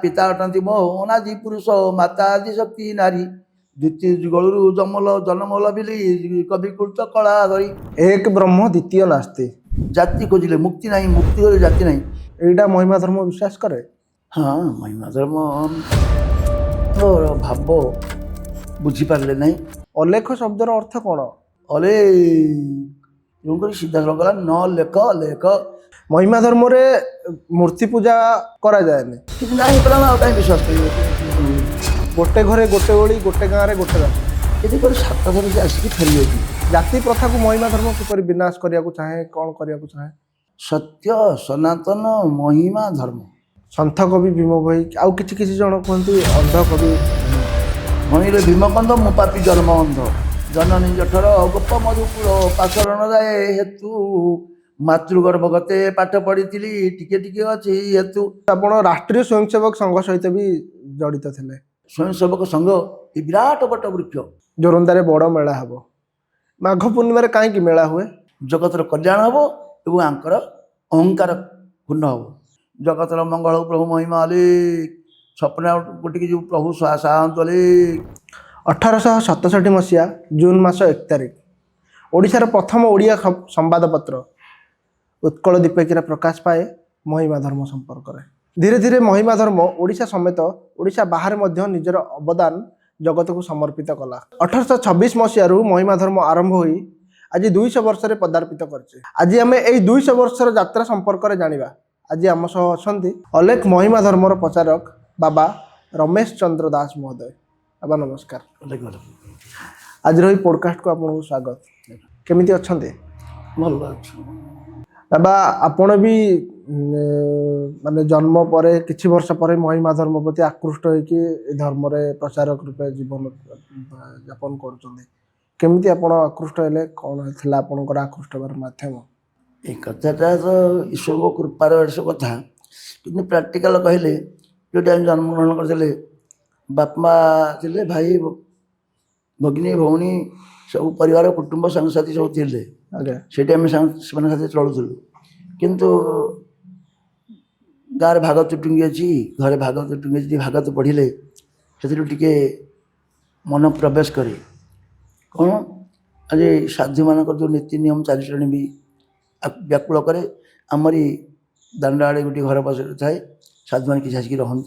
पिता अटंती मोहनादि पुरुष माता आदि शक्ति नारी द्वितीय जुगलु जमल जनमल बिली कवि कुलत कला धरी एक ब्रह्म द्वितीय नास्ति जाति खोजिले मुक्ति नहीं मुक्ति गले जाति नहीं एटा महिमा धर्म विश्वास करे। हाँ महिमा धर्म भाव बुझीपारे ना अलेख शब्दर अर्थ कौन अले सीधा गला न लेख लेख महिमा धर्म रे मूर्ति पूजा करा जाए कि ना कहीं विश्वास कर गोटे घरे गोटे ओली गोटे गाँव में गोटे रास्ता ये सात घर से आसिक फेरी जाती जाति प्रथा को महिमा धर्म किपर विनाश करने को चाहे कौन करने को चाहे सत्य सनातन महिमा धर्म सन्थ कवि भीम भाई आउ किसी जन कहते अंध कवि मणिरे भीमकंद मुपापी जन्म अंध जननी जठर गोप मधुपुर पाशरण जाए हेतु मातृगर्भ गते पाठ पढ़ी टिके टिके अच्छी हेतु आप राष्ट्रीय स्वयंसेवक संघ सहित भी जड़ित थे स्वयंसेवक संघ ये विराट बट वृक्ष जोरंदारे बड़ मेला हम माघ पूर्णिम कहीं मेला हुए जगतर कल्याण हम एवं आंकर अहंकार पूर्ण हम जगतर मंगल प्रभु महिमा अलिक सपना गोटे जो प्रभु साहत अलिक 1867 मसीहा जून मास 1 तारिख ओडिशार प्रथम ओडिया संवादपत्र उत्कल दीपिका प्रकाश पाए महिमा धर्म संपर्क में धीरे धीरे महिमा धर्म ओडिशा समेत ओडिशा बाहर मध्य निजर अवदान जगत को समर्पित कला 1826 मसीह महिमा धर्म आरंभ हुई आज 200 वर्ष रे पदार्पित करछे। आज आम यही 200 वर्षर यात्रा संपर्क में जानिबा। आज आम सह अछंती अलेख महिमा धर्मर प्रचारक बाबा रमेश चंद्र दास महोदय। बाबा नमस्कार। आज रही पॉडकास्ट को आपको स्वागत। केमिति अछंती? भल अच्छे बाबा आपण भी माने जन्म पर किछि वर्ष पर महिमा धर्म प्रति आकृष्ट होइकि धर्म रे प्रचारक रूपे जीवन यापन करुछन्ते केमिति आपण आकृष्ट हेले कोन थिला आपनकर आकृष्ट बार माध्यम एक कथाटा तो ईश्वर को कृपार वर्ष कथा कि प्राक्टिकल कहले जो जन्म ग्रहण करते बाप माँ थे भाई भगिनी भौणी सब परिवार कुटुंब सांगसाथी सब थे से टाइम से चलुलु किंतु गाँव भागवत टुंगी अच्छी घरे भागवत टुंगी अच्छी भागवत पढ़ले से मन प्रवेश करे कौन आज साधु मान जो नीति नियम चालीचरण भी व्याकुल करे आमरी दांड आड़े गोटे घर पास थाए साधु मान किसी आसिक रही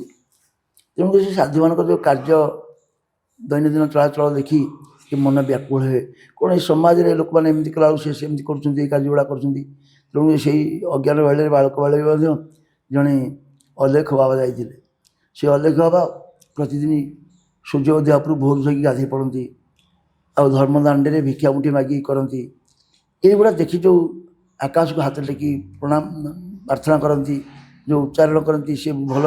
तेणुक से साधु मान जो कार्य दैनंदिन चलाचल देखी कि मन व्याकुल हुए कौन ये समाज में लोक मैंने एमती कला सेमती कर तेणु से अज्ञान बेले बालक बेले जड़े अलेख बाबा जाते से अलेख बाबा प्रतिदिन सूर्य उदय उपर भोर होगी गाधे पड़ती आ धर्मदांडे भिक्षा मुठी मागिक करती युवा देखी जो आकाश को हाथ टेकी प्रणाम प्रार्थना करती जो उच्चारण करती सी भल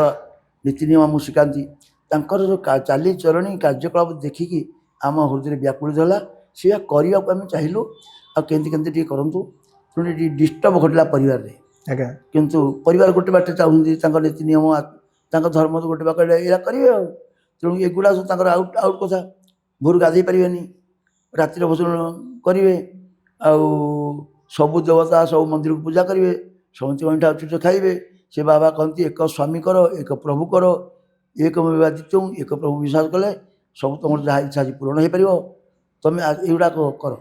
नीति नियम आमको शिखाती जो चालीचरणी कार्यकलाप देखिकी आम हृदय व्याकुलित है सी करने को आम चाहलु आमती करूँ तेणु डिस्टर्ब घटला परिवार रे किंतु परिवार गोटे बाटे चाहती नीति नियम धर्म तो गोटे बाटे या करेंगे तेणु एगुड़ा सब आउट आउट कथा भोर गाधे पारे रातिर भोजन करेंगे सबु देवता सब मंदिर को पूजा करेंगे समस्त अंठा अचुच खाइबे से बाबा कहती एक स्वामी कर एक प्रभु कर एक विवादित एक प्रभु विश्वास कले सब तुम जहाँ इच्छा पूरण हो पार तुम युवाक कर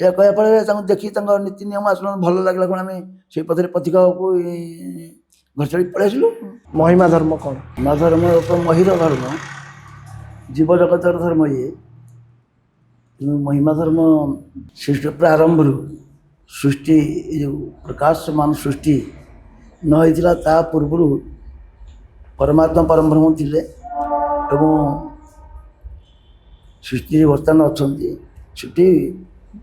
यह कहला देखी नीति नियम आचरण भल लगे कौन आम से पथर पथिक को घर छाड़ी पलि आसलु। महिमा धर्म कौन? महिमा धर्म महिर धर्म जीव जगतर धर्म ये महिमा धर्म सृष्टि प्रारंभ सृष्टि जो प्रकाशमान सृष्टि न होता ता पूर्व परमात्मा परम ब्रह्म थे सृष्टि बर्तमान अच्छा सृष्टि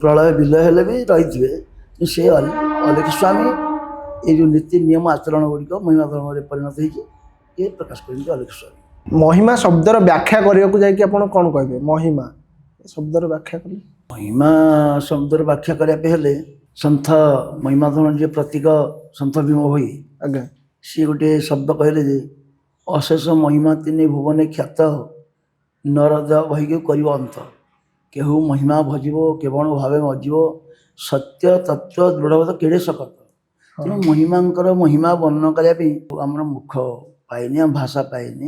प्रलय विलय हेले भी रही थे से अलेख स्वामी ये जो नीति नियम आचरण गुड़िक महिमा धर्म परिणत हो प्रकाश कर अलेख स्वामी। महिमा शब्दर व्याख्या करने को जाकि आप कौन कहे महिमा शब्दर व्याख्या कले महिमा शब्दर व्याख्या करने सन्थ महिमा धर्म जी प्रतीक सन्थ भीम भाई आज्ञा सी गोटे शब्द कहले जे अशेष महिमा तीन भुवन ख्यात नरद वही कर अंत केहू महिमा भजब केवल भाव मजब सत्य तत्व दृढ़ केड़े सकत तेणु महिमांकर महिमा वर्णन करने आम मुख ପାଇନି, ଆମ ଭାଷା ପାଇନି।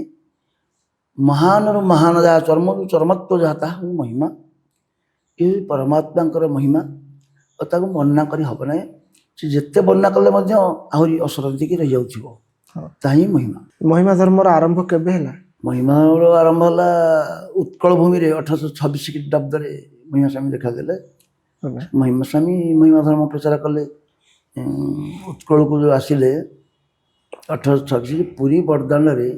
ମହାନରୁ ମହାନ ଯାହା ଚର୍ମରୁ ଚର୍ମତ୍ଵ ଯାହା ତାହା ହିଁ ମହିମା। ଏ ପରମାତ୍ମାଙ୍କର ମହିମା, ଆଉ ତାକୁ ବର୍ଣ୍ଣନା କରି ହେବ ନାହିଁ। ସେ ଯେତେ ବର୍ଣ୍ଣନା କଲେ ମଧ୍ୟ ଆହୁରି ଅସରନ୍ତିକି ରହିଯାଉଥିବ। ହଁ। ତାହା ହିଁ ମହିମା। ମହିମା ଧର୍ମର ଆରମ୍ଭ କେବେ ହେଲା? ମହିମାର ଆରମ୍ଭ ହେଲା ଉତ୍କଳ ଭୂମିରେ 1826 ଖ୍ରୀଷ୍ଟାବ୍ଦରେ ମହିମା ସ୍ୱାମୀ ଦେଖାଦେଲେ। ଆଜ୍ଞା। ମହିମା ସ୍ୱାମୀ ମହିମା ଧର୍ମ ପ୍ରଚାର କଲେ। ଉତ୍କଳକୁ ଯେଉଁ ଆସିଲେ 1826 ପୁରୀ ବରଦାନରେ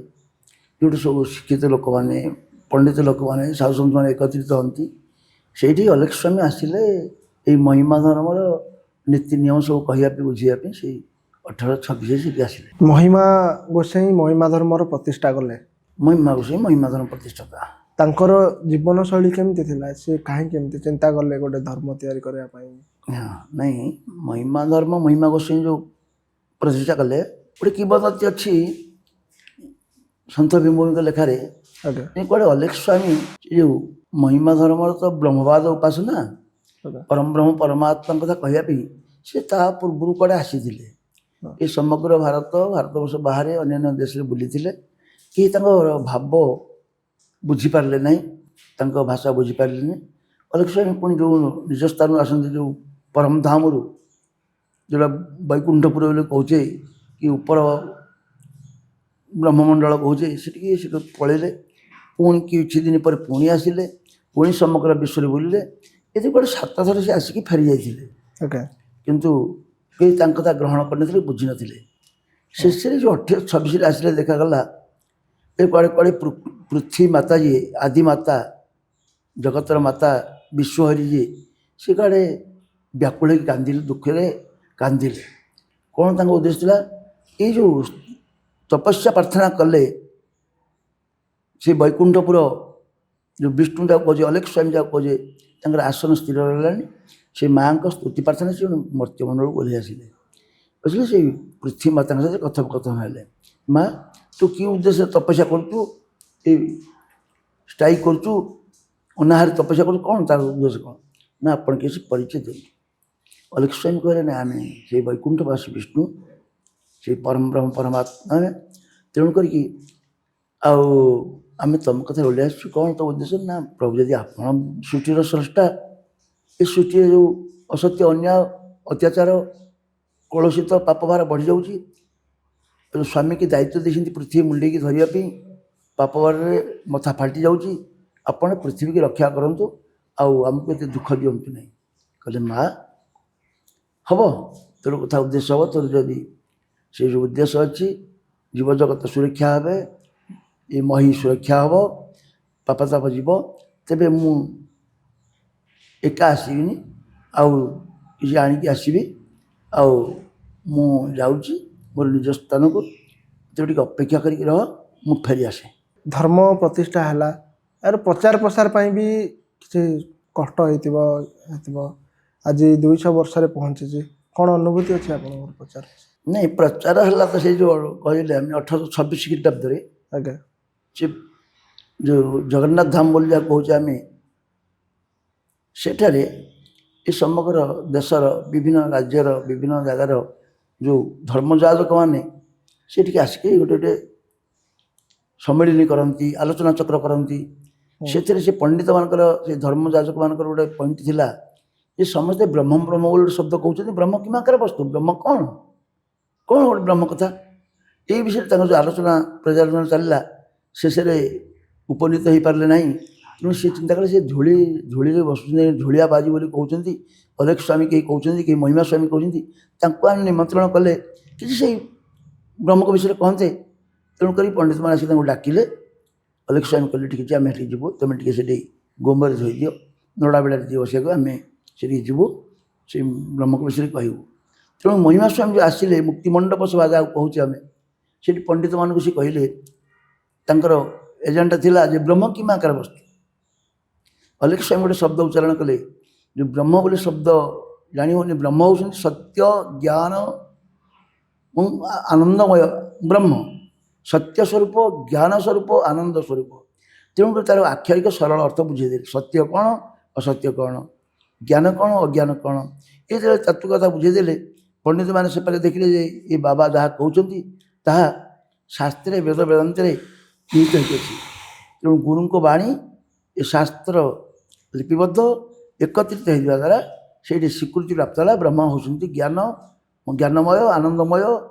ଯେଉଁଠି ସବୁ ଶିକ୍ଷିତ ଲୋକମାନେ, ପଣ୍ଡିତ ଲୋକମାନେ, ସାଧୁସନ୍ଥମାନେ ଏକତ୍ରିତ ହୁଅନ୍ତି, ସେଇଠି ଅଲେଖ ସ୍ୱାମୀ ଆସିଲେ ଏଇ ମହିମା ଧର୍ମର ନୀତି ନିୟମ ସବୁ କହିବା ପାଇଁ, ବୁଝିବା ପାଇଁ ସେଇ 1826 ସେଠି ଆସିଲେ। ମହିମା ଗୋସାଇଁ ମହିମା ଧର୍ମର ପ୍ରତିଷ୍ଠା କଲେ। ମହିମା ଗୋସାଇଁ ମହିମା ଧର୍ମ ପ୍ରତିଷ୍ଠାତା। ତାଙ୍କର ଜୀବନଶୈଳୀ କେମିତି ଥିଲା? ସେ କାହିଁକି ଏମିତି ଚିନ୍ତା କଲେ ଗୋଟେ ଧର୍ମ ତିଆରି କରିବା ପାଇଁ? ହଁ, ନାଇଁ, ମହିମା ଧର୍ମ ମହିମା ଗୋସାଇଁ ଯେଉଁ ପ୍ରତିଷ୍ଠା କଲେ, ଗୋଟେ କିମ୍ବଦନ୍ତୀ ଅଛି ସନ୍ଥ ଭୀମଭୋଇଙ୍କ ଲେଖାରେ, ଆଜ୍ଞା। କୁଆଡ଼େ ଅଲେଖ ସ୍ୱାମୀ ଏ ଯେଉଁ ମହିମା ଧର୍ମର ତ ବ୍ରହ୍ମବାଦ ଉପାସନା, ଆଜ୍ଞା। ପରମ ବ୍ରହ୍ମ ପରମାତ୍ମାଙ୍କ କଥା କହିବା ପାଇଁ ସେ ତା ପୂର୍ବରୁ କୁଆଡ଼େ ଆସିଥିଲେ। ହଁ। ଏ ସମଗ୍ର ଭାରତବର୍ଷ ବାହାରେ ଅନ୍ୟାନ୍ୟ ଦେଶରେ ବୁଲିଥିଲେ। କେହି ତାଙ୍କ ଭାବ ବୁଝିପାରିଲେ ନାହିଁ, ତାଙ୍କ ଭାଷା ବୁଝିପାରିଲେନି। ଅଲେଖ ସ୍ୱାମୀ ପୁଣି ଯେଉଁ ନିଜ ସ୍ଥାନରୁ ଆସନ୍ତି, ଯେଉଁ ପରମଧାମରୁ, ଯେଉଁଟା ବୈକୁଣ୍ଠପୁର ବୋଲି କହୁଛେ କି ଉପର ବ୍ରହ୍ମମଣ୍ଡଳ କହୁଛେ, ସେଠି ପଳେଇଲେ। ପୁଣି କିଛି ଦିନ ପରେ ପୁଣି ଆସିଲେ, ପୁଣି ସମଗ୍ର ବିଶ୍ୱରେ ବୁଲିଲେ। ଏଠି କୁଆଡ଼େ 7 ଥର ସେ ଆସିକି ଫେରି ଯାଇଥିଲେ, ଆଜ୍ଞା। କିନ୍ତୁ କେହି ତାଙ୍କ କଥା ଗ୍ରହଣ କରିନଥିଲେ, ବୁଝିନଥିଲେ। ଶେଷରେ ଯେଉଁ 1826 ଆସିଲେ ଦେଖାଗଲା, ଏ କୁଆଡ଼େ କୁଆଡ଼େ ପୃଥ୍ୱୀ ମାତା ଯିଏ ଆଦିମାତା, ଜଗତର ମାତା ବିଶ୍ୱହରି ଯିଏ, ସେ କୁଆଡ଼େ ବ୍ୟାକୁଳ ହେଇକି କାନ୍ଦିଲେ, ଦୁଃଖରେ କାନ୍ଦିଲେ। କ'ଣ ତାଙ୍କ ଉଦ୍ଦେଶ୍ୟ ଥିଲା? ଏଇ ଯେଉଁ ତପସ୍ୟା ପ୍ରାର୍ଥନା କଲେ, ସେ ବୈକୁଣ୍ଠପୁର ଯେଉଁ ବିଷ୍ଣୁ ଯାହାକୁ କହୁଛେ, ଅଲେଖ ସ୍ୱାମୀ ଯାହାକୁ କହୁଛେ, ତାଙ୍କର ଆସନ ସ୍ଥିର ରହିଲାନି। ସେ ମାଆଙ୍କ ସ୍ତୁତି ପ୍ରାର୍ଥନା ସେ ମର୍ତ୍ତ୍ୟମଣ୍ଡଳକୁ ଓହ୍ଲାଇ ଆସିଲେ। ବୁଝିଲେ, ସେଇ ପୃଥ୍ୱୀ ମାତାଙ୍କ ସହିତ କଥୋପକଥନ ହେଲେ। ମା, ତୁ କି ଉଦ୍ଦେଶ୍ୟରେ ତପସ୍ୟା କରୁଛୁ, ଏଇ ଷ୍ଟ୍ରାଇକ୍ କରୁଛୁ, ଅନାହାରେ ତପସ୍ୟା କରୁଛୁ, କ'ଣ ତାର ଉଦ୍ଦେଶ୍ୟ କ'ଣ? ନା, ଆପଣ କିଛି ପରିଚୟ ଦିଅନ୍ତୁ। ଅଲେଖ ସ୍ୱାମୀ କହିଲେ, ନା, ଆମେ ସେଇ ବୈକୁଣ୍ଠବାସୀ ବିଷ୍ଣୁ, ସେଇ ପରମ ବ୍ରହ୍ମ ପରମାତ୍ମା। ତେଣୁ କରିକି ଆଉ ଆମେ ତମ କଥା ଓହ୍ଲାଇ ଆସିଛୁ। କ'ଣ ତ ଉଦ୍ଦେଶ୍ୟ? ନା, ପ୍ରଭୁ ଯଦି ଆପଣ ସୃଷ୍ଟିର ସ୍ରଷ୍ଟା, ଏ ସୃଷ୍ଟିରେ ଯେଉଁ ଅସତ୍ୟ, ଅନ୍ୟାୟ, ଅତ୍ୟାଚାର, କଳୁଷିତ ପାପଭାର ବଢ଼ିଯାଉଛି, ସ୍ୱାମୀକି ଦାୟିତ୍ୱ ଦେଇଛନ୍ତି ପୃଥିବୀ ମୁଣ୍ଡେଇକି ଧରିବା ପାଇଁ, ପାପଭାରରେ ମଥା ଫାଟି ଯାଉଛି, ଆପଣ ପୃଥିବୀକି ରକ୍ଷା କରନ୍ତୁ, ଆଉ ଆମକୁ ଏତେ ଦୁଃଖ ଦିଅନ୍ତୁ ନାହିଁ। କହିଲେ, ମା, ହେବ, ତୋର କଥା ଉଦ୍ଦେଶ୍ୟ ହେବ। ତୋର ଯଦି ସେ ଯେଉଁ ଉଦ୍ଦେଶ୍ୟ ଅଛି, ଜୀବଜଗତ ସୁରକ୍ଷା ହେବେ, ଏ ମହି ସୁରକ୍ଷା ହେବ, ପାପତାପ ଯିବ, ତେବେ ମୁଁ ଏକା ଆସିବିନି, ଆଉ କିଛି ଆଣିକି ଆସିବି, ଆଉ ମୁଁ ଯାଉଛି ମୋର ନିଜ ସ୍ଥାନକୁ, ତେଣୁ ଟିକେ ଅପେକ୍ଷା କରିକି ରହ, ମୁଁ ଫେରି ଆସେ। ଧର୍ମ ପ୍ରତିଷ୍ଠା ହେଲା, ଏହାର ପ୍ରଚାର ପ୍ରସାର ପାଇଁ ବି କିଛି କଷ୍ଟ ହେଇଥିବ। ଆଜି 200 ବର୍ଷରେ ପହଞ୍ଚିଛି, କ'ଣ ଅନୁଭୂତି ଅଛି ଆପଣଙ୍କର ପ୍ରଚାର? ନାଇଁ, ପ୍ରଚାର ହେଲା ତ ସେଇ ଯେଉଁ କହିଲେ ଆମେ 1826 ଖ୍ରୀଷ୍ଟାବ୍ଦରେ, ଆଜ୍ଞା। ସେ ଯେଉଁ ଜଗନ୍ନାଥ ଧାମ ବୋଲି ଯାହା କହୁଛେ ଆମେ, ସେଠାରେ ଏ ସମଗ୍ର ଦେଶର ବିଭିନ୍ନ ରାଜ୍ୟର ବିଭିନ୍ନ ଜାଗାର ଯେଉଁ ଧର୍ମଯାଜକମାନେ ସେଠିକି ଆସିକି ଗୋଟେ ଗୋଟେ ସମ୍ମିଳନୀ କରନ୍ତି, ଆଲୋଚନା ଚକ୍ର କରନ୍ତି। ସେଥିରେ ସେ ପଣ୍ଡିତମାନଙ୍କର, ସେ ଧର୍ମଯାଜକମାନଙ୍କର ଗୋଟେ ପଏଣ୍ଟ ଥିଲା ଯେ ସମସ୍ତେ ବ୍ରହ୍ମ ବ୍ରହ୍ମ ବୋଲି ଗୋଟେ ଶବ୍ଦ କହୁଛନ୍ତି। ବ୍ରହ୍ମ କି ମାକାର ବସ୍ତୁ? ବ୍ରହ୍ମ କ'ଣ ଗୋଟେ ବ୍ରହ୍ମ କଥା? ଏଇ ବିଷୟରେ ତାଙ୍କର ଯେଉଁ ଆଲୋଚନା ପ୍ରଚାରଣା ଚାଲିଲା, ଶେଷରେ ଉପନୀତ ହେଇପାରିଲେ ନାହିଁ। ତେଣୁ ସେ ଚିନ୍ତା କଲେ, ସେ ଧୂଳିରେ ବସୁଛନ୍ତି, ଧୂଳିଆ ବାଜି ବୋଲି କହୁଛନ୍ତି, ଅଲେଖ ସ୍ୱାମୀ କେହି କହୁଛନ୍ତି, କେହି ମହିମା ସ୍ୱାମୀ କହୁଛନ୍ତି, ତାଙ୍କୁ ଆମେ ନିମନ୍ତ୍ରଣ କଲେ କିଛି ସେଇ ବ୍ରହ୍ମଙ୍କ ବିଷୟରେ କହନ୍ତେ। ତେଣୁକରି ପଣ୍ଡିତମାନେ ଆସି ତାଙ୍କୁ ଡାକିଲେ। ଅଲେଖ ସ୍ୱାମୀ କହିଲେ, ଠିକ୍ ଅଛି, ଆମେ ସେଠିକି ଯିବୁ, ତୁମେ ଟିକେ ସେଠି ଗୋମରେ ଧୋଇଦିଅ, ନଡ଼ା ବେଳାରେ ଟିକେ ବସିବାକୁ, ଆମେ ସେଠିକି ଯିବୁ, ସେଇ ବ୍ରହ୍ମଙ୍କ ବିଷୟରେ କହିବୁ। ତେଣୁ ମହିମା ସ୍ୱାମୀ ଯେଉଁ ଆସିଲେ, ମୁକ୍ତିମଣ୍ଡପ ସଭା ଯାହାକୁ କହୁଛେ ଆମେ, ସେଠି ପଣ୍ଡିତମାନଙ୍କୁ ସେ କହିଲେ, ତାଙ୍କର ଏଜେଣ୍ଡା ଥିଲା ଯେ ବ୍ରହ୍ମ କି ମାକାର ବସ୍ତୁ? ଅଲେଖ ସ୍ୱାମୀ ଗୋଟେ ଶବ୍ଦ ଉଚ୍ଚାରଣ କଲେ, ଯେଉଁ ବ୍ରହ୍ମ ବୋଲି ଶବ୍ଦ ଜାଣି ହେଉନି। ବ୍ରହ୍ମ ହେଉଛନ୍ତି ସତ୍ୟ, ଜ୍ଞାନ ଏବଂ ଆନନ୍ଦମୟ ବ୍ରହ୍ମ, ସତ୍ୟ ସ୍ୱରୂପ, ଜ୍ଞାନ ସ୍ୱରୂପ, ଆନନ୍ଦ ସ୍ୱରୂପ। ତେଣୁକରି ତା'ର ଆକ୍ଷରିକ ସରଳ ଅର୍ଥ ବୁଝେଇଦେଲେ। ସତ୍ୟ କ'ଣ, ଅସତ୍ୟ କ'ଣ, ଜ୍ଞାନ କ'ଣ, ଅଜ୍ଞାନ କ'ଣ, ଏ ଯେତେବେଳେ ତାତ୍ତ୍ୱିକ କଥା ବୁଝେଇଦେଲେ, ପଣ୍ଡିତମାନେ ସେପାରେ ଦେଖିଲେ ଯେ ଏ ବାବା ଯାହା କହୁଛନ୍ତି ତାହା ଶାସ୍ତ୍ରରେ ବେଦ ବେଦାନ୍ତରେ ନିହିତ ହୋଇଅଛି। ତେଣୁ ଗୁରୁଙ୍କ ବାଣୀ ଏ ଶାସ୍ତ୍ର ଲିପିବଦ୍ଧ ଏକତ୍ରିତ ହୋଇଯିବା ଦ୍ୱାରା ସେଇଠି ସ୍ୱୀକୃତି ପ୍ରାପ୍ତ ହେଲା। ବ୍ରହ୍ମ ହେଉଛନ୍ତି ଜ୍ଞାନମୟ, ଆନନ୍ଦମୟ,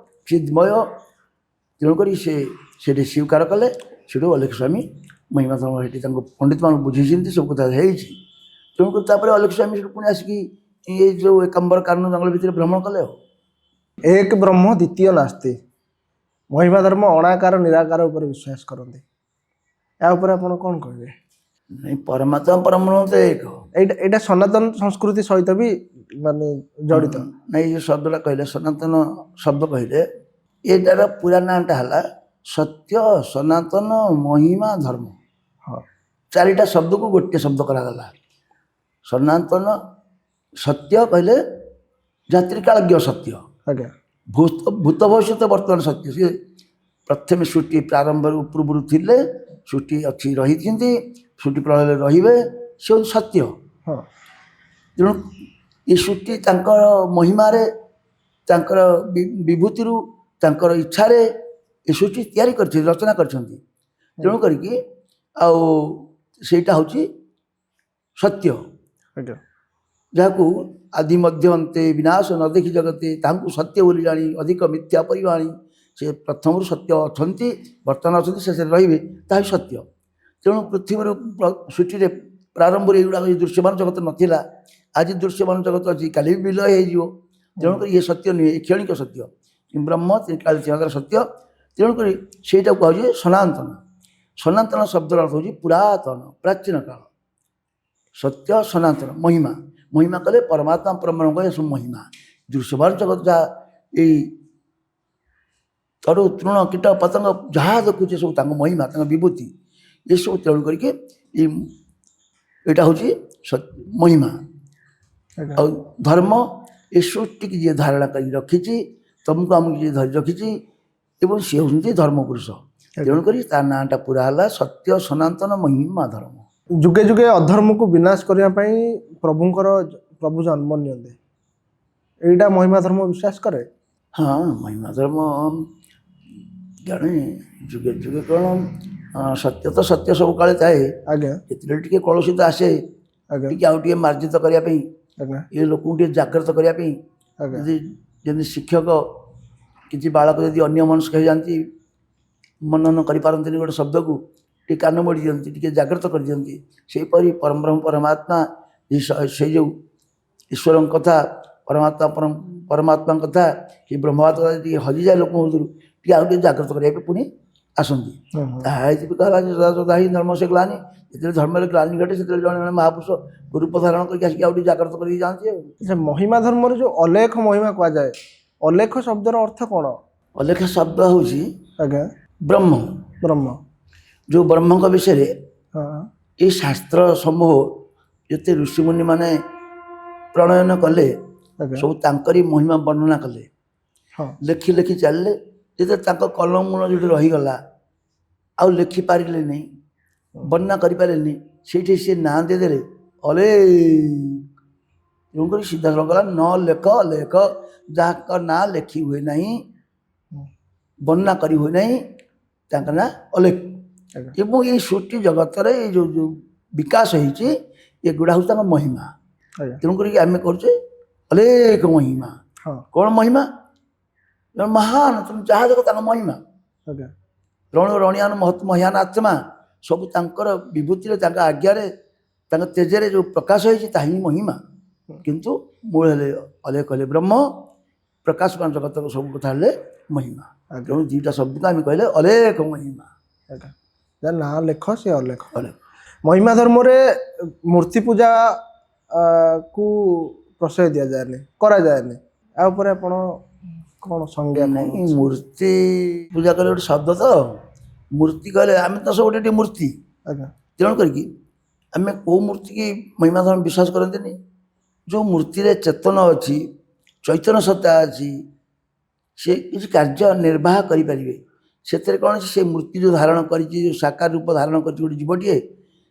ଚିନ୍ମୟ। ତେଣୁକରି ସେ ସେଠି ସ୍ୱୀକାର କଲେ। ସେଠୁ ଅଲେଖ ସ୍ୱାମୀ ମହିମା ଧର୍ମ ସେଠି ତାଙ୍କୁ ପଣ୍ଡିତମାନଙ୍କୁ ବୁଝେଇଛନ୍ତି, ସବୁ କଥା ହେଇଛି। ତେଣୁକରି ତାପରେ ଅଲେଖ ସ୍ୱାମୀ ସେଠୁ ପୁଣି ଆସିକି ଏ ଯେଉଁ ଏକାମ୍ବର କାରଣ ଜଙ୍ଗଲ ଭିତରେ ଭ୍ରମଣ କଲେ ଆଉ। ଏକ ବ୍ରହ୍ମ ଦ୍ୱିତୀୟ ନାସ୍ତି। ମହିମା ଧର୍ମ ଅଣାକାର ନିରାକାର ଉପରେ ବିଶ୍ୱାସ କରନ୍ତି। ଏହା ଉପରେ ଆପଣ କ'ଣ କହିବେ? ନାଇଁ, ପରମାତ୍ମା ପରବ୍ରହ୍ମ ତ ଏକ। ଏଇଟା ସନାତନ ସଂସ୍କୃତି ସହିତ ବି ମାନେ ଜଡ଼ିତ। ନାଇଁ, ଏ ଶବ୍ଦଟା କହିଲେ ସନାତନ ଶବ୍ଦ କହିଲେ ଏଟାର ପୁରା ନାଁଟା ହେଲା ସତ୍ୟ, ସନାତନ, ମହିମା, ଧର୍ମ। ହଁ, ଚାରିଟା ଶବ୍ଦକୁ ଗୋଟିଏ ଶବ୍ଦ କରାଗଲା। ସନାତନ ସତ୍ୟ କହିଲେ ଯାତ୍ରିକାଳଜ୍ଞ ସତ୍ୟ, ଆଜ୍ଞା, ଭୂତ ଭବିଷ୍ୟତ ବର୍ତ୍ତମାନ ସତ୍ୟ। ସିଏ ପ୍ରଥମେ ସୃଷ୍ଟି ପ୍ରାରମ୍ଭରୁ ପୂର୍ବରୁ ଥିଲେ, ସୃଷ୍ଟି ଅଛି ରହିଛନ୍ତି, ସୃଷ୍ଟି ପ୍ରଳୟରେ ରହିବେ, ସେ ହେଉଛି ସତ୍ୟ। ହଁ, ତେଣୁ ଏ ସୃଷ୍ଟି ତାଙ୍କର ମହିମାରେ, ତାଙ୍କର ବିଭୂତିରୁ, ତାଙ୍କର ଇଚ୍ଛାରେ ଏ ସୃଷ୍ଟି ତିଆରି କରିଛନ୍ତି, ରଚନା କରିଛନ୍ତି। ତେଣୁ କରିକି ଆଉ ସେଇଟା ହେଉଛି ସତ୍ୟ, ଆଜ୍ଞା, ଯାହାକୁ ଆଦି ମଧ୍ୟ ଅନ୍ତେ ବିନାଶ ନ ଦେଖି ଜଗତେ ତାହାଙ୍କୁ ସତ୍ୟ ବୋଲି ଜାଣି ଅଧିକ ମିଥ୍ୟା ପରିବାଣୀ। ସେ ପ୍ରଥମରୁ ସତ୍ୟ ଅଛନ୍ତି, ବର୍ତ୍ତମାନ ଅଛନ୍ତି, ଶେଷରେ ରହିବେ, ତାହା ହିଁ ସତ୍ୟ। ତେଣୁ ପୃଥିବୀରୁ ସୃଷ୍ଟିରେ ପ୍ରାରମ୍ଭରେ ଏଗୁଡ଼ାକ ଦୃଶ୍ୟମାନ ଜଗତ ନଥିଲା। ଆଜି ଦୃଶ୍ୟମାନ ଜଗତ ଅଛି, କାଲି ବି ବିଲୟ ହେଇଯିବ। ତେଣୁକରି ଇଏ ସତ୍ୟ ନୁହେଁ, ଏ କ୍ଷଣିକ ସତ୍ୟ। ବ୍ରହ୍ମ ତ୍ରିକାଳ ସତ୍ୟ। ତେଣୁକରି ସେଇଟାକୁ କୁହାଯାଉଛି ସନାତନ। ସନାତନ ଶବ୍ଦର ଅର୍ଥ ହେଉଛି ପୁରାତନ, ପ୍ରାଚୀନ କାଳ। ସତ୍ୟ, ସନାତନ, ମହିମା। ମହିମା କଲେ ପରମାତ୍ମା ପରବ୍ରହ୍ମଙ୍କ ଏସବୁ ମହିମା। ଦୃଶ୍ୟମାନ ଜଗତ ଯାହା ଏଇ ତରୁ ତୃଣ କୀଟ ପତଙ୍ଗ ଯାହା ଦେଖୁଛେ ସବୁ ତାଙ୍କ ମହିମା, ତାଙ୍କ ବିଭୂତି ଏସବୁ। ତେଣୁ କରିକି ଏଇଟା ହେଉଛି ମହିମା। ଆଜ୍ଞା, ଆଉ ଧର୍ମ ଏ ସୃଷ୍ଟିକି ଯିଏ ଧାରଣା କରି ରଖିଛି, ତମକୁ ଆମକୁ ଯିଏ ଧରି ରଖିଛି, ଏବଂ ସିଏ ହେଉଛନ୍ତି ଧର୍ମପୁରୁଷ। ତେଣୁକରି ତା ନାଁଟା ପୁରା ହେଲା ସତ୍ୟ, ସନାତନ, ମହିମା, ଧର୍ମ। ଯୁଗେ ଯୁଗେ ଅଧର୍ମକୁ ବିନାଶ କରିବା ପାଇଁ ପ୍ରଭୁ ଜନ୍ମ ନିଅନ୍ତି। ଏଇଟା ମହିମା ଧର୍ମ ବିଶ୍ୱାସ କରେ। ହଁ, ମହିମା ଧର୍ମ ଜାଣେ। ଯୁଗେ ଯୁଗେ କ'ଣ, ସତ୍ୟ ତ ସତ୍ୟ ସବୁ କାଳେ ଥାଏ। ଆଜ୍ଞା, ଯେତେବେଳେ ଟିକେ କଳୁଷିତ ଆସେ, ଆଜ୍ଞା, ଟିକେ ଆଉ ଟିକେ ମାର୍ଜିତ କରିବା ପାଇଁ, ଆଜ୍ଞା, ଏ ଲୋକଙ୍କୁ ଟିକେ ଜାଗ୍ରତ କରିବା ପାଇଁ, ଆଜ୍ଞା, ଯଦି ଯେମିତି ଶିକ୍ଷକ କିଛି ବାଳକ ଯଦି ଅନ୍ୟ ମନସ୍କ ହେଇଯାନ୍ତି, ମନନ କରିପାରନ୍ତିନି ଗୋଟେ ଶବ୍ଦକୁ, ଟିକେ କାନ ମୋଡ଼ି ଦିଅନ୍ତି, ଟିକେ ଜାଗ୍ରତ କରିଦିଅନ୍ତି। ସେହିପରି ପରମବ୍ରହ୍ମ ପରମାତ୍ମା ସେଇ ଯେଉଁ ଈଶ୍ୱରଙ୍କ କଥା, ପରମାତ୍ମାଙ୍କ କଥା, କି ବ୍ରହ୍ମବାଦ କଥା ଟିକେ ହଜିଯାଏ ଲୋକଙ୍କ ଭିତରୁ, ଟିକେ ଆଉ ଟିକେ ଜାଗ୍ରତ କରିବା ପାଇଁ ପୁଣି ଆସନ୍ତି। ତାହା ହେଇଥିବ ସଦା ହିଁ ଧର୍ମ ସେ ଗ୍ଲାନି। ଯେତେବେଳେ ଧର୍ମରେ ଗ୍ଲାନି ଘଟେ, ସେତେବେଳେ ଜଣେ ଜଣେ ମହାପୁରୁଷ ରୂପ ଧାରଣ କରିକି ଆସିକି ଆଉ ଟିକେ ଜାଗ୍ରତ କରିକି ଯାଆନ୍ତି ଆଉ। ଆଚ୍ଛା, ମହିମା ଧର୍ମରେ ଯେଉଁ ଅଲେଖ ମହିମା କୁହାଯାଏ, ଅଲେଖ ଶବ୍ଦର ଅର୍ଥ କ'ଣ? ଅଲେଖ ଶବ୍ଦ ହେଉଛି ଆଜ୍ଞା, ବ୍ରହ୍ମ। ବ୍ରହ୍ମ। ଯେଉଁ ବ୍ରହ୍ମଙ୍କ ବିଷୟରେ ହଁ, ଏଇ ଶାସ୍ତ୍ର ସମୂହ ଯେତେ ଋଷିମୁନି ମାନେ ପ୍ରଣୟନ କଲେ, ଆଜ୍ଞା, ସବୁ ତାଙ୍କରି ମହିମା ବର୍ଣ୍ଣନା କଲେ, ହଁ, ଲେଖି ଲେଖି ଚାଲିଲେ। ଯେତେବେଳେ ତାଙ୍କ କଲମ ମୂଳ ଯେଉଁଠି ରହିଗଲା, ଆଉ ଲେଖିପାରିଲେନି, ବର୍ଣ୍ଣନା କରିପାରିଲେନି, ସେଇଠି ସେ ନାଁ ଦେଇଦେଲେ ଅଲେଖ। ତେଣୁକରି ସିଧାସଳଖ ଗଲା ନ ଲେଖ ଲେଖ, ଯାହାଙ୍କ ନାଁ ଲେଖି ହୁଏ ନାହିଁ, ବର୍ଣ୍ଣନା କରି ହୁଏ ନାହିଁ, ତାଙ୍କ ନାଁ ଅଲେଖ। ଆଜ୍ଞା, ଏବଂ ଏଇ ସୃଷ୍ଟି ଜଗତରେ ଏଇ ଯେଉଁ ବିକାଶ ହେଇଛି, ଏଗୁଡ଼ା ହେଉଛି ତାଙ୍କ ମହିମା। ଆଜ୍ଞା, ତେଣୁକରି ଆମେ କରୁଛେ ଅଲେଖ ମହିମା। ହଁ, କ'ଣ ମହିମା? ମହାନ, ତୁମେ ଯାହା ଦେଖ ତାଙ୍କ ମହିମା। ଆଜ୍ଞା, ରଣ ରଣିଆନ ମହତ୍ ମହିୟାନ ଆତ୍ମା, ସବୁ ତାଙ୍କର ବିଭୂତିରେ, ତାଙ୍କ ଆଜ୍ଞାରେ, ତାଙ୍କ ତେଜରେ ଯେଉଁ ପ୍ରକାଶ ହେଇଛି, ତାହା ହିଁ ମହିମା। କିନ୍ତୁ ମୂଳ ହେଲେ ଅଲେଖ ହେଲେ ବ୍ରହ୍ମ, ପ୍ରକାଶମାନ ଜଗତର ସବୁ କଥା ହେଲେ ମହିମା। ତେଣୁ ଦୁଇଟା ଶବ୍ଦକୁ ଆମେ କହିଲେ ଅଲେଖ ମହିମା। ଆଜ୍ଞା, ଯାହା ନାଁ ଲେଖ ସେ ଅଲେଖ। ଅଲେଖ। ମହିମା ଧର୍ମରେ ମୂର୍ତ୍ତି ପୂଜା କୁ ପ୍ରଶ୍ରୟ ଦିଆଯାଏନି, କରାଯାଏନି। ଆ ଉପରେ ଆପଣ କ'ଣ ସଂଜ୍ଞା? ନାଇଁ, ମୂର୍ତ୍ତି ପୂଜା କଲେ ଗୋଟେ ଶବ୍ଦ ତ, ମୂର୍ତ୍ତି କହିଲେ ଆମେ ତ ସବୁ ଗୋଟେ ମୂର୍ତ୍ତି। ଆଜ୍ଞା, ତେଣୁ କରିକି ଆମେ କେଉଁ ମୂର୍ତ୍ତିକି ମହିମା ଧର୍ମ ବିଶ୍ୱାସ କରନ୍ତିନି। ଯେଉଁ ମୂର୍ତ୍ତିରେ ଚେତନ ଅଛି, ଚୈତନ୍ୟ ସତ୍ତା ଅଛି, ସେ କିଛି କାର୍ଯ୍ୟ ନିର୍ବାହ କରିପାରିବେ। ସେଥିରେ କ'ଣ ଅଛି, ସେ ମୂର୍ତ୍ତି ଯେଉଁ ଧାରଣ କରିଛି, ଯେଉଁ ସାକାର ରୂପ ଧାରଣ କରିଛି ଗୋଟେ ଜୀବଟିଏ,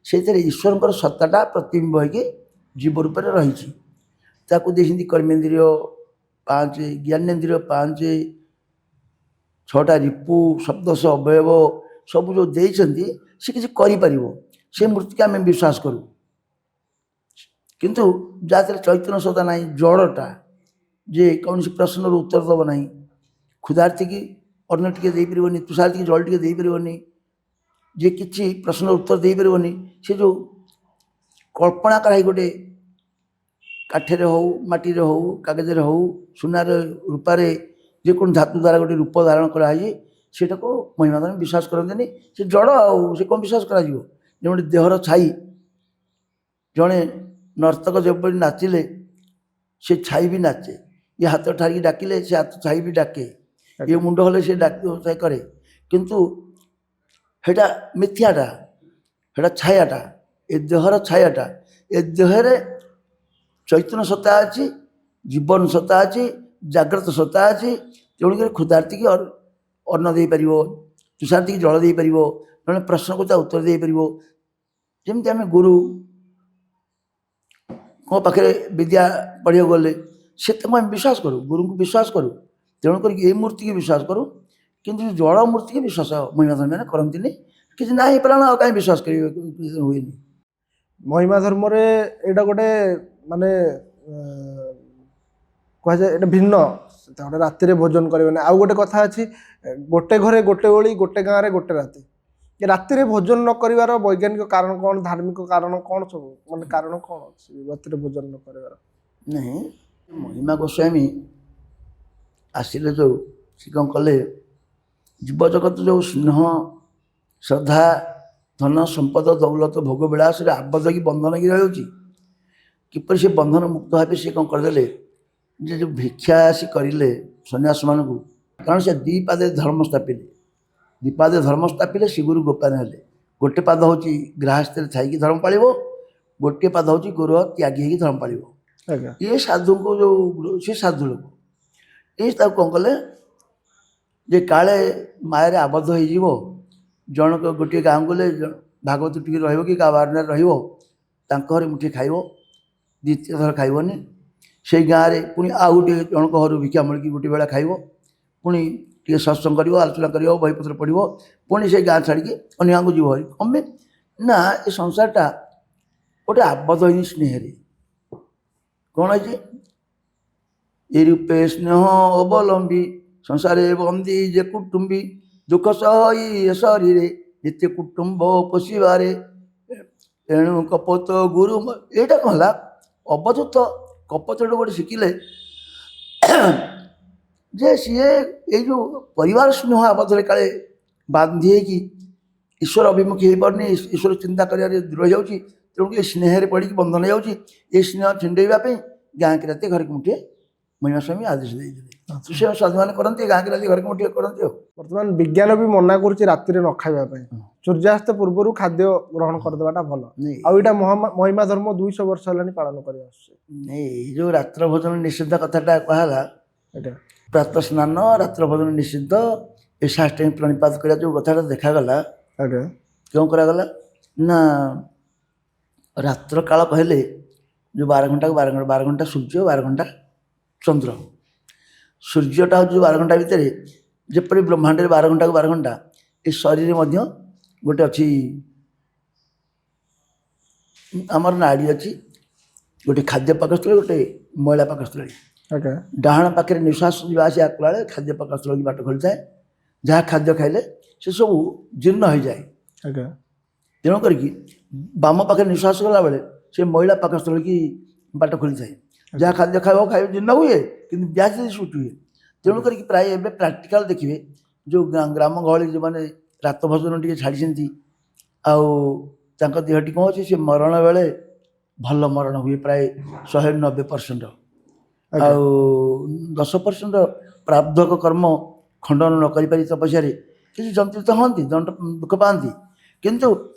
ସେଇଥିରେ ଈଶ୍ୱରଙ୍କର ସତ୍ତାଟା ପ୍ରତିବିମ୍ବ ହୋଇକି ଜୀବ ରୂପରେ ରହିଛି। ତାକୁ ଦେଇଛନ୍ତି କର୍ମେନ୍ଦ୍ରିୟ 5, ଜ୍ଞାନେନ୍ଦ୍ରିୟ 5, ଛଅଟା ରିପୁ ସପ୍ତଦଶ ଅବୟବ ସବୁ ଯେଉଁ ଦେଇଛନ୍ତି ସେ କିଛି କରିପାରିବ, ସେ ମୂର୍ତ୍ତିକି ଆମେ ବିଶ୍ୱାସ କରୁ। କିନ୍ତୁ ଯାହା ଦେହରେ ଚୈତନ୍ୟ ସତ୍ତା ନାହିଁ, ଜଡ଼ଟା, ଯେ କୌଣସି ପ୍ରଶ୍ନର ଉତ୍ତର ଦେବ ନାହିଁ, କ୍ଷୁଧାର୍ଥୀକି ଅନ୍ନ ଟିକେ ଦେଇପାରିବନି, ତୁଷାର୍ଥୀକି ଜଳ ଟିକେ ଦେଇପାରିବନି, ଯେ କିଛି ପ୍ରଶ୍ନର ଉତ୍ତର ଦେଇପାରିବନି, ସେ ଯେଉଁ କଳ୍ପନା କରାଇ ଗୋଟେ କାଠରେ ହେଉ, ମାଟିରେ ହେଉ, କାଗଜରେ ହେଉ, ସୁନାରେ, ରୂପାରେ, ଯେକୌଣସି ଧାତୁ ଦ୍ୱାରା ଗୋଟେ ରୂପ ଧାରଣ କରାହେଇଛି, ସେଇଟାକୁ ମହିମାଧର୍ମୀ ବିଶ୍ୱାସ କରନ୍ତିନି। ସେ ଜଡ଼, ଆଉ ସେ କ'ଣ ବିଶ୍ୱାସ କରାଯିବ? ଯେମିତି ଦେହର ଛାଇ, ଜଣେ ନର୍ତ୍ତକ ଯେପରି ନାଚିଲେ ସେ ଛାଇ ବି ନାଚେ, ଏ ହାତ ଠାରିକି ଡାକିଲେ ସେ ହାତ ଛାଇ ବି ଡାକେ, ଏ ମୁଣ୍ଡ ହେଲେ ସେ ଡାକି କରେ, କିନ୍ତୁ ସେଇଟା ମିଥ୍ୟାଟା, ସେଇଟା ଛାୟାଟା, ଏ ଦେହର ଛାୟାଟା। ଏ ଦେହରେ ଚୈତନ୍ୟ ସତ୍ତା ଅଛି, ଜୀବନ ସତ୍ତା ଅଛି, ଜାଗ୍ରତ ସତ୍ତା ଅଛି। ତେଣୁକରି କ୍ଷୁଧାର୍ଥୀକି ଅନ୍ନ ଦେଇପାରିବ, ତୁଷାର୍ଥୀକି ଜଳ ଦେଇପାରିବ, ଜଣେ ପ୍ରଶ୍ନକୁ ତା ଉତ୍ତର ଦେଇପାରିବ। ଯେମିତି ଆମେ ଗୁରୁ ମୋ ପାଖରେ ବିଦ୍ୟା ପଢ଼ିବାକୁ ଗଲେ ସେ ତାକୁ ଆମେ ବିଶ୍ୱାସ କରୁ, ଗୁରୁଙ୍କୁ ବିଶ୍ୱାସ କରୁ। ତେଣୁ କରିକି ଏଇ ମୂର୍ତ୍ତିକି ବିଶ୍ୱାସ କରୁ, କିନ୍ତୁ ଜଳ ମୂର୍ତ୍ତିକି ବିଶ୍ୱାସ ମହିମାଧର୍ମୀମାନେ କରନ୍ତିନି। କିଛି ନା ହେଇପାରିଲା ଆଉ କାହିଁ ବିଶ୍ୱାସ କରିବେ, ହୁଏନି। ମହିମା ଧର୍ମରେ ଏଇଟା ଗୋଟେ ମାନେ କୁହାଯାଏ ଏଇଟା ଭିନ୍ନ, ଗୋଟେ ରାତିରେ ଭୋଜନ କରିବେନି। ଆଉ ଗୋଟେ କଥା ଅଛି, ଗୋଟେ ଘରେ ଗୋଟେ ଓଳି, ଗୋଟେ ଗାଁରେ ଗୋଟେ ରାତି। ଏ ରାତିରେ ଭୋଜନ ନ କରିବାର ବୈଜ୍ଞାନିକ କାରଣ କ'ଣ, ଧାର୍ମିକ କାରଣ କ'ଣ, ସବୁ ମାନେ କାରଣ କ'ଣ ଅଛି ରାତିରେ ଭୋଜନ ନ କରିବାର? ନାହିଁ, ମହିମା ଗୋସ୍ୱାମୀ ଆସିଲେ ଯେଉଁ ସେ କ'ଣ କଲେ, ଜୀବଜଗତ ଯେଉଁ ସ୍ନେହ, ଶ୍ରଦ୍ଧା, ଧନ ସମ୍ପଦ, ଦୌଲତ, ଭୋଗ ବିଳାସରେ ଆବଦ୍ଧ କି ବନ୍ଧନ ହେଇକି ରହିଯାଉଛି, କିପରି ସେ ବନ୍ଧନ ମୁକ୍ତ ଭାବେ ସେ କ'ଣ କରିଦେଲେ, ଯେ ଯେଉଁ ଭିକ୍ଷା ଆସି କରିଲେ ସନ୍ନ୍ୟାସମାନଙ୍କୁ, କାରଣ ସେ ଦୁଇ ପାଦେ ଧର୍ମ ସ୍ଥାପିଲେ, ଦୁଇ ପାଦେ ଧର୍ମ ସ୍ଥାପିଲେ ଶ୍ରୀ ଗୁରୁ ଗୋପାନ ହେଲେ। ଗୋଟେ ପାଦ ହେଉଛି ଗ୍ରାହସ୍ଥରେ ଥାଇକି ଧର୍ମ ପାଳିବ, ଗୋଟିଏ ପାଦ ହେଉଛି ଗୁରୁ ତ୍ୟାଗୀ ହେଇକି ଧର୍ମ ପାଳିବ। ଆଜ୍ଞା। ଇଏ ସାଧୁଙ୍କୁ ଯେଉଁ ସେ ସାଧୁ ଲୋକ, ଏ ତାକୁ କ'ଣ କଲେ, ଯେ କାଳେ ମାୟାରେ ଆବଦ୍ଧ ହେଇଯିବ, ଜଣକ ଗୋଟିଏ ଗାଁକୁ ଗଲେ ଭାଗବତ ଟିକେ ରହିବ କି କାହା ବାରଣ୍ଡାରେ ରହିବ, ତାଙ୍କ ଘରେ ମୁଠିଏ ଖାଇବ, ଦ୍ୱିତୀୟ ଥର ଖାଇବନି। ସେଇ ଗାଁରେ ପୁଣି ଆଉ ଗୋଟିଏ ଜଣଙ୍କ ଘରୁ ଭିକ୍ଷା ମିଳିକି ଗୋଟିଏ ବେଳା ଖାଇବ, ପୁଣି ଟିକେ ସତ୍ସଙ୍ଗ କରିବ, ଆଲୋଚନା କରିବ, ବହିପତ୍ର ପଢ଼ିବ, ପୁଣି ସେଇ ଗାଁ ଛାଡ଼ିକି ଅନ୍ୟ ଗାଁକୁ ଯିବ। କ'ଣ ପାଇଁ ନା ଏ ସଂସାରଟା ଗୋଟେ ଆବଦ୍ଧ ହେଇନି ସ୍ନେହରେ। କ'ଣ ହେଇଛି, ଏ ରୂପେ ସ୍ନେହ ଅବଲମ୍ବୀ, ସଂସାରେ ବନ୍ଦୀ ଯେ କୁଟୁମ୍ବୀ, ଦୁଃଖ ସହି ଏ ଶରୀରେ ନିତ୍ୟ କୁଟୁମ୍ବ ପୋଷିବାରେ, ଏଣୁ କପୋତ ଗୁରୁ। ଏଇଟା କ'ଣ ହେଲା, ଅବଧୂତ କପୋତଟା ଗୋଟେ ଶିଖିଲେ ଯେ ସିଏ ଏଇ ଯେଉଁ ପରିବାର ସ୍ନେହ ଆବଦ୍ଧରେ କାଳେ ବାନ୍ଧି ହେଇକି ଈଶ୍ୱର ଅଭିମୁଖୀ ହେଇପାରୁନି, ଈଶ୍ୱର ଚିନ୍ତା କରିବାରେ ଦୂର ହେଇଯାଉଛି। ତେଣୁକି ଏ ସ୍ନେହରେ ପଡ଼ିକି ବନ୍ଧନ ହେଇଯାଉଛି। ଏ ସ୍ନେହ ଛିଣ୍ଡେଇବା ପାଇଁ ଗାଁକି ରାତି ଘରକୁ ମୁଠିଏ ମହିମା ସ୍ୱାମୀ ଆଦେଶ ଦେଇଥିଲେ। ସେ ସାଧୁମାନେ କରନ୍ତି, ଗାଁକି ରାତି ଘରକୁ ମୁଠିଏ କରନ୍ତି। ଆଉ ବର୍ତ୍ତମାନ ବିଜ୍ଞାନ ବି ମନା କରୁଛି ରାତିରେ ନ ଖାଇବା ପାଇଁ, ସୂର୍ଯ୍ୟାସ୍ତ ପୂର୍ବରୁ ଖାଦ୍ୟ ଗ୍ରହଣ କରିଦେବାଟା ଭଲ। ଆଉ ଏଇଟା ମହିମା ଧର୍ମ 200 ବର୍ଷ ହେଲାଣି ପାଳନ କରି ଆସୁଛି। ଏଇ ଯେଉଁ ରାତ୍ର ଭୋଜନ ନିଷିଦ୍ଧ କଥାଟା କୁହାହେଲା, ଏଇଟା ପ୍ରାତଃ ସ୍ନାନ, ରାତ୍ର ଭୋଜନ ନିଷିଦ୍ଧ, ଏ ଷଷ୍ଠୀ ପ୍ରଣିପାତ କରିବା ଯେଉଁ କଥାଟା ଦେଖାଗଲା, ଆଜ୍ଞା, କେଉଁ କରାଗଲା ନା ରାତ୍ର କାଳ କହିଲେ ଯେଉଁ 12 ଘଣ୍ଟାକୁ 12 ଘଣ୍ଟା ସୂର୍ଯ୍ୟ, 12 ଘଣ୍ଟା ଚନ୍ଦ୍ର। ସୂର୍ଯ୍ୟଟା ହେଉଛି 12 ଘଣ୍ଟା ଭିତରେ, ଯେପରି ବ୍ରହ୍ମାଣ୍ଡରେ 12 ଘଣ୍ଟାକୁ 12 ଘଣ୍ଟା, ଏ ଶରୀରରେ ମଧ୍ୟ ଗୋଟେ ଅଛି, ଆମର ନାଡ଼ି ଅଛି, ଗୋଟେ ଖାଦ୍ୟ ପାକସ୍ଥଳୀ, ଗୋଟେ ମଇଳା ପାକସ୍ଥଳୀ। ଆଜ୍ଞା, ଡାହାଣ ପାଖରେ ନିଶ୍ୱାସ ଯିବା ଆସିବା କଲାବେଳେ ଖାଦ୍ୟ ପାକସ୍ଥଳୀ ବାଟ ଖୋଲିଥାଏ, ଯାହା ଖାଦ୍ୟ ଖାଇଲେ ସେସବୁ ଜୀର୍ଣ୍ଣ ହୋଇଯାଏ। ଆଜ୍ଞା, ତେଣୁ କରିକି ବାମ ପାଖରେ ନିଶ୍ୱାସ ଗଲାବେଳେ ସେ ମଇଳା ପାକସ୍ଥଳୀକି ବାଟ ଖୋଲିଥାଏ, ଯାହା ଖାଦ୍ୟ ଖାଇବ ଜୀର୍ଣ୍ଣ ହୁଏ, କିନ୍ତୁ ଗ୍ୟାସ୍ ସୁଟ୍ ହୁଏ। ତେଣୁ କରିକି ପ୍ରାୟ ଏବେ ପ୍ରାକ୍ଟିକାଲ ଦେଖିବେ, ଯେଉଁ ଗ୍ରାମ ଗହଳି ଯେଉଁମାନେ ରାତ ଭୋଜନ ଟିକେ ଛାଡ଼ିଛନ୍ତି, ଆଉ ତାଙ୍କ ଦେହଟି କ'ଣ ଅଛି, ସେ ମରଣ ବେଳେ ଭଲ ମରଣ ହୁଏ ପ୍ରାୟ 190%। ଆଉ 10% ପ୍ରାରବ୍ଧକ କର୍ମ ଖଣ୍ଡନ ନ କରିପାରି ତପସ୍ୟାରେ କିଛି ଯନ୍ତ୍ରିତ ହୁଅନ୍ତି, ଦୁଃଖ ପାଆନ୍ତି। କିନ୍ତୁ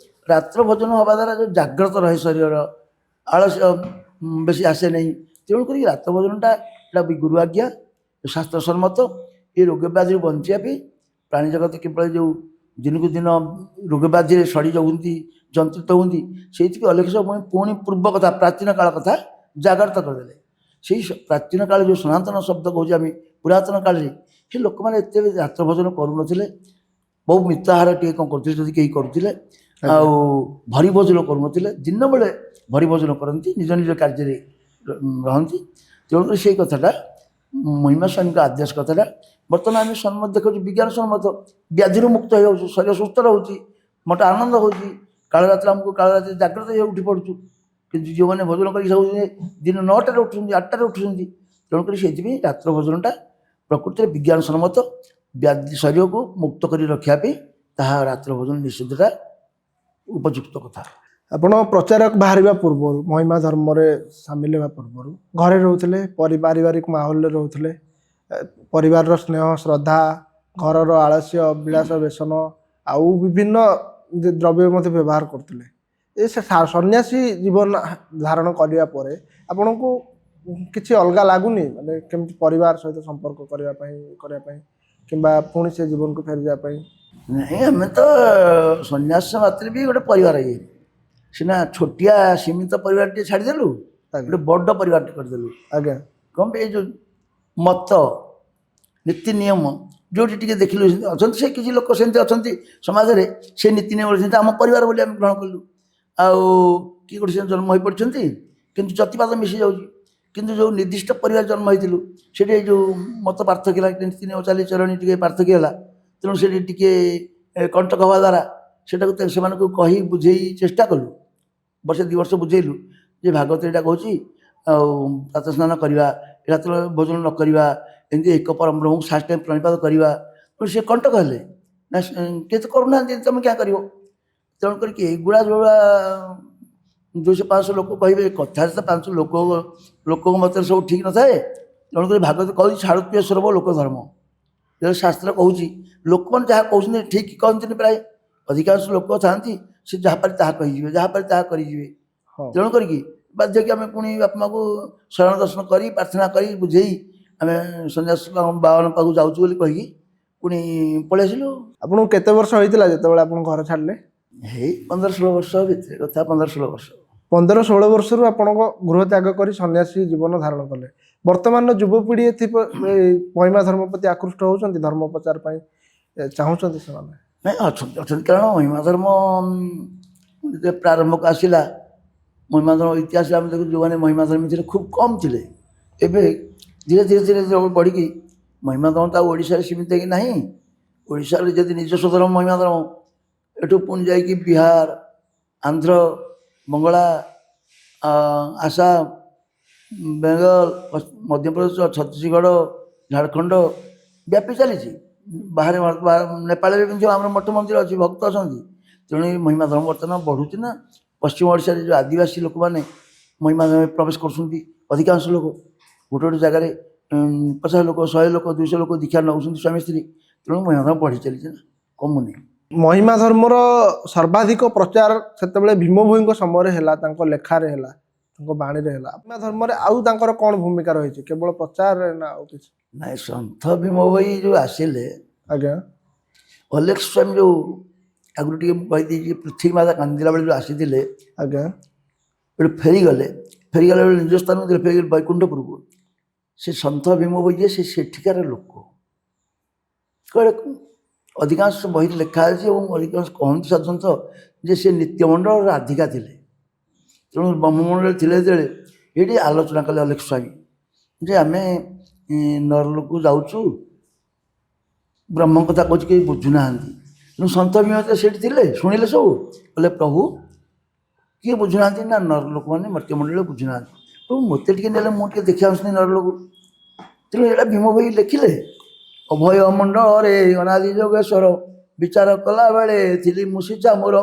ରାତ୍ର ଭୋଜନ ହେବା ଦ୍ୱାରା ଯେଉଁ ଜାଗ୍ରତ ରହେ ଶରୀର, ଆଳସ୍ୟ ବେଶୀ ଆସେ ନାହିଁ। ତେଣୁକରି ରାତ୍ର ଭୋଜନଟା ଏଇଟା ବି ଗୁରୁ ଆଜ୍ଞା, ଶାସ୍ତ୍ର ସମ୍ମତ। ଏ ରୋଗ ବ୍ୟାଧିରୁ ବଞ୍ଚିବା ପାଇଁ ପ୍ରାଣୀ ଜଗତ କିଭଳି ଯେଉଁ ଦିନକୁ ଦିନ ରୋଗ ବ୍ୟାଧିରେ ସଢ଼ି ଯାଉଛନ୍ତି, ଯନ୍ତ୍ରିତ ହୁଅନ୍ତି, ସେଇଥିପାଇଁ ଅଲେଖ ପୁଣି ପୂର୍ବ କଥା, ପ୍ରାଚୀନ କାଳ କଥା ଜାଗ୍ରତ କରିଦେଲେ। ସେଇ ପ୍ରାଚୀନ କାଳରେ ଯେଉଁ ସନାତନ ଶବ୍ଦ କହୁଛେ ଆମେ, ପୁରାତନ କାଳରେ ସେ ଲୋକମାନେ ଏତେ ରାତ୍ର ଭୋଜନ କରୁନଥିଲେ, ବହୁ ମିତାହାର ଟିକେ କ'ଣ କରୁଥିଲେ ଯଦି କେହି କରୁଥିଲେ, ଆଉ ଭରି ଭୋଜନ କରୁନଥିଲେ। ଦିନ ବେଳେ ଭରି ଭୋଜନ କରନ୍ତି, ନିଜ ନିଜ କାର୍ଯ୍ୟରେ ରହନ୍ତି। ତେଣୁକରି ସେଇ କଥାଟା ମହିମା ସ୍ୱାମୀଙ୍କ ଆଦେଶ କଥାଟା ବର୍ତ୍ତମାନ ଆମେ ସମ୍ମତ ଦେଖାଉଛୁ, ବିଜ୍ଞାନ ସମ୍ମତ, ବ୍ୟାଧିରୁ ମୁକ୍ତ ହେଇଯାଉଛୁ, ଶରୀର ସୁସ୍ଥ ରହୁଛି, ମତେ ଆନନ୍ଦ ହେଉଛି। କାଳରାତ୍ରି ଆମକୁ କାଳରାତ୍ରି ଜାଗ୍ରତ ହେଇ ଉଠି ପଡ଼ୁଛୁ, କିନ୍ତୁ ଯେଉଁମାନେ ଭୋଜନ କରିକି ସବୁ ଦିନ 9ଟାରେ ଉଠୁଛନ୍ତି, 8ଟାରେ ଉଠୁଛନ୍ତି। ତେଣୁକରି ସେଇଥିପାଇଁ ରାତ୍ର ଭୋଜନଟା ପ୍ରକୃତିରେ ବିଜ୍ଞାନ ସମ୍ମତ, ବ୍ୟାଧି ଶରୀରକୁ ମୁକ୍ତ କରି ରଖିବା ପାଇଁ ତାହା ରାତ୍ର ଭୋଜନ ନିଷେଧଟା ଉପଯୁକ୍ତ କଥା। ଆପଣ ପ୍ରଚାରକ ବାହାରିବା ପୂର୍ବରୁ, ମହିମା ଧର୍ମରେ ସାମିଲ ହେବା ପୂର୍ବରୁ ଘରେ ରହୁଥିଲେ, ପାରିବାରିକ ମାହୋଲରେ ରହୁଥିଲେ, ପରିବାରର ସ୍ନେହ ଶ୍ରଦ୍ଧା, ଘରର ଆଳସ୍ୟ ବିଳାସ ବ୍ୟସନ ଆଉ ବିଭିନ୍ନ ଦ୍ରବ୍ୟ ମଧ୍ୟ ବ୍ୟବହାର କରୁଥିଲେ। ସନ୍ନ୍ୟାସୀ ଜୀବନ ଧାରଣ କରିବା ପରେ ଆପଣଙ୍କୁ କିଛି ଅଲଗା ଲାଗୁନି, ମାନେ କେମିତି ପରିବାର ସହିତ ସମ୍ପର୍କ କରିବା ପାଇଁ କିମ୍ବା ପୁଣି ସେ ଜୀବନକୁ ଫେରିଯିବା ପାଇଁ? ନାଇଁ, ଆମେ ତ ସନ୍ନ୍ୟାସ ମାତ୍ରେ ବି ଗୋଟେ ପରିବାର ଇଏ, ସିନା ଛୋଟିଆ ସୀମିତ ପରିବାରଟିଏ ଛାଡ଼ିଦେଲୁ, ଗୋଟେ ବଡ଼ ପରିବାରଟେ କରିଦେଲୁ। ଆଜ୍ଞା। କ'ଣ ପାଇଁ? ଏଇ ଯେଉଁ ମତ ନୀତି ନିୟମ ଯେଉଁଠି ଟିକେ ଦେଖିଲୁ ଅଛନ୍ତି, ସେ କିଛି ଲୋକ ସେମିତି ଅଛନ୍ତି ସମାଜରେ, ସେ ନୀତି ନିୟମ ସେମିତି ଆମ ପରିବାର ବୋଲି ଆମେ ଗ୍ରହଣ କଲୁ। ଆଉ କିଏ ଗୋଟେ ସେ ଜନ୍ମ ହୋଇପଡ଼ିଛନ୍ତି, କିନ୍ତୁ ଜାତିପାତ ମିଶି ଯାଉଛି। କିନ୍ତୁ ଯେଉଁ ନିର୍ଦ୍ଦିଷ୍ଟ ପରିବାର ଜନ୍ମ ହେଇଥିଲୁ, ସେଠି ଏଇ ଯେଉଁ ମତ ପାର୍ଥକ୍ୟ ହେଲା, ନୀତି ନିୟମ ଚାଲିଚଳଣି ଟିକେ ପାର୍ଥକ୍ୟ ହେଲା, ତେଣୁ ସେଠି ଟିକେ କଣ୍ଟକ ହେବା ଦ୍ୱାରା ସେଟାକୁ ସେମାନଙ୍କୁ କହି ବୁଝେଇ ଚେଷ୍ଟା କଲୁ। ବର୍ଷେ 2 ବର୍ଷ ବୁଝେଇଲୁ ଯେ ଭାଗବତ ଏଇଟା କହୁଛି, ଆଉ ପ୍ରାତଃ ସ୍ନାନ କରିବା, ରାତ୍ର ଭୋଜନ ନ କରିବା, ଏମିତି ଏକ ପରବ୍ରହ୍ମକୁ ଫାଷ୍ଟ ଟାଇମ୍ ପ୍ରଣିପାତ କରିବା। ସେ କଣ୍ଟକ ହେଲେ ନା, କିଏ ତ କରୁନାହାନ୍ତି, ତୁମେ କ୍યાં କରିବ? ତେଣୁ କରିକି ଏଇଗୁଡ଼ା ଯେଉଁଗୁଡ଼ା 200-500 ଲୋକ କହିବେ, କଥାରେ ତ 500 ଲୋକଙ୍କ ମତରେ ସବୁ ଠିକ୍ ନଥାଏ। ତେଣୁକରି ଭାଗବତ କହୁଛି ଛାଡ଼ୁଥିବେ ସର୍ବ ଲୋକ ଧର୍ମ। ଯେତେବେଳେ ଶାସ୍ତ୍ର କହୁଛି, ଲୋକମାନେ ଯାହା କହୁଛନ୍ତି ଠିକ୍ କହନ୍ତିନି, ପ୍ରାୟ ଅଧିକାଂଶ ଲୋକ ଥାଆନ୍ତି ସେ ଯାହା ପାରି ତାହା କହିଯିବେ, ଯାହା ପାରି ତାହା କରିଯିବେ। ତେଣୁ କରିକି ବାଧ୍ୟ କି ଆମେ ପୁଣି ବାପା ମାଆକୁ ଶରଣ ଦର୍ଶନ କରି ପ୍ରାର୍ଥନା କରି ବୁଝେଇ ଆମେ ସନ୍ନ୍ୟାସ ବାବାଙ୍କ ପାଖକୁ ଯାଉଛୁ ବୋଲି କହିକି ପୁଣି ପଳେଇ ଆସିଲୁ। ଆପଣଙ୍କୁ କେତେ ବର୍ଷ ହେଇଥିଲା ଯେତେବେଳେ ଆପଣ ଘର ଛାଡ଼ିଲେ? ହେଇ 15-16 ବର୍ଷ ଭିତରେ କଥା, 15-16 ବର୍ଷ। 15-16 ବର୍ଷରୁ ଆପଣଙ୍କ ଗୃହ ତ୍ୟାଗ କରି ସନ୍ନ୍ୟାସୀ ଜୀବନ ଧାରଣ କଲେ। ବର୍ତ୍ତମାନର ଯୁବପିଢ଼ି ମହିମା ଧର୍ମ ପ୍ରତି ଆକୃଷ୍ଟ ହେଉଛନ୍ତି, ଧର୍ମ ପ୍ରଚାର ପାଇଁ ଚାହୁଁଛନ୍ତି ସେମାନେ? ନାଇଁ, ଅଛନ୍ତି କାରଣ ମହିମା ଧର୍ମ ଯେତେ ପ୍ରାରମ୍ଭକୁ ଆସିଲା, ମହିମା ଧର୍ମ ଇତିହାସରେ ଆମେ ଦେଖୁ ଯେଉଁମାନେ ମହିମା ଧର୍ମୀ ଥିଲେ ଖୁବ୍ କମ୍ ଥିଲେ। ଏବେ ଧୀରେ ଧୀରେ ବଢ଼ିକି ମହିମା ଧର୍ମ ତ ଆଉ ଓଡ଼ିଶାରେ ସୀମିତ ହେଇକି ନାହିଁ। ଓଡ଼ିଶାରେ ଯଦି ନିଜସ୍ୱ ଧର୍ମ ମହିମା ଧର୍ମ, ଏଠୁ ପୁଣି ଯାଇକି ବିହାର, ଆନ୍ଧ୍ର, ବଙ୍ଗଳା, ଆସାମ, ବେଙ୍ଗଲ, ମଧ୍ୟପ୍ରଦେଶ, ଛତିଶଗଡ଼, ଝାଡ଼ଖଣ୍ଡ ବ୍ୟାପୀ ଚାଲିଛି। ବାହାରେ ନେପାଳରେ କିନ୍ତୁ ଆମର ମଠ ମନ୍ଦିର ଅଛି, ଭକ୍ତ ଅଛନ୍ତି। ତେଣୁ ଏ ମହିମା ଧର୍ମ ବର୍ତ୍ତମାନ ବଢ଼ୁଛି ନା। ପଶ୍ଚିମ ଓଡ଼ିଶାରେ ଯେଉଁ ଆଦିବାସୀ ଲୋକମାନେ ମହିମା ଧର୍ମରେ ପ୍ରବେଶ କରୁଛନ୍ତି, ଅଧିକାଂଶ ଲୋକ ଗୋଟେ ଗୋଟେ ଜାଗାରେ 50 ଲୋକ, 100 ଲୋକ, 200 ଲୋକ ଦୀକ୍ଷା ନେଉଛନ୍ତି ସ୍ୱାମୀ ସ୍ତ୍ରୀ। ତେଣୁ ମହିମା ଧର୍ମ ବଢ଼ି ଚାଲିଛି ନା, କମୁନି। ମହିମା ଧର୍ମର ସର୍ବାଧିକ ପ୍ରଚାର ସେତେବେଳେ ଭୀମ ଭୋଇଙ୍କ ସମୟରେ ହେଲା, ତାଙ୍କ ଲେଖାରେ ହେଲା, ତାଙ୍କ ବାଣୀରେ ହେଲା। ମହିମା ଧର୍ମରେ ଆଉ ତାଙ୍କର କ'ଣ ଭୂମିକା ରହିଛି, କେବଳ ପ୍ରଚାରରେ ନା ଆଉ କିଛି? ନାଇଁ, ସନ୍ଥ ଭୀମ ଭୋଇ ଯେଉଁ ଆସିଲେ, ଆଜ୍ଞା। ଅଲେଖ ସ୍ୱାମୀ ଯେଉଁ ଆଗରୁ ଟିକେ ମୁଁ କହିଦେଇଛି, ପୃଥ୍ୱୀ ମାତା କାନ୍ଦିଲା ବେଳେ ଯେଉଁ ଆସିଥିଲେ, ଆଜ୍ଞା। ଗୋଟେ ଫେରିଗଲା ବେଳେ ନିଜ ସ୍ଥାନକୁ ଫେରିଗଲେ ବୈକୁଣ୍ଠପୁରକୁ। ସେ ସନ୍ଥ ଭୀମ ଭୋଇ ଯିଏ, ସେ ସେଠିକାର ଲୋକ। ଅଧିକାଂଶ ବହିରେ ଲେଖା ଅଛି ଏବଂ ଅଧିକାଂଶ କହନ୍ତି ସାଧାରଣତଃ ଯେ ସେ ନିତ୍ୟମଣ୍ଡଳର ରାଧିକା ଥିଲେ। ତେଣୁ ବ୍ରହ୍ମମଣ୍ଡଳରେ ଥିଲେ ଯେତେବେଳେ ଏଇଠି ଆଲୋଚନା କଲେ ଅଲେଖ ସ୍ୱାମୀ ଯେ ଆମେ ନରଲୋକକୁ ଯାଉଛୁ, ବ୍ରହ୍ମ କଥା କହୁଛି, କେହି ବୁଝୁନାହାନ୍ତି। ତେଣୁ ସନ୍ଥ ଭୀମ ସେଇଠି ଥିଲେ, ଶୁଣିଲେ ସବୁ, କହିଲେ ପ୍ରଭୁ କିଏ ବୁଝୁନାହାନ୍ତି? ନା ନରଲୋକମାନେ ମର୍ତ୍ତ୍ୟମଣ୍ଡଳରେ ବୁଝୁନାହାନ୍ତି। ପ୍ରଭୁ ମୋତେ ଟିକେ ନେଲେ ମୁଁ ଟିକେ ଦେଖିବା ଆସୁନି ନରଲୋକ। ତେଣୁ ଏଇଟା ଭୀମ ଭୋଇ ଲେଖିଲେ। ଅଭୟ ମଣ୍ଡଳରେ ଅନାଦି ଯୋଗେଶ୍ୱର, ବିଚାର କଲା ବେଳେ ଥିଲି ମୁସିଚା ମୋର,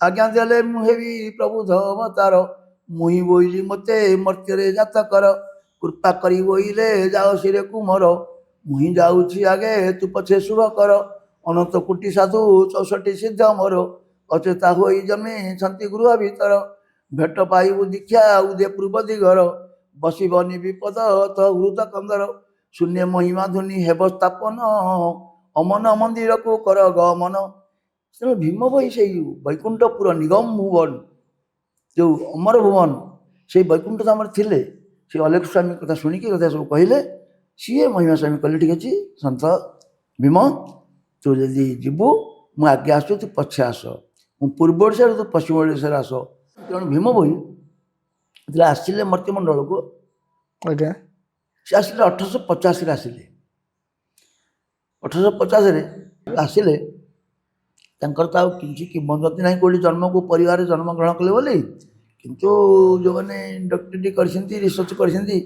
ଆଜ୍ଞା ଦେଲେ ମୁଁ ହେବି ପ୍ରଭୁ ଧମତାର, ମୁହିଁ ବୋଇଲି ମୋତେ ମର୍ତ୍ତ୍ୟରେ ଜାତ କର, କୃପା କରି ବୋଇଲେ ଯାଅ ଶିରେ କୁମର, ମୁହିଁ ଯାଉଛି ଆଗେ ତୁ ପଛେ ଶୁଭ କର, ଅନନ୍ତ କୋଟି ସାଧୁ 64 ସିଦ୍ଧ ମୋର, ଅଚେତା ହୋଇ ଜନ୍ମିଛନ୍ତି ଗୃହ ଭିତର, ଭେଟ ପାଇବୁ ଦୀକ୍ଷା ଉଦେ ପୂର୍ବ ଦିଗର, ବସିବନି ବିପଦ ତ ହୃଦ କନ୍ଦର, ଶୂନ୍ୟ ମହିମା ଧୁନି ହେବ ସ୍ଥାପନ, ଅମନ ମନ୍ଦିରକୁ କର ଗମନ। ତେଣୁ ଭୀମ ଭୋଇ ସେଇ ବୈକୁଣ୍ଠପୁର ନିଗମ ଭୁବନ, ଯେଉଁ ଅମର ଭୁବନ, ସେଇ ବୈକୁଣ୍ଠ ଧାମରେ ଥିଲେ। ସେ ଅଲେଖ ସ୍ୱାମୀ କଥା ଶୁଣିକି କଥା ସବୁ କହିଲେ। ସିଏ ମହିମା ସ୍ୱାମୀ କହିଲେ ଠିକ୍ ଅଛି ସନ୍ଥ ଭୀମ ତୁ ଯଦି ଯିବୁ ମୁଁ ଆଗେ ଆସୁଛି ତୁ ପଛେ ଆସ ମୁଁ ପୂର୍ବ ଓଡ଼ିଶାରୁ ତୁ ପଶ୍ଚିମ ଓଡ଼ିଶାରେ ଆସ। ତେଣୁ ଭୀମ ଭୋଇ ଯେତେବେଳେ ଆସିଲେ ମର୍ତ୍ତ୍ୟମଣ୍ଡଳକୁ ଆଜ୍ଞା ସେ ଆସିଲେ 1850ରେ ଆସିଲେ। 1850ରେ ଆସିଲେ ତାଙ୍କର ତ ଆଉ କିଛି କିମ୍ବଦନ୍ତୀ ନାହିଁ କେଉଁଠି ଜନ୍ମକୁ ପରିବାରରେ ଜନ୍ମଗ୍ରହଣ କଲେ ବୋଲି। କିନ୍ତୁ ଯେଉଁମାନେ ଡକ୍ଟରୀ କରିଛନ୍ତି ରିସର୍ଚ୍ଚ କରିଛନ୍ତି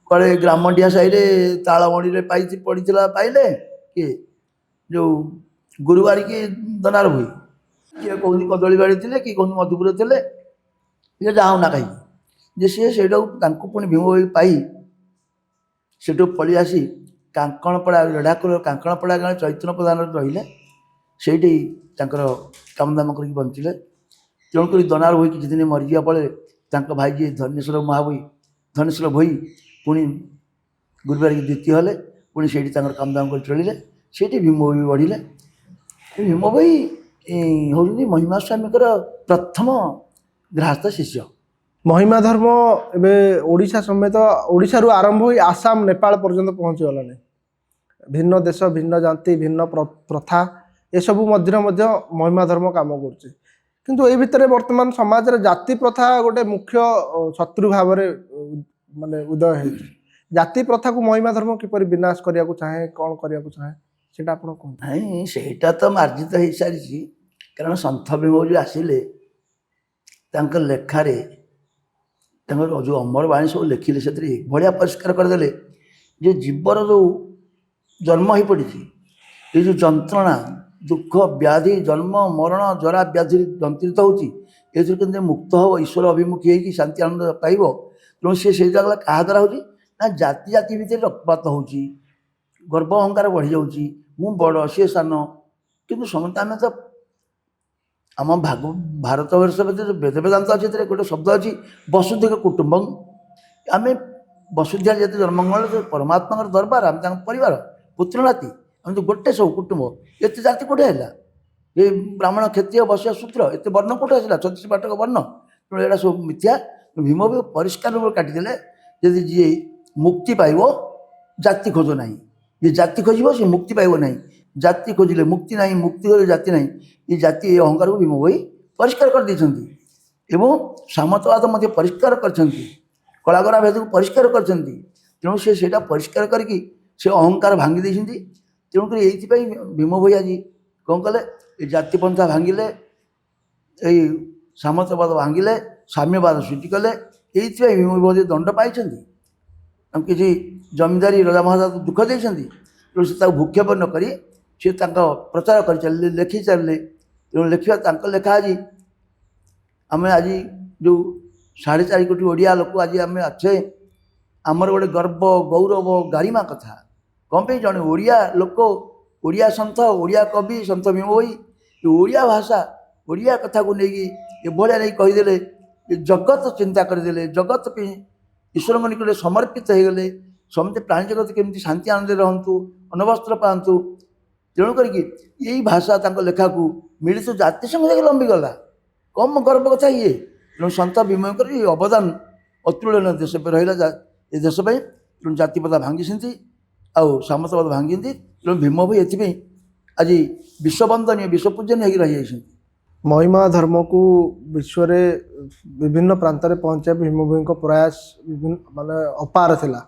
କୁଆଡ଼େ ଗ୍ରାମଡିଆ ସାହିରେ ତାଳମଣିରେ ପଡ଼ିଥିଲା ପାଇଲେ କିଏ ଯେଉଁ ଗୁରୁବାରୀ କି ଦନାର ଭୋଇ କିଏ କହୁଛି କଦଳୀ ବାଡ଼ି ଥିଲେ କିଏ କହୁଛି ମଧୁପୁର ଥିଲେ ଇଏ ଯାଉ ନା କାହିଁକି ଯେ ସିଏ ସେଇଟାକୁ ତାଙ୍କୁ ପୁଣି ଭୀମ ଭୋଇ ପାଇ ସେଠୁ ପଳେଇ ଆସି କାଙ୍କଣପଡ଼ା ରେଢ଼ାଖୋଲ କାଙ୍କଣପଡ଼ା ଗାଁରେ ଚୈତନ୍ୟ ପ୍ରଧାନରେ ରହିଲେ। ସେଇଠି ତାଙ୍କର କାମଦାମ କରିକି ବଞ୍ଚିଲେ। ତେଣୁକରି ଦନାର ଭୋଇ କିଛି ଦିନ ମରିଯିବା ଫଳରେ ତାଙ୍କ ଭାଇ ଯିଏ ଧନେଶ୍ୱର ମହାଭୋଇ ଧନେଶ୍ୱର ଭୋଇ ପୁଣି ଗୁରୁବାରୀକି ଦ୍ୱିତୀୟ ହେଲେ ପୁଣି ସେଇଠି ତାଙ୍କର କାମଦାମ କରି ଚଳିଲେ। ସେଇଠି ଭୀମ ଭୋଇ ବଢ଼ିଲେ। ଭୀମ ଭୋଇ ହେଉଛନ୍ତି ମହିମା ସ୍ୱାମୀଙ୍କର ପ୍ରଥମ ଗୃହସ୍ଥ ଶିଷ୍ୟ। ମହିମା ଧର୍ମ ଏବେ ଓଡ଼ିଶା ସମେତ ଓଡ଼ିଶାରୁ ଆରମ୍ଭ ହୋଇ ଆସାମ ନେପାଳ ପର୍ଯ୍ୟନ୍ତ ପହଞ୍ଚିଗଲାଣି। ଭିନ୍ନ ଦେଶ ଭିନ୍ନ ଜାତି ଭିନ୍ନ ପ୍ରଥା ଏସବୁ ମଧ୍ୟରେ ମଧ୍ୟ ମହିମା ଧର୍ମ କାମ କରୁଛି। କିନ୍ତୁ ଏଇ ଭିତରେ ବର୍ତ୍ତମାନ ସମାଜରେ ଜାତି ପ୍ରଥା ଗୋଟେ ମୁଖ୍ୟ ଶତ୍ରୁ ଭାବରେ ମାନେ ଉଦୟ ହେଉଛି। ଜାତି ପ୍ରଥାକୁ ମହିମା ଧର୍ମ କିପରି ବିନାଶ କରିବାକୁ ଚାହେଁ କ'ଣ କରିବାକୁ ଚାହେଁ ସେଇଟା ଆପଣ କୁହନ୍ତୁ। ନାଇଁ ସେଇଟା ତ ମାର୍ଜିତ ହେଇସାରିଛି। କାରଣ ସନ୍ଥ ଭୀମ ଯେଉଁ ଆସିଲେ ତାଙ୍କ ଲେଖାରେ ତାଙ୍କର ଯେଉଁ ଅମର ବାଣୀ ସବୁ ଲେଖିଲେ ସେଥିରେ ଏଭଳିଆ ପରିଷ୍କାର କରିଦେଲେ ଯେ ଜୀବର ଯେଉଁ ଜନ୍ମ ହୋଇପଡ଼ିଛି ଏ ଯେଉଁ ଯନ୍ତ୍ରଣା ଦୁଃଖ ବ୍ୟାଧି ଜନ୍ମ ମରଣ ଜରା ବ୍ୟାଧି ଯନ୍ତ୍ରିତ ହେଉଛି ଏଥିରୁ କେମିତି ମୁକ୍ତ ହେବ ଈଶ୍ୱର ଅଭିମୁଖୀ ହେଇକି ଶାନ୍ତି ଆନନ୍ଦ ପାଇବ। ତେଣୁ ସେ ସେଇ ଜାଗା କାହା ଦ୍ୱାରା ହେଉଛି ନା ଜାତି ଜାତି ଭିତରେ ରକ୍ତପାତ ହେଉଛି ଗର୍ବ ଅହଙ୍କାର ବଢ଼ିଯାଉଛି ମୁଁ ବଡ଼ ସିଏ ସାନ। କିନ୍ତୁ ସମସ୍ତେ ଆମେ ତ ଆମ ଭାରତ ବର୍ଷ ଭିତରେ ବେଦ ବେଦାନ୍ତ ଅଛି ସେଥିରେ ଗୋଟେ ଶବ୍ଦ ଅଛି ବସୁଧୈକ କୁଟୁମ୍ବଂ। ଆମେ ବସୁଧାରେ ଯେତେ ଜନ୍ମଗ୍ରହଣ କଲେ ପରମାତ୍ମାଙ୍କର ଦରବାର ଆମେ ତାଙ୍କ ପରିବାର ପୁତ୍ର ନାତି ଆମେ ତ ଗୋଟେ ସବୁ କୁଟୁମ୍ବ। ଏତେ ଜାତି କେଉଁଠି ହେଲା ଏ ବ୍ରାହ୍ମଣ କ୍ଷତ୍ରିୟ ବୈଶ୍ୟ ଶୂଦ୍ର ଏତେ ବର୍ଣ୍ଣ କେଉଁଠି ଆସିଲା 36 ବାଟକ ବର୍ଣ୍ଣ। ତେଣୁ ଏଇଟା ସବୁ ମିଥ୍ୟା। ଭୀମ ବି ପରିଷ୍କାର ରୂପରେ କାଟିଦେଲେ ଯଦି ଯିଏ ମୁକ୍ତି ପାଇବ ଜାତି ଖୋଜ ନାହିଁ ଯିଏ ଜାତି ଖୋଜିବ ସେ ମୁକ୍ତି ପାଇବ ନାହିଁ। ଜାତି ଖୋଜିଲେ ମୁକ୍ତି ନାହିଁ ମୁକ୍ତି ଖୋଜିଲେ ଜାତି ନାହିଁ। ଏ ଜାତି ଏ ଅହଙ୍କାରକୁ ଭୀମ ଭୋଇ ପରିଷ୍କାର କରିଦେଇଛନ୍ତି ଏବଂ ସାମନ୍ତବାଦ ମଧ୍ୟ ପରିଷ୍କାର କରିଛନ୍ତି କଳାଗରା ଭେଦକୁ ପରିଷ୍କାର କରିଛନ୍ତି। ତେଣୁ ସେ ସେଇଟା ପରିଷ୍କାର କରିକି ସେ ଅହଙ୍କାର ଭାଙ୍ଗି ଦେଇଛନ୍ତି। ତେଣୁକରି ଏଇଥିପାଇଁ ଭୀମ ଭୋଇ ଆଜି କ'ଣ କଲେ ଏ ଜାତିପନ୍ଥା ଭାଙ୍ଗିଲେ ଏଇ ସାମନ୍ତବାଦ ଭାଙ୍ଗିଲେ ସାମ୍ୟବାଦ ସୃଷ୍ଟି କଲେ। ଏଇଥିପାଇଁ ଭୀମ ଭୋଇ ଦଣ୍ଡ ପାଇଛନ୍ତି। ତାଙ୍କୁ କିଛି ଜମିଦାରୀ ରଜା ମହାରାଜା ଦୁଃଖ ଦେଇଛନ୍ତି। ତେଣୁ ସେ ତାକୁ ଭୂକ୍ଷେପ ନ କରି ସେ ତାଙ୍କ ପ୍ରଚାର କରିଚାଲିଲେ ଲେଖି ଚାଲିଲେ। ତେଣୁ ଲେଖିବା ତାଙ୍କ ଲେଖା ଆଜି ଆମେ ଆଜି ଯେଉଁ 4.5 କୋଟି ଓଡ଼ିଆ ଲୋକ ଆଜି ଆମେ ଅଛେ ଆମର ଗୋଟେ ଗର୍ବ ଗୌରବ ଗାରିମା କଥା। କ'ଣ ପାଇଁ ଜଣେ ଓଡ଼ିଆ ଲୋକ ଓଡ଼ିଆ ସନ୍ଥ ଓଡ଼ିଆ କବି ସନ୍ଥ ଭୀମ ଭୋଇ ଓଡ଼ିଆ ଭାଷା ଓଡ଼ିଆ କଥାକୁ ନେଇକି ଏଭଳିଆ ନେଇ କହିଦେଲେ ଜଗତ ଚିନ୍ତା କରିଦେଲେ ଜଗତ ପାଇଁ ଈଶ୍ୱରଙ୍କ ନିକଟରେ ସମର୍ପିତ ହେଇଗଲେ। ସମସ୍ତେ ପ୍ରାଣୀ ଜଗତ କେମିତି ଶାନ୍ତି ଆନନ୍ଦରେ ରହନ୍ତୁ ଅନବସ୍ତ୍ର ପାଆନ୍ତୁ। ତେଣୁ କରିକି ଏଇ ଭାଷା ତାଙ୍କ ଲେଖାକୁ ମିଳିତ ଜାତିସଂଘ ଯାଇକି ଲମ୍ବିଗଲା। କମ୍ ଗର୍ବ କଥା ଇଏ। ତେଣୁ ସନ୍ଥ ଭୀମଙ୍କର ଏ ଅବଦାନ ଅତୁଳନୀୟ ଦେଶ ପାଇଁ ରହିଲା ଏ ଦେଶ ପାଇଁ। ତେଣୁ ଜାତିପ୍ରଥା ଭାଙ୍ଗିଛନ୍ତି ଆଉ ସାମନ୍ତବାଦ ଭାଙ୍ଗିଛନ୍ତି। ତେଣୁ ଭୀମ ଭୋଇ ଏଥିପାଇଁ ଆଜି ବିଶ୍ୱବନ୍ଦନୀୟ ବିଶ୍ୱପୂଜନୀୟ ହେଇକି ରହିଯାଇଛନ୍ତି। ମହିମା ଧର୍ମକୁ ବିଶ୍ୱରେ ବିଭିନ୍ନ ପ୍ରାନ୍ତରେ ପହଞ୍ଚାଇବା ଭୀମ ଭୋଇଙ୍କ ପ୍ରୟାସ ମାନେ ଅପାର ଥିଲା।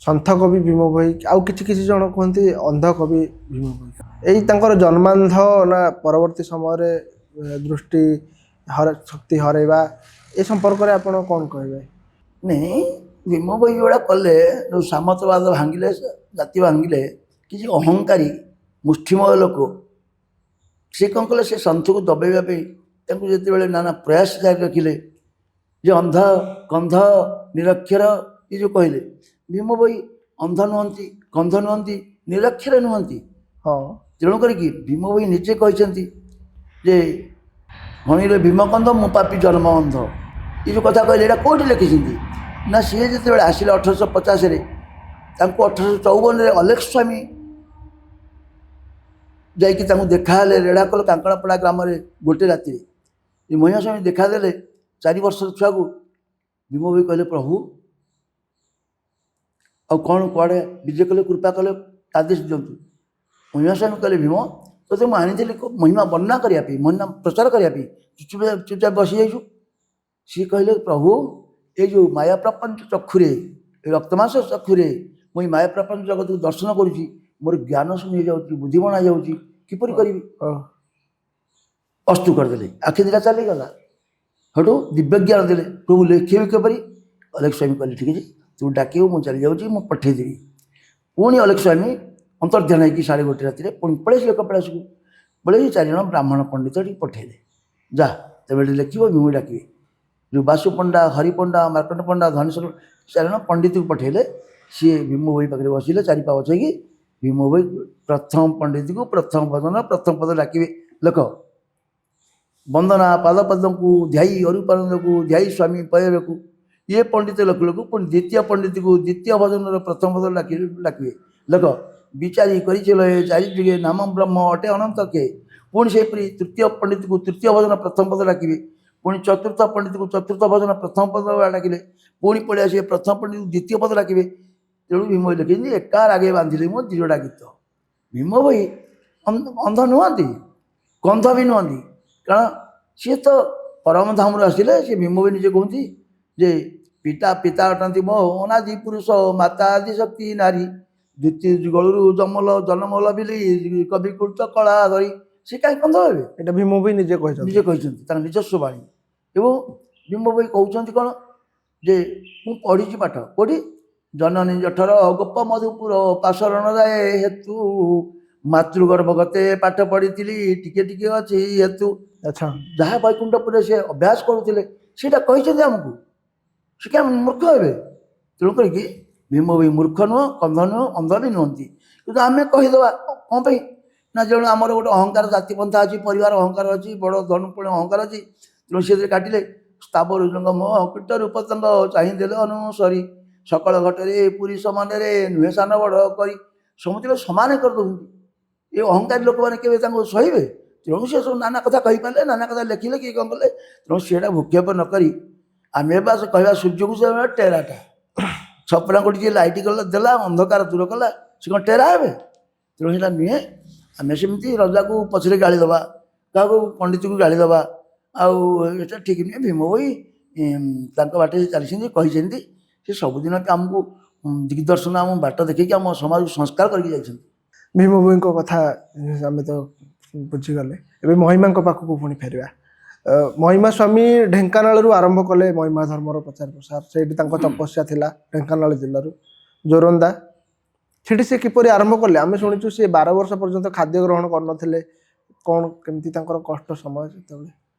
ସନ୍ଥ କବି ଭୀମ ଭୋଇ ଆଉ କିଛି କିଛି ଜଣ କୁହନ୍ତି ଅନ୍ଧ କବି ଭୀମ ଭୋଇ। ଏଇ ତାଙ୍କର ଜନ୍ମାନ୍ଧ ନା ପରବର୍ତ୍ତୀ ସମୟରେ ଦୃଷ୍ଟି ଶକ୍ତି ହରାଇବା ଏ ସମ୍ପର୍କରେ ଆପଣ କ'ଣ କହିବେ? ନାଇଁ ଭୀମ ଭୋଇ ଯେଉଁଗୁଡ଼ା କଲେ ଯେଉଁ ସାମନ୍ତବାଦ ଭାଙ୍ଗିଲେ ଜାତି ଭାଙ୍ଗିଲେ କିଛି ଅହଙ୍କାରୀ ମୁଷ୍ଠିମୟ ଲୋକ ସେ କ'ଣ କଲେ ସେ ସନ୍ଥକୁ ଦବେଇବା ପାଇଁ ତାଙ୍କୁ ଯେତେବେଳେ ନାନା ପ୍ରୟାସ ଜାରି ରଖିଲେ ଯେ ଅନ୍ଧ କନ୍ଧ ନିରକ୍ଷର ଏ ଯେଉଁ କହିଲେ ଭୀମ ଭୋଇ ଅନ୍ଧ ନୁହନ୍ତି କନ୍ଧ ନୁହନ୍ତି ନିରକ୍ଷର ନୁହନ୍ତି। ହଁ ତେଣୁ କରିକି ଭୀମ ଭୋଇ ନିଜେ କହିଛନ୍ତି ଯେ ହଣିରେ ଭୀମକନ୍ଧ ମୁଁ ପାପି ଜନ୍ମ ଅନ୍ଧ। ଏ ଯେଉଁ କଥା କହିଲେ ଏଇଟା କେଉଁଠି ଲେଖିଛନ୍ତି ନା ସିଏ ଯେତେବେଳେ ଆସିଲେ 1850ରେ ତାଙ୍କୁ 1854ରେ ଅଲେଖ ସ୍ୱାମୀ ଯାଇକି ତାଙ୍କୁ ଦେଖାହେଲେ ରେଢ଼ାଖୋଲ କାଙ୍କଣପଡ଼ା ଗ୍ରାମରେ ଗୋଟେ ରାତିରେ। ଏ ମହିମା ସ୍ୱାମୀ ଦେଖାଦେଲେ 4 ବର୍ଷର ଛୁଆକୁ। ଭୀମ ଭୋଇ କହିଲେ ପ୍ରଭୁ ଆଉ କ'ଣ କୁଆଡ଼େ ବିଜେ କଲେ କୃପା କଲେ ଆଦେଶ ଦିଅନ୍ତୁ। ମହିମା ସ୍ୱାମୀ କହିଲେ ଭୀମ ତୋତେ ମୁଁ ଆଣିଥିଲି ମହିମା ବର୍ଣ୍ଣନା କରିବା ପାଇଁ, ମହିମା ପ୍ରଚାର କରିବା ପାଇଁ, ଚୁପଚାପ ବସିଯାଇଛୁ। ସିଏ କହିଲେ ପ୍ରଭୁ ଏଇ ଯେଉଁ ମାୟା ପ୍ରପଞ୍ଚ ଚକ୍ଷୁରେ, ଏ ରକ୍ତମାଂସ ଚକ୍ଷୁରେ ମୁଁ ଏଇ ମାୟା ପ୍ରପଞ୍ଚ ଜଗତକୁ ଦର୍ଶନ କରୁଛି, ମୋର ଜ୍ଞାନ ଶୂନ୍ୟ ହେଇଯାଉଛି, ବୁଦ୍ଧିମଣା ହେଇଯାଉଛି, କିପରି କରିବି? ଅସ୍ତୁ କରିଦେଲେ, ଆଖି ଦିଟା ଚାଲିଗଲା। ସେଠୁ ଦିବ୍ୟଜ୍ଞାନ ଦେଲେ, ପ୍ରଭୁ ଲେଖିବି କିପରି? ଅଲେଖ ସ୍ୱାମୀ କହିଲେ ଠିକ୍ ଅଛି, ତୁ ଡାକିବୁ ମୁଁ ଚାଲି ଯାଉଛି, ମୁଁ ପଠେଇଦେବି। ପୁଣି ଅଲେଖ ସ୍ୱାମୀ ଅନ୍ତର୍ଧ୍ୟାନ ହେଇକି 1:30 ରାତିରେ ପୁଣି ପଳେଇସିଲେ କପିଳାସକୁ। ପଳେଇ 4 ଜଣ ବ୍ରାହ୍ମଣ ପଣ୍ଡିତ ଟିକେ ପଠେଇଲେ, ଯା ତେବେ ଏଠି ଲେଖିବ ଭୀମ ଡାକିବେ। ଯେଉଁ ବାସୁ ପଣ୍ଡା, ହରି ପଣ୍ଡା, ମାର୍କଣ୍ଡ ପଣ୍ଡା, ଧନେଶ୍ୱର 4 ଜଣ ପଣ୍ଡିତକୁ ପଠେଇଲେ। ସିଏ ଭୀମ ଭୋଇ ପାଖରେ ବସିଲେ, 4 ପା ବସେଇକି ଭୀମ ଭୋଇ ପ୍ରଥମ ପଣ୍ଡିତକୁ ପ୍ରଥମ ଭଜନ ପ୍ରଥମ ପଦ ଡାକିବେ। ଲେଖ ବନ୍ଦନା ପାଦପଦ୍ମକୁ ଧ୍ୟାଇ ଅରୁପାନନ୍ଦକୁ ଧ୍ୟାଇ ସ୍ୱାମୀ ପୟରକୁ। ଇଏ ପଣ୍ଡିତ ଲେଖିଲକୁ ପୁଣି ଦ୍ୱିତୀୟ ପଣ୍ଡିତକୁ ଦ୍ୱିତୀୟ ଭଜନର ପ୍ରଥମ ପଦ ଡାକିବେ। ଲେଖ ବିଚାରି କରିଚିଲ ଚାରି ଯୁଗେ ନାମ ବ୍ରହ୍ମ ଅଟେ ଅନନ୍ତ କେ। ପୁଣି ସେହିପରି ତୃତୀୟ ପଣ୍ଡିତକୁ ତୃତୀୟ ଭଜନ ପ୍ରଥମ ପଦ ଡାକିବେ। ପୁଣି ଚତୁର୍ଥ ପଣ୍ଡିତକୁ ଚତୁର୍ଥ ଭଜନ ପ୍ରଥମ ପଦ ଡାକିଲେ। ପୁଣି ପଳେଇ ଆସିବେ ପ୍ରଥମ ପଣ୍ଡିତକୁ ଦ୍ୱିତୀୟ ପଦ ଡାକିବେ। ତେଣୁ ଭୀମ ଭୋଇ ଲେଖିଛନ୍ତି ଏକା ରାଗେ ବାନ୍ଧିଲେ ମୋ ଦିଜୋଡ଼ା ଗୀତ। ଭୀମ ଭୋଇ ଅନ୍ଧ ନୁହନ୍ତି, କନ୍ଧ ବି ନୁହନ୍ତି, କାରଣ ସିଏ ତ ପରମ ଧାମରୁ ଆସିଲେ। ସେ ଭୀମ ଭୋଇ ନିଜେ କୁହନ୍ତି ଯେ ପିତା ଅଟନ୍ତି ମୋ ଅନାଦି ପୁରୁଷ, ମାତା ଆଦି ଶକ୍ତି ନାରୀ, ଦ୍ୱିତୀୟ ଯୁଗଳରୁ ଜନ୍ମଲ ବିଲି କବି କୃତ କଳା ଧରି। ସେ କାହିଁ କନ୍ଧ ହେବେ? এটা ভীম ভୋଇ ନିଜେ ନିଜେ କହିଛନ୍ତି, ତାଙ୍କ ନିଜସ୍ୱ ବାଣୀ। ଏବଂ ଭୀମ ଭୋଇ କହୁଛନ୍ତି କ'ଣ ଯେ ମୁଁ ପଢ଼ିଛି ପାଠ, କେଉଁଠି? ଜନନୀ ଜଠର ଗୋପ ମଧୁପୁର ପାଶରଣ ଯାଏ ହେତୁ, ମାତୃଗର୍ଭ ଗତେ ପାଠ ପଢ଼ିଥିଲି ଟିକେ ଟିକେ ଅଛି ହେତୁ। ଆଚ୍ଛା ଯାହା ବୈକୁଣ୍ଠପୁରରେ ସେ ଅଭ୍ୟାସ କରୁଥିଲେ ସେଇଟା କହିଛନ୍ତି ଆମକୁ। ସେ କାହିଁ ମୂର୍ଖ ହେବେ? ତେଣୁ କରିକି ଭୀମ ଭୋଇ ମୂର୍ଖ ନୁହଁ, କନ୍ଧ ନୁହଁ, ଅନ୍ଧ ବି ନୁହନ୍ତି। କିନ୍ତୁ ଆମେ କହିଦେବା କ'ଣ ପାଇଁ ନା ଯେଣୁ ଆମର ଗୋଟେ ଅହଙ୍କାର ଜାତି ପନ୍ଥା ଅଛି, ପରିବାର ଅହଙ୍କାର ଅଛି, ବଡ଼ ଧନୁପଣ ଅହଙ୍କାର ଅଛି। ତେଣୁ ସେଥିରେ କାଟିଲେ ସ୍ଥାବର ଜଙ୍ଗ ମୋ କୀଟ ରୂପତଙ୍ଗ ଚାହିଁଦେଲେ ଅନୁସରି, ସକଳ ଘଟରେ ପୁରୀ ସମାନରେ ନୁହେଁ ସାନ ବଡ଼ କରି। ସମସ୍ତେ ସମାନ କରିଦେଉଛନ୍ତି। ଏ ଅହଙ୍କାରୀ ଲୋକମାନେ କେବେ ତାଙ୍କୁ ସହିବେ? ତେଣୁ ସେ ସବୁ ନାନା କଥା କହିପାରିଲେ, ନାନା କଥା ଲେଖିଲେ, କିଏ କ'ଣ କଲେ। ତେଣୁ ସେଇଟା ଭୂକ୍ଷେପ ନ କରି ଆମେ ବା ସେ କହିବା ସୂର୍ଯ୍ୟକୁ ସେ ଟେରାଟା। ଛପରାଙ୍କୁ ଟିକେ ଲାଇଟ୍ ଦେଲା, ଅନ୍ଧକାର ଦୂର କଲା, ସେ କ'ଣ ଟେରା ହେବେ? ତେଣୁ ସେଇଟା ନୁହେଁ। ଆମେ ସେମିତି ରଜାକୁ ପଛରେ ଗାଳି ଦେବା, କାହାକୁ ପଣ୍ଡିତକୁ ଗାଳି ଦେବା, ଆଉ ଏଇଟା ଠିକ୍ ନୁହେଁ। ଭୀମ ଭୋଇ ତାଙ୍କ ବାଟରେ ଚାଲିଛନ୍ତି, କହିଛନ୍ତି। ସେ ସବୁଦିନ ଆମକୁ ଦିଗ୍ଦର୍ଶନ, ଆମ ବାଟ ଦେଖେଇକି ଆମ ସମାଜକୁ ସଂସ୍କାର କରିକି ଯାଇଛନ୍ତି। ଭୀମ ଭୋଇଙ୍କ କଥା ଆମେ ତ ବୁଝିଗଲେ। ଏବେ ମହିମାଙ୍କ ପାଖକୁ ପୁଣି ଫେରିବା। ମହିମା ସ୍ୱାମୀ ଢେଙ୍କାନାଳରୁ ଆରମ୍ଭ କଲେ ମହିମା ଧର୍ମର ପ୍ରଚାର ପ୍ରସାର। ସେଇଠି ତାଙ୍କ ତପସ୍ୟା ଥିଲା ଢେଙ୍କାନାଳ ଜିଲ୍ଲାରୁ ଜୋରନ୍ଦା। ସେଠି ସେ କିପରି ଆରମ୍ଭ କଲେ? ଆମେ ଶୁଣିଛୁ ସେ 12 ବର୍ଷ ପର୍ଯ୍ୟନ୍ତ ଖାଦ୍ୟ ଗ୍ରହଣ କରିନଥିଲେ। କ'ଣ କେମିତି ତାଙ୍କର କଷ୍ଟ ସମୟ ସେତେବେଳେ?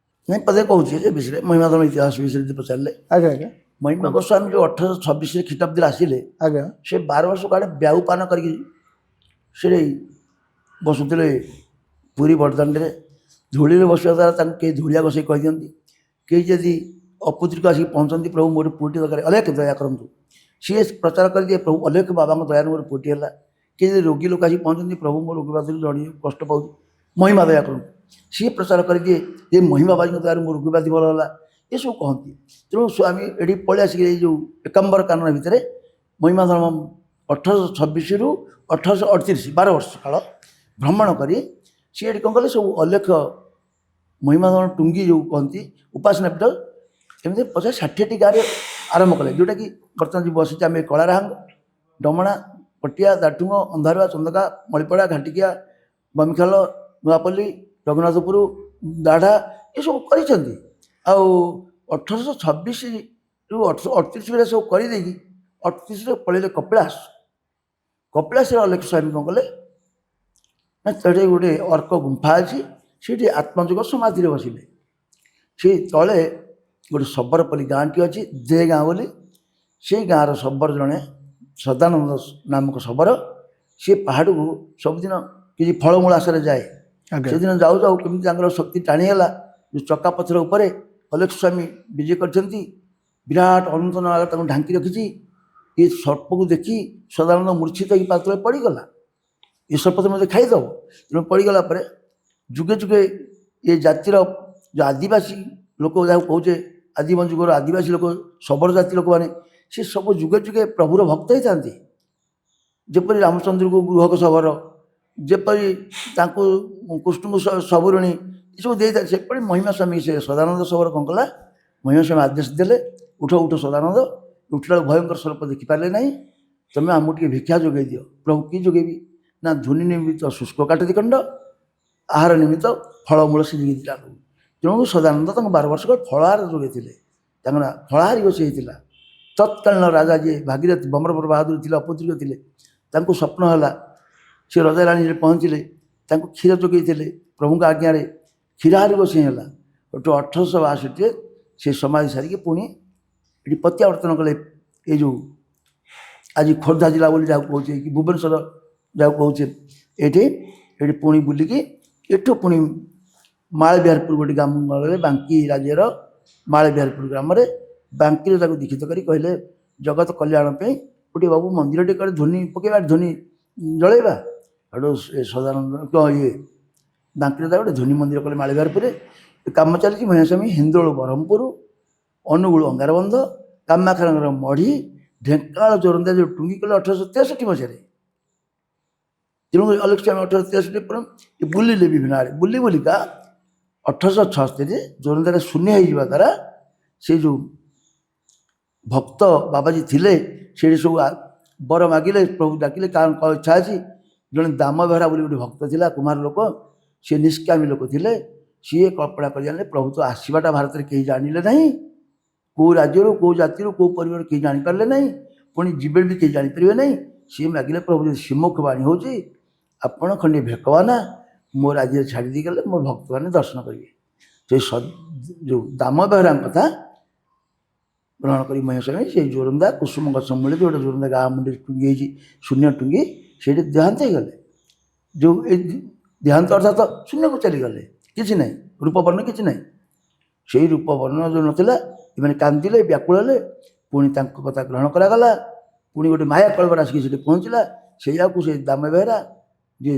ନାଇଁ ପଦେ କହୁଛି ଏ ବିଷୟରେ, ମହିମା ଧର୍ମ ଇତିହାସ ବିଷୟରେ ଯଦି ପଚାରିଲେ। ଆଜ୍ଞା ଆଜ୍ଞା ମହିମା ଗୋସ୍ୱାମୀ ଯେଉଁ 1826 ଖ୍ରୀଷ୍ଟାବ୍ଦରେ ଆସିଲେ, ଆଜ୍ଞା ସେ 12 ବର୍ଷ କାଳେ ବ୍ୟାଉ ପାନ କରିକି ସେଠି ବସୁଥିଲେ ପୁରୀ ବଡ଼ଦାଣ୍ଡରେ। ଧୂଳିରେ ବସିବା ଦ୍ୱାରା ତାଙ୍କୁ କେହି ଧୂଳିଆ ବସେଇ କହିଦିଅନ୍ତି। କେହି ଯଦି ଅପୁତ୍ରିକ ଆସିକି ପହଞ୍ଚନ୍ତି, ପ୍ରଭୁ ମୋର ପୁଅଟି ଦରକାର, ଅଲେଖ ଦୟା କରନ୍ତୁ, ସିଏ ପ୍ରଚାର କରିଦିଏ ପ୍ରଭୁ ଅଲେଖ ବାବାଙ୍କ ଦୟାରେ ମୋର ପୁଅଟି ହେଲା। କିଏ ଯଦି ରୋଗୀ ଲୋକ ଆସିକି ପହଞ୍ଚନ୍ତି, ପ୍ରଭୁ ମୋ ରୋଗୀ ବାଧିରୁ ଜଣେ କଷ୍ଟ ପାଉଛି, ମହିମା ଦୟା କରନ୍ତୁ, ସିଏ ପ୍ରଚାର କରିଦିଏ ଯେ ମହିମା ବାବାଙ୍କ ଦୟାରେ ମୋ ରୋଗୀ ବାଧି ଭଲ ହେଲା, ଏସବୁ କହନ୍ତି। ତେଣୁ ସ୍ୱାମୀ ଏଠି ପଳେଇ ଆସିକି ଏଇ ଯେଉଁ ଏକାମ୍ବର କାନନ ଭିତରେ ମହିମା ଧର୍ମ 1826ରୁ 1838 12 ବର୍ଷ କାଳ ଭ୍ରମଣ କରି ସିଏ ଏଠି କ'ଣ କଲେ, ସବୁ ଅଲେଖ ମହିମା ଧର୍ମ ଟୁଙ୍ଗି ଯେଉଁ କହନ୍ତି ଉପାସନା ପୀଠ, ଏମିତି 50-60ଟି ଗାଁରେ ଆରମ୍ଭ କଲେ। ଯେଉଁଟାକି ବର୍ତ୍ତମାନ ଯେଉଁ ବସିଛି ଆମେ କଳାରାହାଙ୍ଗ, ଡମଣା, ପଟିଆ, ଦାଠୁଙ୍ଗ, ଅନ୍ଧାରୁଆ, ଚନ୍ଦକା, ମଳିପଡ଼ା, ଘାଟିକିଆ, ବମିଖାଲ, ନୂଆପଲ୍ଲୀ, ରଘୁନାଥପୁର, ଦାଢ଼ା, ଏସବୁ କରିଛନ୍ତି। ଆଉ 1826ରୁ 1838 ସବୁ କରିଦେଇକି 38ରେ ପଳେଇଲେ କପିଳାସ। କପିଳାସରେ ଅଲେଖ ସ୍ୱାମୀ କ'ଣ କଲେ ନା ସେଠି ଗୋଟେ ଅର୍କ ଗୁମ୍ଫା ଅଛି, ସେଠି ଆତ୍ମଯୋଗ ସମାଧିରେ ବସିଲେ। ସେ ତଳେ ଗୋଟେ ଶବରପଲ୍ଲୀ ଗାଁଟି ଅଛି, ଦେ ଗାଁ ବୋଲି। ସେଇ ଗାଁର ଶବର ଜଣେ ସଦାନନ୍ଦ ନାମକ ଶବର, ସିଏ ପାହାଡ଼କୁ ସବୁଦିନ କିଛି ଫଳମୂଳ ଆଶାରେ ଯାଏ। ସେଦିନ ଯାଉ ଯାଉ କେମିତି ତାଙ୍କର ଶକ୍ତି ଟାଣିହେଲା, ଯେଉଁ ଚକାପଥର ଉପରେ ଅଲେଖ ସ୍ୱାମୀ ବିଜେ କରିଛନ୍ତି, ବିରାଟ ଅନନ୍ତ ନାଗ ତାଙ୍କୁ ଢାଙ୍କି ରଖିଛି। ଏ ସର୍ପକୁ ଦେଖି ସଦାନନ୍ଦ ମୂର୍ଚ୍ଛିତ ହେଇକି ପାତ୍ରରେ ପଡ଼ିଗଲା। ଏ ସର୍ପ ତ ମୋତେ ଖାଇଦେବ। ତେଣୁ ପଡ଼ିଗଲା ପରେ ଯୁଗେ ଯୁଗେ ଏ ଜାତିର ଯେଉଁ ଆଦିବାସୀ ଲୋକ, ଯାହାକୁ କହୁଛେ ଆଦିମ ଯୁଗର ଆଦିବାସୀ ଲୋକ, ଶବର ଜାତି ଲୋକମାନେ, ସେ ସବୁ ଯୁଗେ ଯୁଗେ ପ୍ରଭୁର ଭକ୍ତ ହେଇଥାନ୍ତି। ଯେପରି ରାମଚନ୍ଦ୍ରଙ୍କୁ ଗୃହକ ଶବର, ଯେପରି ତାଙ୍କୁ କୃଷ୍ଣଙ୍କୁ ସବୁରୁଣୀ ଏସବୁ ଦେଇଥାଏ, ସେପରି ମହିମା ସ୍ୱାମୀ ସେ ସଦାନନ୍ଦ ଶବର କ'ଣ କଲା, ମହିମା ସ୍ୱାମୀ ଆଦେଶ ଦେଲେ, ଉଠ ଉଠ ସଦାନନ୍ଦ। ଉଠିଲା ବେଳକୁ ଭୟଙ୍କର ସ୍ୱରୂପ ଦେଖିପାରିଲେ ନାହିଁ। ତୁମେ ଆମକୁ ଟିକେ ଭିକ୍ଷା ଯୋଗାଇ ଦିଅ। ପ୍ରଭୁ କି ଯୋଗାଇବି ନା, ଧୂନି ନିମିତ୍ତ ଶୁଷ୍କ କାଠ ଦ୍ୱିଖଣ୍ଡ, ଆହାର ନିମିତ୍ତ ଫଳମୂଳ ସିଝିକି ଦିଟା। ତେଣୁ ସଦାନନ୍ଦ ତାଙ୍କୁ 12 ବର୍ଷ ଫଳହାର ଯୋଗାଇଥିଲେ। ତାଙ୍କ ନାଁ ଫଳହାରୀ ଗୋଷୀ ହେଇଥିଲା। ତତ୍କାଳୀନ ରାଜା ଯିଏ ଭାଗୀରଥ ବମ୍ରବର ବାହାଦୁର ଥିଲେ, ଅପୁତ୍ରିକ ଥିଲେ, ତାଙ୍କୁ ସ୍ୱପ୍ନ ହେଲା ସେ ରଜାରାଣୀରେ ପହଞ୍ଚିଲେ, ତାଙ୍କୁ କ୍ଷୀର ଯୋଗାଇଥିଲେ ପ୍ରଭୁଙ୍କ ଆଜ୍ଞାରେ। କ୍ଷୀରହାରୀ ଗୋଷୀ ହେଲା। ସେଠୁ 1862 ସେ ସମାଧି ସାରିକି ପୁଣି ଏଠି ପ୍ରତ୍ୟାବର୍ତ୍ତନ କଲେ। ଏଇ ଯେଉଁ ଆଜି ଖୋର୍ଦ୍ଧା ଜିଲ୍ଲା ବୋଲି ଯାହାକୁ କହୁଛେ, କି ଭୁବନେଶ୍ୱର ଯାହାକୁ କହୁଛେ, ଏଠି ପୁଣି ବୁଲିକି ଏଠୁ ପୁଣି ମାଳବିହାରପୁର ଗୋଟେ ଗ୍ରାମ ଗଲେ, ବାଙ୍କି ରାଜ୍ୟର ମାଳବିହାରପୁର ଗ୍ରାମରେ ବାଙ୍କିରେ ତାକୁ ଦୀକ୍ଷିତ କରି କହିଲେ, ଜଗତ କଲ୍ୟାଣ ପାଇଁ ଗୋଟିଏ ବାବୁ ମନ୍ଦିରଟେ କରି ଧ୍ୱନି ପକେଇବା, ଧ୍ୱନି ଜଳେଇବା। ସେଠୁ ସଦାନନ୍ଦ ଇଏ ବାଙ୍କିରେ ତାକୁ ଗୋଟେ ଧ୍ୱନି ମନ୍ଦିର କଲେ ମାଳବିହାରପୁରରେ। କାମ ଚାଲିଛି। ମହିମାସ୍ୱାମୀ ହିନ୍ଦୋଳ ବ୍ରହ୍ମପୁର, ଅନୁଗୁଳ ଅଙ୍ଗାରବନ୍ଧ, କାମାକ୍ଷାନଗର ମଢ଼ି, ଢେଙ୍କାନାଳ ଜୋରନ୍ଦା ଯେଉଁ ଟୁଙ୍ଗି କଲେ 1863 ମସିହାରେ। ତେଣୁ ଅଲେକ୍ସ ଆମେ 1863 ପରେ ବୁଲିଲେ ବିଭିନ୍ନ ଆଡ଼େ, ବୁଲି ବୁଲିକା 1876 ଜୋରନ୍ଦାରେ ଶୂନ୍ୟ ହେଇଯିବା ଦ୍ୱାରା ସେ ଯେଉଁ ଭକ୍ତ ବାବାଜୀ ଥିଲେ ସେଠି ସବୁ ବର ମାଗିଲେ, ପ୍ରଭୁ ଡାକିଲେ, କାରଣ କ'ଣ ଇଚ୍ଛା ଅଛି। ଜଣେ ଦାମ ବେହେରା ବୋଲି ଗୋଟେ ଭକ୍ତ ଥିଲା, କୁମାର ଲୋକ, ସିଏ ନିଷ୍କାମୀ ଲୋକ ଥିଲେ। ସିଏ କଳ୍ପନା କରି ଜାଣିଲେ ପ୍ରଭୁ ତ ଆସିବାଟା ଭାରତରେ କେହି ଜାଣିଲେ ନାହିଁ, କେଉଁ ରାଜ୍ୟରୁ କେଉଁ ଜାତିରୁ କେଉଁ ପରିବାର କେହି ଜାଣିପାରିଲେ ନାହିଁ, ପୁଣି ଯିବେ ବି କେହି ଜାଣିପାରିବେ ନାହିଁ। ସିଏ ମାଗିଲେ, ପ୍ରଭୁ ଯଦି ଶ୍ରୀମୁଖ ବାଣୀ ହେଉଛି, ଆପଣ ଖଣ୍ଡେ ଭେକବାନା ମୋ ରାଜ୍ୟରେ ଛାଡ଼ି ଦେଇଗଲେ ମୋ ଭକ୍ତମାନେ ଦର୍ଶନ କରିବେ। ସେ ଯେଉଁ ଦାମ ବେହେରାଙ୍କ କଥା ଗ୍ରହଣ କରି ମହିମାସ୍ୱାମୀ ସେଇ ଜୋରନ୍ଦା କୁସୁମ ଗଛ ମୂଳେ ଗୋଟେ ଜୋରନ୍ଦା ଗାଁ ମୁଣ୍ଡରେ ଟୁଙ୍ଗି ହେଇଛି, ଶୂନ୍ୟ ଟୁଙ୍ଗି, ସେଇଠି ଦେହାନ୍ତ ହେଇଗଲେ। ଯେଉଁ ଏଇ ଦେହାନ୍ତ ଅର୍ଥାତ ଶୂନ୍ୟକୁ ଚାଲିଗଲେ, କିଛି ନାହିଁ, ରୂପବର୍ଣ୍ଣ କିଛି ନାହିଁ। ସେଇ ରୂପବର୍ଣ୍ଣ ଯେଉଁ ନଥିଲା, ଏମାନେ କାନ୍ଦିଲେ, ବ୍ୟାକୁଳ ହେଲେ। ପୁଣି ତାଙ୍କ କଥା ଗ୍ରହଣ କରାଗଲା। ପୁଣି ଗୋଟେ ମାୟା କଳବର ଆସିକି ସେଠି ପହଞ୍ଚିଲା। ସେଇଆକୁ ସେ ଦାମ ବେହେରା ଯେ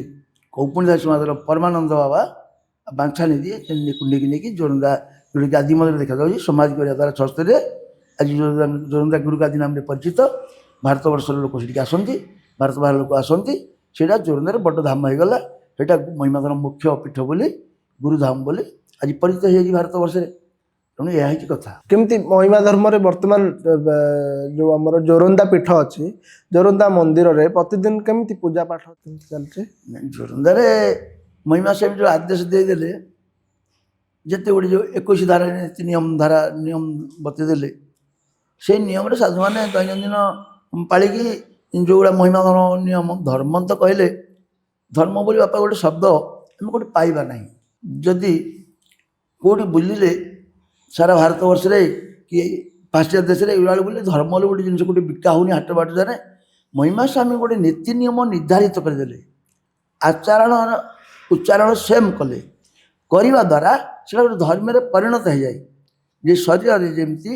କୌପୁଣୀଦାସ ସମାଜର ପରମାନନ୍ଦ ବାବା ବାଞ୍ଛା ନେଇଦିଏ, କୁଣ୍ଡେଇକି ନେଇକି ଜୋରନ୍ଦା ଗୋଟେ ଗାଦି ମଧ୍ୟରେ ଦେଖାଯାଉଛି, ସମାଧି କରିବା ଦ୍ୱାରା 76ରେ ଆଜି ଜୋରନ୍ଦା ଗୁରୁ ଗାଦି ନାମରେ ପରିଚିତ। ଭାରତବର୍ଷର ଲୋକ ସେଠିକି ଆସନ୍ତି, ଭାରତ ବାହାର ଲୋକ ଆସନ୍ତି। ସେଇଟା ଜୋରନ୍ଦାରେ ବଡ଼ ଧାମ ହେଇଗଲା। ସେଇଟା ମହିମାଧର ମୁଖ୍ୟ ପୀଠ ବୋଲି, ଗୁରୁଧାମ ବୋଲି ଆଜି ପରିଚିତ ହେଇଯାଇଛି ଭାରତବର୍ଷରେ। ତେଣୁ ଏହା ହେଇଛି କଥା। କେମିତି ମହିମା ଧର୍ମରେ ବର୍ତ୍ତମାନ ଯେଉଁ ଆମର ଜୋରନ୍ଦା ପୀଠ ଅଛି, ଜୋରନ୍ଦା ମନ୍ଦିରରେ ପ୍ରତିଦିନ କେମିତି ପୂଜା ପାଠ କେମିତି ଚାଲିଛି? ଜୋରନ୍ଦାରେ ମହିମାସ୍ୱାମୀ ଯେଉଁ ଆଦେଶ ଦେଇଦେଲେ, ଯେତେ ଗୁଡ଼ିଏ ଯେଉଁ 21 ଧାରା ନୀତି ନିୟମ ବତେଇ ଦେଲେ, ସେଇ ନିୟମରେ ସାଧୁମାନେ ଦୈନନ୍ଦିନ ପାଳିକି ଯେଉଁଗୁଡ଼ା ମହିମା ଧର୍ମ ନିୟମ, ଧର୍ମ ତ କହିଲେ, ଧର୍ମ ବୋଲି ବାପା ଗୋଟେ ଶବ୍ଦ ଆମେ କେଉଁଠି ପାଇବା ନାହିଁ। ଯଦି କେଉଁଠି ବୁଲିଲେ ସାରା ଭାରତବର୍ଷରେ କି ପାଶ୍ଚାତ୍ୟ ଦେଶରେ ଏଇଭଳି ବୁଲିଲେ, ଧର୍ମ ବୋଲି ଗୋଟେ ଜିନିଷ କେଉଁଠି ବିକା ହେଉନି ହାଟ ବାଟରେ। ମହିମାସ୍ୱାମୀ ଗୋଟେ ନୀତି ନିୟମ ନିର୍ଦ୍ଧାରିତ କରିଦେଲେ, ଆଚରଣ ଉଚ୍ଚାରଣ ସେମ୍ କଲେ, କରିବା ଦ୍ୱାରା ସେଟା ଗୋଟେ ଧର୍ମରେ ପରିଣତ ହେଇଯାଏ। ଯେ ଶରୀରରେ ଯେମିତି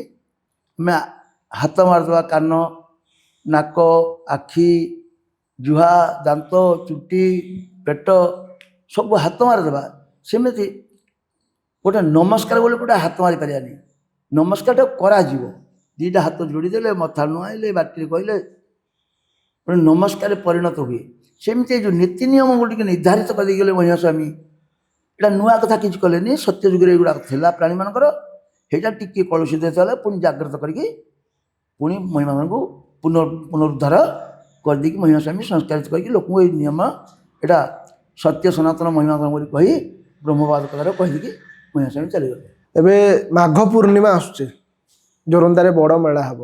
ଆମେ ହାତ ମାରିଦେବା, କାନ, ନାକ, ଆଖି, ଜୁହା, ଦାନ୍ତ, ଚୁଟି, ପେଟ ସବୁ ହାତ ମାରିଦେବା, ସେମିତି ଗୋଟେ ନମସ୍କାର ବୋଲି ଗୋଟେ ହାତ ମାରିପାରିବାନି। ନମସ୍କାରଟା କରାଯିବ, ଦୁଇଟା ହାତ ଯୋଡ଼ିଦେଲେ, ମଥା ନୁଆଇଲେ, ବାଟିରେ କହିଲେ ଗୋଟେ ନମସ୍କାରରେ ପରିଣତ ହୁଏ। ସେମିତି ଏ ଯେଉଁ ନୀତି ନିୟମ ଗୁଡ଼ିକ ନିର୍ଦ୍ଧାରିତ କରିଦେଇଗଲେ ମହିମାସ୍ୱାମୀ, ଏଇଟା ନୂଆ କଥା କିଛି କଲେନି। ସତ୍ୟ ଯୁଗରେ ଏଗୁଡ଼ାକ ଥିଲା ପ୍ରାଣୀମାନଙ୍କର, ସେଇଟା ଟିକିଏ କଳୁଷିତ ହେଇଥିଲା। ପୁଣି ଜାଗ୍ରତ କରିକି ପୁଣି ମହିମାମାନଙ୍କୁ ପୁନରୁଦ୍ଧାର କରିଦେଇକି ମହିମାସ୍ୱାମୀ ସଂସ୍କାରିତ କରିକି ଲୋକଙ୍କୁ ଏଇ ନିୟମ, ଏଇଟା ସତ୍ୟ ସନାତନ ମହିମାଧର୍ମ ବୋଲି କହି ବ୍ରହ୍ମବାଦ କଥାରେ କହିଦେଇକି ମହିମାସ୍ୱାମୀ ଚାଲିଗଲେ। ଏବେ ମାଘ ପୂର୍ଣ୍ଣିମା ଆସୁଛି, ଜୋରନ୍ଦାରେ ବଡ଼ ମେଳା ହେବ।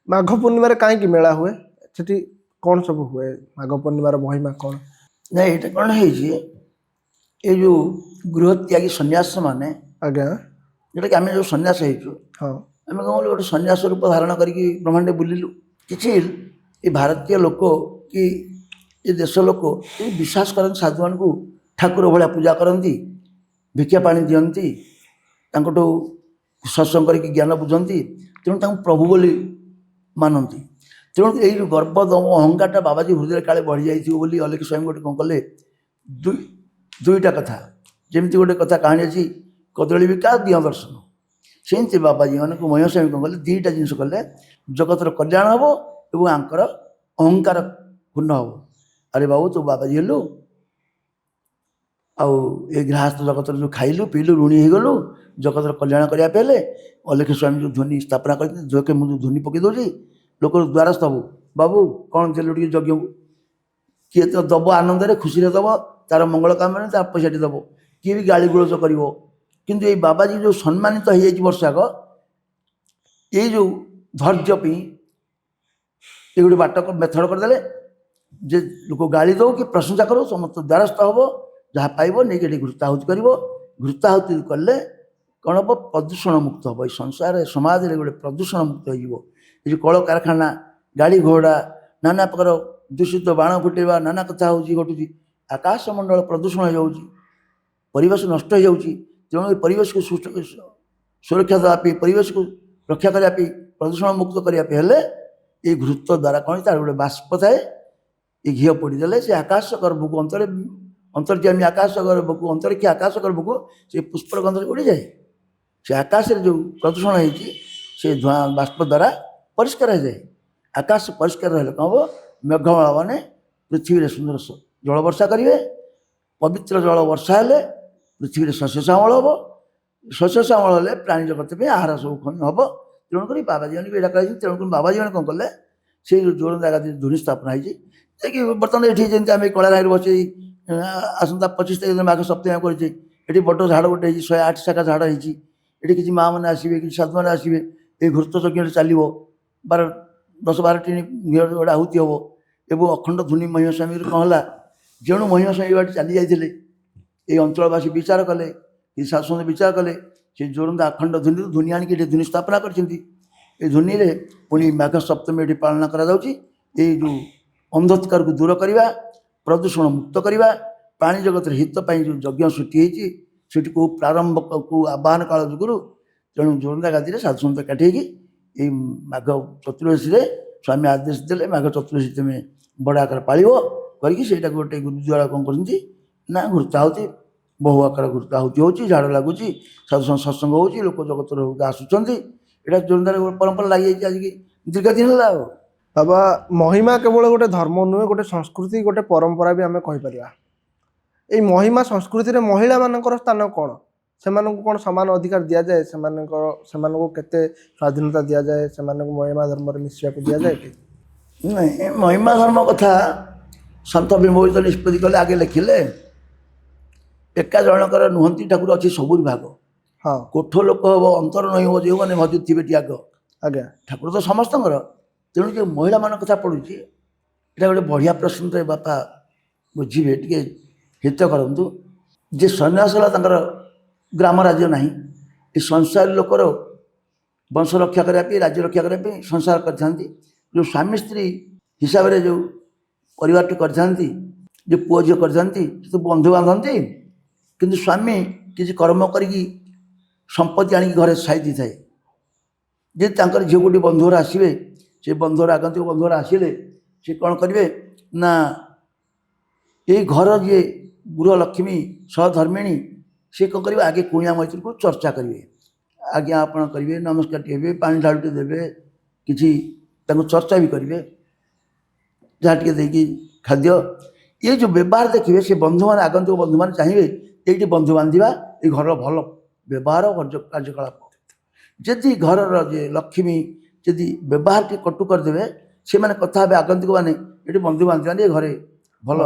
ମାଘ ପୂର୍ଣ୍ଣିମାରେ କାହିଁକି ମେଳା ହୁଏ? ସେଠି କ'ଣ ସବୁ ହୁଏ? ମାଘ ପୂର୍ଣ୍ଣିମାର ମହିମା କ'ଣ? ନାଇଁ, ଏଇଟା କ'ଣ ହେଇଛି, ଏଇ ଯେଉଁ ଗୃହତ୍ୟାଗୀ ସନ୍ନ୍ୟାସ ମାନେ, ଆଜ୍ଞା, ଯେଉଁଟାକି ଆମେ ଯେଉଁ ସନ୍ନ୍ୟାସ ହେଇଛୁ, ହଁ, ଆମେ କ'ଣ ଗୋଟେ ସନ୍ନ୍ୟାସ ରୂପ ଧାରଣ କରିକି ବ୍ରହ୍ମାଣ୍ଡରେ ବୁଲିଲୁ। କିଛି ଏ ଭାରତୀୟ ଲୋକ କି ଏ ଦେଶ ଲୋକ ଏ ବିଶ୍ୱାସ କରନ୍ତି ସାଧୁମାନଙ୍କୁ, ଠାକୁର ଭଳିଆ ପୂଜା କରନ୍ତି, ଭିକ୍ଷା ପାଣି ଦିଅନ୍ତି, ତାଙ୍କଠୁ ସତ୍ସଙ୍ଗ କରିକି ଜ୍ଞାନ ବୁଝନ୍ତି। ତେଣୁ ତାଙ୍କୁ ପ୍ରଭୁ ବୋଲି ମାନନ୍ତି। ତେଣୁ ଏଇ ଯେଉଁ ଗର୍ବ ଦମ ଅହଙ୍କାରଟା ବାବାଜୀ ହୃଦୟରେ କାଳେ ବଢ଼ିଯାଇଥିବ ବୋଲି ଅଲେଖ ସ୍ୱାମୀ ଗୋଟେ କ'ଣ କଲେ, ଦୁଇଟା କଥା, ଯେମିତି ଗୋଟେ କଥା କାହାଣୀ ଅଛି, କଦଳୀ ବିକା ଦିଅଁ ଦର୍ଶନ। ସେମିତି ବାବାଜୀ ମାନଙ୍କୁ ମହିମାସ୍ୱାମୀ କ'ଣ କଲେ, ଦୁଇଟା ଜିନିଷ କଲେ, ଜଗତର କଲ୍ୟାଣ ହେବ ଏବଂ ଆଙ୍କର ଅହଙ୍କାର ପୂର୍ଣ୍ଣ ହେବ। ଆରେ ବାବୁ ତୁ ବାବାଜୀ ହେଲୁ, ଆଉ ଏ ଗୃହସ୍ଥ ଜଗତର ଯେଉଁ ଖାଇଲୁ ପିଇଲୁ ଋଣୀ ହେଇଗଲୁ, ଜଗତର କଲ୍ୟାଣ କରିବା ପାଇଁ ହେଲେ ଅଲେଖ ସ୍ୱାମୀ ଯେଉଁ ଧ୍ୱନି ସ୍ଥାପନା କରିଛନ୍ତି, ଯୋକେ ମୁଁ ଯେଉଁ ଧ୍ୱନି ପକାଇ ଦେଉଛି ଲୋକର ଦ୍ୱାରସ୍ଥ ହେବୁ। ବାବୁ କ'ଣ ଦେଲୁ ଟିକେ ଯଜ୍ଞକୁ? କିଏ ତ ଦେବ ଆନନ୍ଦରେ ଖୁସିରେ ଦେବ, ତାର ମଙ୍ଗଳ କାମରେ ତାର ପଇସାଟି ଦେବ, କିଏ ବି ଗାଳି ଗୁଳଜ କରିବ। କିନ୍ତୁ ଏଇ ବାବାଜୀ ଯେଉଁ ସମ୍ମାନିତ ହେଇଯାଇଛି ବର୍ଷ ଆଗ, ଏଇ ଯେଉଁ ଧୈର୍ଯ୍ୟ ପାଇଁ ଏ ଗୋଟେ ବାଟ ମେଥଡ଼ କରିଦେଲେ ଯେ ଲୋକ ଗାଳି ଦେଉ କି ପ୍ରଶଂସା କରୁ ସମସ୍ତ ଦ୍ୱାରସ୍ଥ ହେବ, ଯାହା ପାଇବ ନେଇକି ଏଠି ଘୃତାହୁତି କରିବ। ଘୃତାହୁତି କଲେ କ'ଣ ହେବ? ପ୍ରଦୂଷଣ ମୁକ୍ତ ହେବ। ଏଇ ସଂସାରରେ ସମାଜରେ ଗୋଟେ ପ୍ରଦୂଷଣ ମୁକ୍ତ ହେଇଯିବ। ଏ ଯେଉଁ କଳକାରଖାନା, ଗାଡ଼ି ଘୋଡ଼ା, ନାନା ପ୍ରକାର ଦୂଷିତ ବାଣ ଫୁଟେଇବା, ନାନା କଥା ହେଉଛି ଘଟୁଛି। ଆକାଶମଣ୍ଡଳ ପ୍ରଦୂଷଣ ହେଇଯାଉଛି, ପରିବେଶ ନଷ୍ଟ ହେଇଯାଉଛି। ତେଣୁ ଏ ପରିବେଶକୁ ସୁରକ୍ଷା ଦେବା ପାଇଁ, ପରିବେଶକୁ ରକ୍ଷା କରିବା ପାଇଁ, ପ୍ରଦୂଷଣ ମୁକ୍ତ କରିବା ପାଇଁ ହେଲେ ଏଇ ଘୃତ ଦ୍ୱାରା କ'ଣ ତାର ଗୋଟେ ବାଷ୍ପ ଥାଏ, ଏ ଘିଅ ପୋଡ଼ିଦେଲେ ସେ ଆକାଶ ଗର୍ଭକୁ ଅନ୍ତର୍ଯାମୀ ଆକାଶ ଗର୍ଭକୁ, ଅନ୍ତରିକ୍ଷ ଆକାଶ ଗର୍ଭକୁ ସେ ପୁଷ୍ପର ଗନ୍ଧରେ ଉଡ଼ିଯାଏ। ସେ ଆକାଶରେ ଯେଉଁ ପ୍ରଦୂଷଣ ହେଇଛି ସେ ଧୂଆଁ ବାଷ୍ପ ଦ୍ୱାରା ପରିଷ୍କାର ହେଇଯାଏ। ଆକାଶ ପରିଷ୍କାର ରହିଲେ କ'ଣ ହେବ? ମେଘମାଳ ମାନେ ପୃଥିବୀରେ ସୁନ୍ଦର ଜଳ ବର୍ଷା କରିବେ। ପବିତ୍ର ଜଳ ବର୍ଷା ହେଲେ ପୃଥିବୀରେ ଶସ୍ୟ ଶ୍ୟାମଳ ହେବ। ଶସ୍ୟ ଶ୍ୟାମଳ ହେଲେ ପ୍ରାଣୀ ଜଗତ ପାଇଁ ଆହାର ସବୁ ହେବ। ତେଣୁକରି ବାବାଜୀମାନେ ବି ଏଇଟା କରାଯାଇଛି। ତେଣୁକରି ବାବାଜୀମାନେ କ'ଣ କଲେ? ସେଇ ଯେଉଁ ଜୋରନ୍ଦା ଗାଦି ଧ୍ୱନି ସ୍ଥାପନା ହେଇଛି, ଯାଇକି ବର୍ତ୍ତମାନ ଏଠି ଯେମିତି ଆମେ କଳାରାଇରେ ବସି ଆସନ୍ତା 25 ତାରିଖ ଦିନ ମାଘ ସପ୍ତମୀ କରିଛେ, ଏଠି ବଡ଼ ଝାଡ଼ ଗୋଟେ ହେଇଛି, 108 ଶାଖା ଝାଡ଼ ହେଇଛି। ଏଠି କିଛି ମାଆମାନେ ଆସିବେ, କିଛି ସାଧୁମାନେ ଆସିବେ, ଏଇ ଘୃତ ଯଜ୍ଞରେ ଚାଲିବ। 10-12ଟି ଘିଅ ଗୋଟେ ଆହୁତି ହେବ ଏବଂ ଅଖଣ୍ଡ ଧ୍ୱନି ମହିମା ସ୍ୱାମୀର କ'ଣ ହେଲା? ଯେଣୁ ମହିମା ସ୍ୱାମୀ ବାଟି ଚାଲି ଯାଇଥିଲେ, ଏଇ ଅଞ୍ଚଳବାସୀ ବିଚାର କଲେ, ଏ ଶାସନ ବିଚାର କଲେ, ସେ ଜୋରନ୍ଦା ଅଖଣ୍ଡ ଧ୍ୱନିରୁ ଧ୍ୱନି ଆଣିକି ଏଠି ଧ୍ୱନି ସ୍ଥାପନା କରିଛନ୍ତି। ଏ ଧ୍ୱନିରେ ପୁଣି ମାଘ ସପ୍ତମୀ ଏଠି ପାଳନ କରାଯାଉଛି। ଏଇ ଯେଉଁ ଅନ୍ଧତ୍କାରକୁ ଦୂର କରିବା, ପ୍ରଦୂଷଣ ମୁକ୍ତ କରିବା, ପ୍ରାଣୀ ଜଗତର ହିତ ପାଇଁ ଯେଉଁ ଯଜ୍ଞ ସୃଷ୍ଟି ହେଇଛି ସେଠିକୁ ପ୍ରାରମ୍ଭ ଆବାହନ କାଳ ଯୁଗରୁ, ତେଣୁ ଜୋରନ୍ଦା ଗାଦିରେ ସାଧୁସନ୍ଥ ଏକାଠି ହେଇକି ଏଇ ମାଘ ଚତୁର୍ଦ୍ଦଶୀରେ ସ୍ୱାମୀ ଆଦେଶ ଦେଲେ ମାଘ ଚତୁର୍ଦ୍ଦଶୀ ତୁମେ ବଡ଼ ଆକାର ପାଳିବ କରିକି ସେଇଟାକୁ ଗୋଟେ ଗୁରୁଦ୍ୱାର କ'ଣ କରିଛନ୍ତି ନା ଘୃତାହୁତି, ବହୁ ଆକାର ଘୃତାହୁତି ହେଉଛି, ଝାଡ଼ ଲାଗୁଛି, ସାଧୁସନ୍ଥ ସତ୍ସଙ୍ଗ ହେଉଛି, ଲୋକ ଜଗତର ଆସୁଛନ୍ତି। ଏଇଟା ଜୋରନ୍ଦାରେ ଗୋଟେ ପରମ୍ପରା ଲାଗିଯାଇଛି ଆଜିକି ଦୀର୍ଘ ଦିନ ହେଲା। ଆଉ ବାବା, ମହିମା କେବଳ ଗୋଟେ ଧର୍ମ ନୁହେଁ, ଗୋଟେ ସଂସ୍କୃତି, ଗୋଟେ ପରମ୍ପରା ବି ଆମେ କହିପାରିବା। ଏଇ ମହିମା ସଂସ୍କୃତିରେ ମହିଳାମାନଙ୍କର ସ୍ଥାନ କ'ଣ? ସେମାନଙ୍କୁ କ'ଣ ସମାନ ଅଧିକାର ଦିଆଯାଏ? ସେମାନଙ୍କୁ କେତେ ସ୍ୱାଧୀନତା ଦିଆଯାଏ? ସେମାନଙ୍କୁ ମହିମା ଧର୍ମରେ ମିଶିବାକୁ ଦିଆଯାଏ କି? ନାଇଁ, ମହିମା ଧର୍ମ କଥା ସନ୍ଥ ବିମୋହିତ ନିଷ୍ପତ୍ତି କଲେ, ଆଗେ ଲେଖିଲେ ଏକା ଜଣକର ନୁହନ୍ତି ଠାକୁର ଅଛି ସବୁ ବିଭାଗ। ହଁ, କୋଠ ଲୋକ ହେବ ଅନ୍ତର ନହିଁ ହେବ ଯେଉଁମାନେ ଭଜୁଥିବେ ଟି ଆଗ। ଆଜ୍ଞା। ଠାକୁର ତ ସମସ୍ତଙ୍କର। ତେଣୁ ଯେଉଁ ମହିଳାମାନଙ୍କ କଥା ପଡ଼ୁଛି, ଏଇଟା ଗୋଟେ ବଢ଼ିଆ ପ୍ରଶ୍ନଟେ ବାପା ବୁଝିବେ, ଟିକେ ହିତ କରନ୍ତୁ। ଯେ ସନ୍ନ୍ୟାସ ହେଲା ତାଙ୍କର ଗ୍ରାମ ରାଜ୍ୟ ନାହିଁ, ଏ ସଂସାରୀ ଲୋକର ବଂଶ ରକ୍ଷା କରିବା ପାଇଁ, ରାଜ୍ୟ ରକ୍ଷା କରିବା ପାଇଁ ସଂସାର କରିଥାନ୍ତି। ଯେଉଁ ସ୍ୱାମୀ ସ୍ତ୍ରୀ ହିସାବରେ ଯେଉଁ ପରିବାରଟି କରିଥାନ୍ତି, ଯେଉଁ ପୁଅ ଝିଅ କରିଥାନ୍ତି, ସେ ବନ୍ଧୁ ବାନ୍ଧନ୍ତି। କିନ୍ତୁ ସ୍ୱାମୀ କିଛି କର୍ମ କରିକି ସମ୍ପତ୍ତି ଆଣିକି ଘରେ ସାଇ ଦେଇଥାଏ। ଯେ ତାଙ୍କର ଝିଅ ଗୋଟିଏ ବନ୍ଧୁଘର ଆସିବେ, ସେ ବନ୍ଧୁଘର ଆଗନ୍ତୁକ ବନ୍ଧୁଘର ଆସିଲେ ସେ କ'ଣ କରିବେ ନା ଏଇ ଘର ଯିଏ ଗୃହଲକ୍ଷ୍ମୀ ସହଧର୍ମିଣୀ, ସେ କ'ଣ କରିବେ? ଆଗେ କୁଣିଆ ମୈତ୍ରୀକୁ ଚର୍ଚ୍ଚା କରିବେ, ଆଜ୍ଞା ଆପଣ କରିବେ, ନମସ୍କାରଟି ହେବେ, ପାଣି ଢାଳୁଟେ ଦେବେ, କିଛି ତାଙ୍କୁ ଚର୍ଚ୍ଚା ବି କରିବେ, ଯାହା ଟିକେ ଦେଇକି ଖାଦ୍ୟ। ଏ ଯେଉଁ ବ୍ୟବହାର ଦେଖିବେ, ସେ ବନ୍ଧୁମାନେ ଆଗନ୍ତୁକ ବନ୍ଧୁମାନେ ଚାହିଁବେ ଏଇଠି ବନ୍ଧୁ ବାନ୍ଧିବା, ଏଇ ଘରର ଭଲ ବ୍ୟବହାର କାର୍ଯ୍ୟକଳାପ। ଯଦି ଘରର ଯେ ଲକ୍ଷ୍ମୀ ଯଦି ବ୍ୟବହାରଟି କଟୁ କରିଦେବେ, ସେମାନେ କଥା ହେବେ ଆଗନ୍ତୁକ ମାନେ ଏଠି ବନ୍ଧୁ ବାନ୍ଧିବାନି, ଏ ଘରେ ଭଲ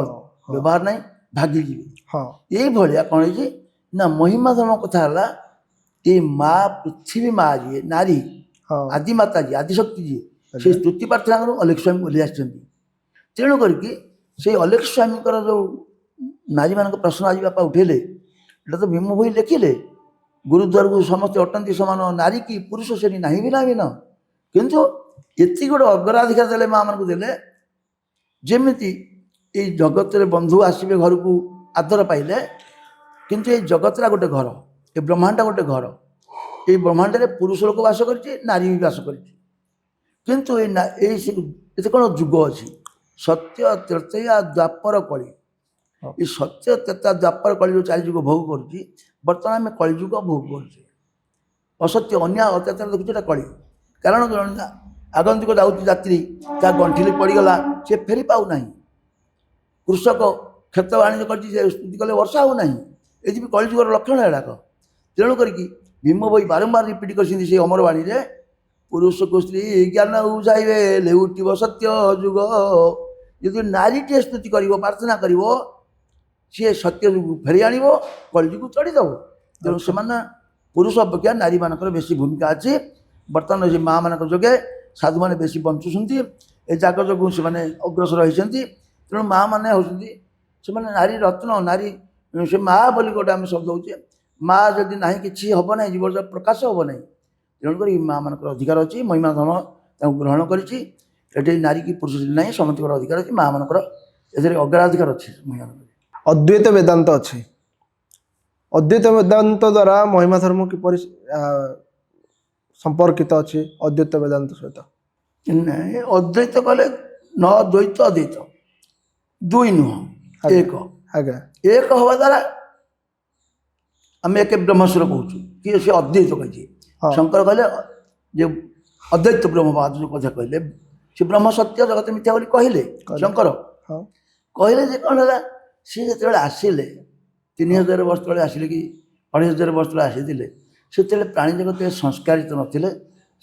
ବ୍ୟବହାର ନାହିଁ, ଭାଗିଯିବେ। ହଁ, ଏଇଭଳିଆ କ'ଣ ହେଇଛି ନା ମହିମା ଧର୍ମ କଥା ହେଲା, ଏ ମା ପୃଥିବୀ ମା ଯିଏ ନାରୀ, ହଁ, ଆଦିମାତା ଯିଏ, ଆଦିଶକ୍ତି ଯିଏ, ସେ ସ୍ତୁତି ପ୍ରାର୍ଥନାରୁ ଅଲେଖ ସ୍ୱାମୀ ବୋଲି ଆସିଛନ୍ତି। ତେଣୁ କରିକି ସେଇ ଅଲେଖ ସ୍ୱାମୀଙ୍କର ଯେଉଁ ନାରୀମାନଙ୍କ ପ୍ରଶ୍ନ ଆଜି ବାପା ଉଠେଇଲେ, ଏଇଟା ତ ଭୀମ ଭୋଇ ଲେଖିଲେ। ଗୁରୁଦ୍ୱାରକୁ ସମସ୍ତେ ଅଟନ୍ତି ସମାନ, ନାରୀ କି ପୁରୁଷ ଶ୍ରେଣୀ ନାହିଁ ବି ନାହିଁ ଭିନ୍ନ। କିନ୍ତୁ ଏତିକି ଗୋଟେ ଅଗ୍ରାଧିକାର ଦେଲେ ମାଆମାନଙ୍କୁ ଦେଲେ, ଯେମିତି ଏଇ ଜଗତରେ ବନ୍ଧୁ ଆସିବେ ଘରକୁ ଆଦର ପାଇଲେ, କିନ୍ତୁ ଏଇ ଜଗତଟା ଗୋଟେ ଘର, ଏ ବ୍ରହ୍ମାଣ୍ଡଟା ଗୋଟେ ଘର। ଏଇ ବ୍ରହ୍ମାଣ୍ଡରେ ପୁରୁଷ ଲୋକ ବାସ କରିଛି, ନାରୀ ବି ବାସ କରିଛି। କିନ୍ତୁ ଏତେ କ'ଣ ଯୁଗ ଅଛି? ସତ୍ୟ, ତ୍ରେତୟା, ଦ୍ୱାପର, କଳି। ଏ ସତ୍ୟ, ତ୍ରେତୟା, ଦ୍ୱାପର, କଳି ଯେଉଁ 4 ଯୁଗ ଭୋଗ କରୁଛି, ବର୍ତ୍ତମାନ ଆମେ କଳିଯୁଗ ଭୋଗ କରୁଛେ। ଅସତ୍ୟ ଅନ୍ୟାୟ ଅତ୍ୟାଚାର ଦେଖୁଛୁ, ଏଟା କଳି। କାରଣ ଆଗନ୍ତୁକ ଯାଉଛି ଯାତ୍ରୀ ତା ଗଣ୍ଠିରେ ପଡ଼ିଗଲା, ସେ ଫେରି ପାଉନାହିଁ। କୃଷକ କ୍ଷେତ ବାଣିଜ୍ୟ କରିଛି, ସେ ସ୍ତୁତି କଲେ ବର୍ଷା ହେଉନାହିଁ। ଏଠି ବି କଳିଯୁଗର ଲକ୍ଷଣ ଏଗୁଡ଼ାକ। ତେଣୁ କରିକି ଭୀମ ବହି ବାରମ୍ବାର ରିପିଟ୍ କରିଛନ୍ତି ସେଇ ଅମରବାଣୀରେ, ପୁରୁଷକୁ ସ୍ତ୍ରୀ ଜ୍ଞାନ ଉଜାଇବେ ଲେଉଟିବ ସତ୍ୟ ଯୁଗ। ଯଦି ନାରୀଟିଏ ସ୍ତୁତି କରିବ, ପ୍ରାର୍ଥନା କରିବ, ସିଏ ସତ୍ୟ ଯୁଗ ଫେରି ଆଣିବ, କଳିଯୁଗ ଚଢ଼ିଦେବ। ତେଣୁ ସେମାନେ ପୁରୁଷ ଅପେକ୍ଷା ନାରୀମାନଙ୍କର ବେଶୀ ଭୂମିକା ଅଛି। ବର୍ତ୍ତମାନ ସେ ମାଆମାନଙ୍କ ଯୋଗେ ସାଧୁମାନେ ବେଶୀ ବଞ୍ଚୁଛନ୍ତି, ଏ ଜାଗ ଯୋଗୁଁ ସେମାନେ ଅଗ୍ରସର ହୋଇଛନ୍ତି। ତେଣୁ ମାଆମାନେ ହେଉଛନ୍ତି ସେମାନେ ନାରୀ ରତ୍ନ, ନାରୀ ସେ ମାଆ ବୋଲି ଗୋଟେ ଆମେ ଶବ୍ଦ ହେଉଛେ। ମାଆ ଯଦି ନାହିଁ କିଛି ହେବ ନାହିଁ, ଜୀବନର ପ୍ରକାଶ ହେବ ନାହିଁ। ତେଣୁକରି ମାଆମାନଙ୍କର ଅଧିକାର ଅଛି, ମହିମା ଧର୍ମ ତାଙ୍କୁ ଗ୍ରହଣ କରିଛି। ଏଠି ନାରୀ କି ପୁରୁଷ ନାହିଁ, ସମସ୍ତଙ୍କର ଅଧିକାର ଅଛି। ମାଆମାନଙ୍କର ଏଥିରେ ଅଗ୍ରାଧିକାର ଅଛି। ମହିମାମାନଙ୍କର ଅଦ୍ୱୈତ ବେଦାନ୍ତ ଅଛି। ଅଦ୍ୱୈତ ବେଦାନ୍ତ ଦ୍ୱାରା ମହିମା ଧର୍ମ କିପରି ସମ୍ପର୍କିତ ଅଛି ଅଦ୍ୱୈତ ବେଦାନ୍ତ ସହିତ? ନାଇଁ, ଅଦ୍ୱୈତ କଲେ ନ ଦ୍ୱୈତ ଅଦ୍ୱୈତ, ଦୁଇ ନୁହଁ, ଏକ। ଆଜ୍ଞା ଏକ ହେବା ଦ୍ୱାରା ଆମେ ଏକ ବ୍ରହ୍ମସ୍ୱର କହୁଛୁ, କି ସେ ଅଦ୍ୱୈତ କହିଛି। ହଁ। ଶଙ୍କର କହିଲେ ଯେ ଅଦ୍ୱୈତ ବ୍ରହ୍ମବାଦ ଯେଉଁ କଥା କହିଲେ, ସେ ବ୍ରହ୍ମ ସତ୍ୟ ଜଗତ ମିଥ୍ୟା ବୋଲି କହିଲେ ଶଙ୍କର। ହଁ କହିଲେ ଯେ କ'ଣ ହେଲା, ସିଏ ଯେତେବେଳେ ଆସିଲେ 3000 ବର୍ଷ ତଳେ ଆସିଲେ କି 2500 ବର୍ଷ ତଳେ ଆସିଥିଲେ, ସେତେବେଳେ ପ୍ରାଣୀ ଜଗତ ସଂସ୍କାରିତ ନଥିଲେ,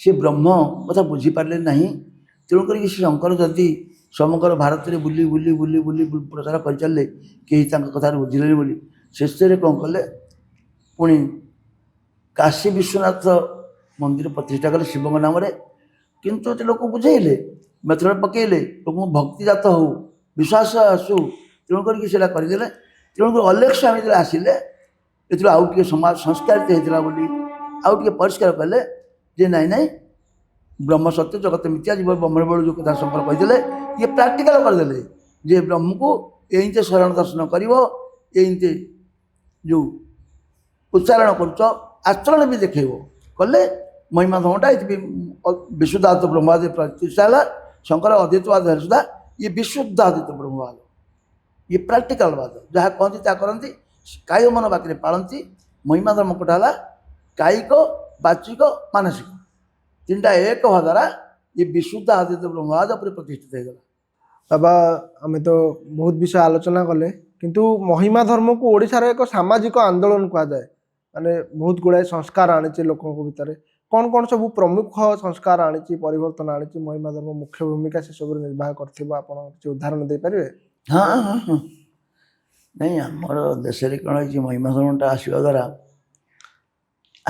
ସେ ବ୍ରହ୍ମ କଥା ବୁଝିପାରିଲେ ନାହିଁ। ତେଣୁକରି ସେ ଶଙ୍କର ଯଦି ସମଗ୍ର ଭାରତରେ ବୁଲି ବୁଲି ବୁଲି ବୁଲି ପ୍ରଚାର କରିଚାଲିଲେ, କେହି ତାଙ୍କ କଥାରେ ବୁଝିଲେନି ବୋଲି ଶେଷରେ କ'ଣ କଲେ, ପୁଣି କାଶୀ ବିଶ୍ୱନାଥ ମନ୍ଦିର ପ୍ରତିଷ୍ଠା କଲେ ଶିବଙ୍କ ନାମରେ। କିନ୍ତୁ ଏତେ ଲୋକ ବୁଝେଇଲେ, ମେଥଡ଼ ପକେଇଲେ, ଲୋକଙ୍କୁ ଭକ୍ତିଜାତ ହଉ, ବିଶ୍ୱାସ ଆସୁ, ତେଣୁ କରିକି ସେଇଟା କରିଦେଲେ। ତେଣୁକରି ଅଲେଖ ସ୍ୱାମୀ ଯେତେବେଳେ ଆସିଲେ, ଏଥିରୁ ଆଉ ଟିକେ ସମାଜ ସଂସ୍କାରିତ ହେଇଥିଲା ବୋଲି ଆଉ ଟିକେ ପରିଷ୍କାର କଲେ ଯେ ନାଇଁ ନାଇଁ, ବ୍ରହ୍ମ ସତ୍ୟ ଜଗତ ମିଥ୍ୟା ଜୀବ ବ୍ରହ୍ମର ବେଳୁ ଯେଉଁ କଥା ଶଙ୍କର କହିଥିଲେ, ଇଏ ପ୍ରାକ୍ଟିକାଲ କରିଦେଲେ ଯେ ବ୍ରହ୍ମକୁ ଏଇତେ ଶରଣ ଦର୍ଶନ କରିବ, ଏଇତେ ଯେଉଁ ଉଚ୍ଚାରଣ କରୁଛ ଆଚରଣ ବି ଦେଖେଇବ। କଲେ ମହିମା ଧର୍ମଟା ଏଥିପାଇଁ ବିଶୁଦ୍ଧାଦ୍ୱୈତ ବ୍ରହ୍ମବାଦ ପ୍ରତିଷ୍ଠା ହେଲା। ଶଙ୍କର ଅଦ୍ୱୈତବାଦ ହେଲେ ସୁଦ୍ଧା ଇଏ ବିଶୁଦ୍ଧାଦ୍ୱୈତ ବ୍ରହ୍ମବାଦ, ଇଏ ପ୍ରାକ୍ଟିକାଲ ବାଦ। ଯାହା କହନ୍ତି ତାହା କରନ୍ତି, କାୟ ମନ ବାକିରେ ପାଳନ୍ତି। ମହିମା ଧର୍ମ କୋଟା ହେଲା କାୟିକ, ବାଚିକ, ମାନସିକ, ତିନିଟା ଏକ ହେବା ଦ୍ୱାରା ଇଏ ବିଶୁଦ୍ଧାଦ୍ୱୈତ ବ୍ରହ୍ମବାଦ ଉପରେ ପ୍ରତିଷ୍ଠିତ ହେଇଗଲା। ବାବା, ଆମେ ତ ବହୁତ ବିଷୟ ଆଲୋଚନା କଲେ, କିନ୍ତୁ ମହିମା ଧର୍ମକୁ ଓଡ଼ିଶାର ଏକ ସାମାଜିକ ଆନ୍ଦୋଳନ କୁହାଯାଏ। ମାନେ ବହୁତ ଗୁଡ଼ାଏ ସଂସ୍କାର ଆଣିଛି ଲୋକଙ୍କ ଭିତରେ। କ'ଣ କ'ଣ ସବୁ ପ୍ରମୁଖ ସଂସ୍କାର ଆଣିଛି, ପରିବର୍ତ୍ତନ ଆଣିଛି ମହିମା ଧର୍ମ, ମୁଖ୍ୟ ଭୂମିକା ସେସବୁରେ ନିର୍ବାହ କରିଥିବ, ଆପଣ କିଛି ଉଦାହରଣ ଦେଇପାରିବେ? ହଁ ହଁ ହଁ। ନାଇଁ, ଆମର ଦେଶରେ କ'ଣ ହେଇଛି, ମହିମା ଧର୍ମଟା ଆସିବା ଦ୍ୱାରା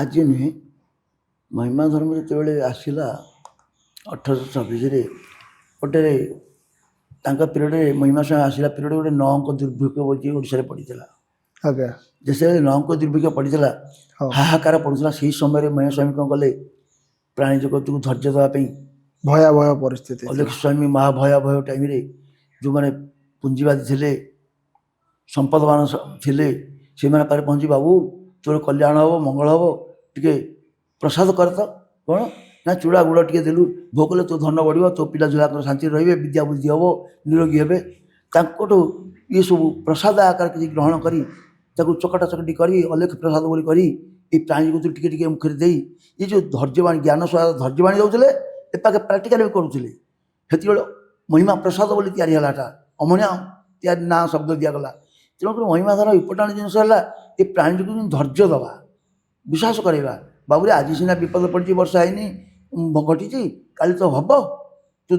ଆଜି ନୁହେଁ, ମହିମା ଧର୍ମ ଯେତେବେଳେ ଆସିଲା 1826ରେ, ଗୋଟେ ତାଙ୍କ ପିରିୟଡ଼ରେ ମହିମା ସ୍ୱାମୀ ଆସିଲା ପିରିୟଡ଼ ଗୋଟେ 9 ଅଙ୍କ ଦୁର୍ଭିକ୍ଷ ବୋଲି ଓଡ଼ିଶାରେ ପଡ଼ିଥିଲା। ଆଜ୍ଞା ଦେଶରେ 9 ଅଙ୍କ ଦୁର୍ଭିକ୍ଷ ପଡ଼ିଥିଲା, ହଁ। ହାହାକାର ପଡ଼ୁଥିଲା। ସେହି ସମୟରେ ମହିମା ସ୍ୱାମୀ କ'ଣ କଲେ, ପ୍ରାଣୀ ଜଗତକୁ ଧୈର୍ଯ୍ୟ ଦେବା ପାଇଁ ଭୟାବହ ପରିସ୍ଥିତି ଅଲେଖ ସ୍ୱାମୀ ମହାଭୟାବହ ଟାଇମ୍ରେ ଯେଉଁମାନେ ପୁଞ୍ଜିବାଦୀ ଥିଲେ, ସମ୍ପଦମାନ ଥିଲେ, ସେମାନେ ପାଖରେ ପହଞ୍ଚି, ବାବୁ ତୋର କଲ୍ୟାଣ ହେବ, ମଙ୍ଗଳ ହେବ, ଟିକେ ପ୍ରସାଦ କର ତ। କ'ଣ ନା, ଚୂଡ଼ା ଗୁଡ଼ ଟିକେ ଦେଲୁ, ଭୋଗ କଲେ ତୋ ଧନ ବଢ଼ିବ, ତୋ ପିଲା ଝୁଲାଙ୍କର ଶାନ୍ତିରେ ରହିବେ, ବିଦ୍ୟା ବୁଦ୍ଧି ହେବ, ନିରୋଗୀ ହେବେ। ତାଙ୍କଠୁ ଏସବୁ ପ୍ରସାଦ ଆକାର କିଛି ଗ୍ରହଣ କରି, ତାକୁ ଚକଟା ଚକଟି କରି ଅଲେଖ ପ୍ରସାଦ ବୋଲି କରି ଏ ପ୍ରାଣୀକୁ ଟିକେ ଟିକେ ମୁଖରେ ଦେଇ, ଏ ଯେଉଁ ଧୈର୍ଯ୍ୟବାଣୀ ଜ୍ଞାନ ସ୍ୱାଦ ଧୈର୍ଯ୍ୟବାଣୀ ଦେଉଥିଲେ, ଏ ପାଖେ ପ୍ରାକ୍ଟିକାଲ ବି କରୁଥିଲେ। ସେତେବେଳେ ମହିମା ପ୍ରସାଦ ବୋଲି ତିଆରି ହେଲା, ଏଟା ଅମଣିଆ ତିଆରି ନାଁ ଶବ୍ଦ ଦିଆଗଲା। ତେଣୁକରି ମହିମା ଧର ଇମ୍ପୋର୍ଟାଣ୍ଟ ଜିନିଷ ହେଲା ଏ ପ୍ରାଣୀକୁ ଧୈର୍ଯ୍ୟ ଦେବା, ବିଶ୍ୱାସ କରାଇବା। ବାବୁରେ ଆଜି ସିନା ବିପଦ ପଡ଼ିଛି, ବର୍ଷା ହେଇନି, ଘଟିଛି, କାଲି ତ ହେବ, ତୁ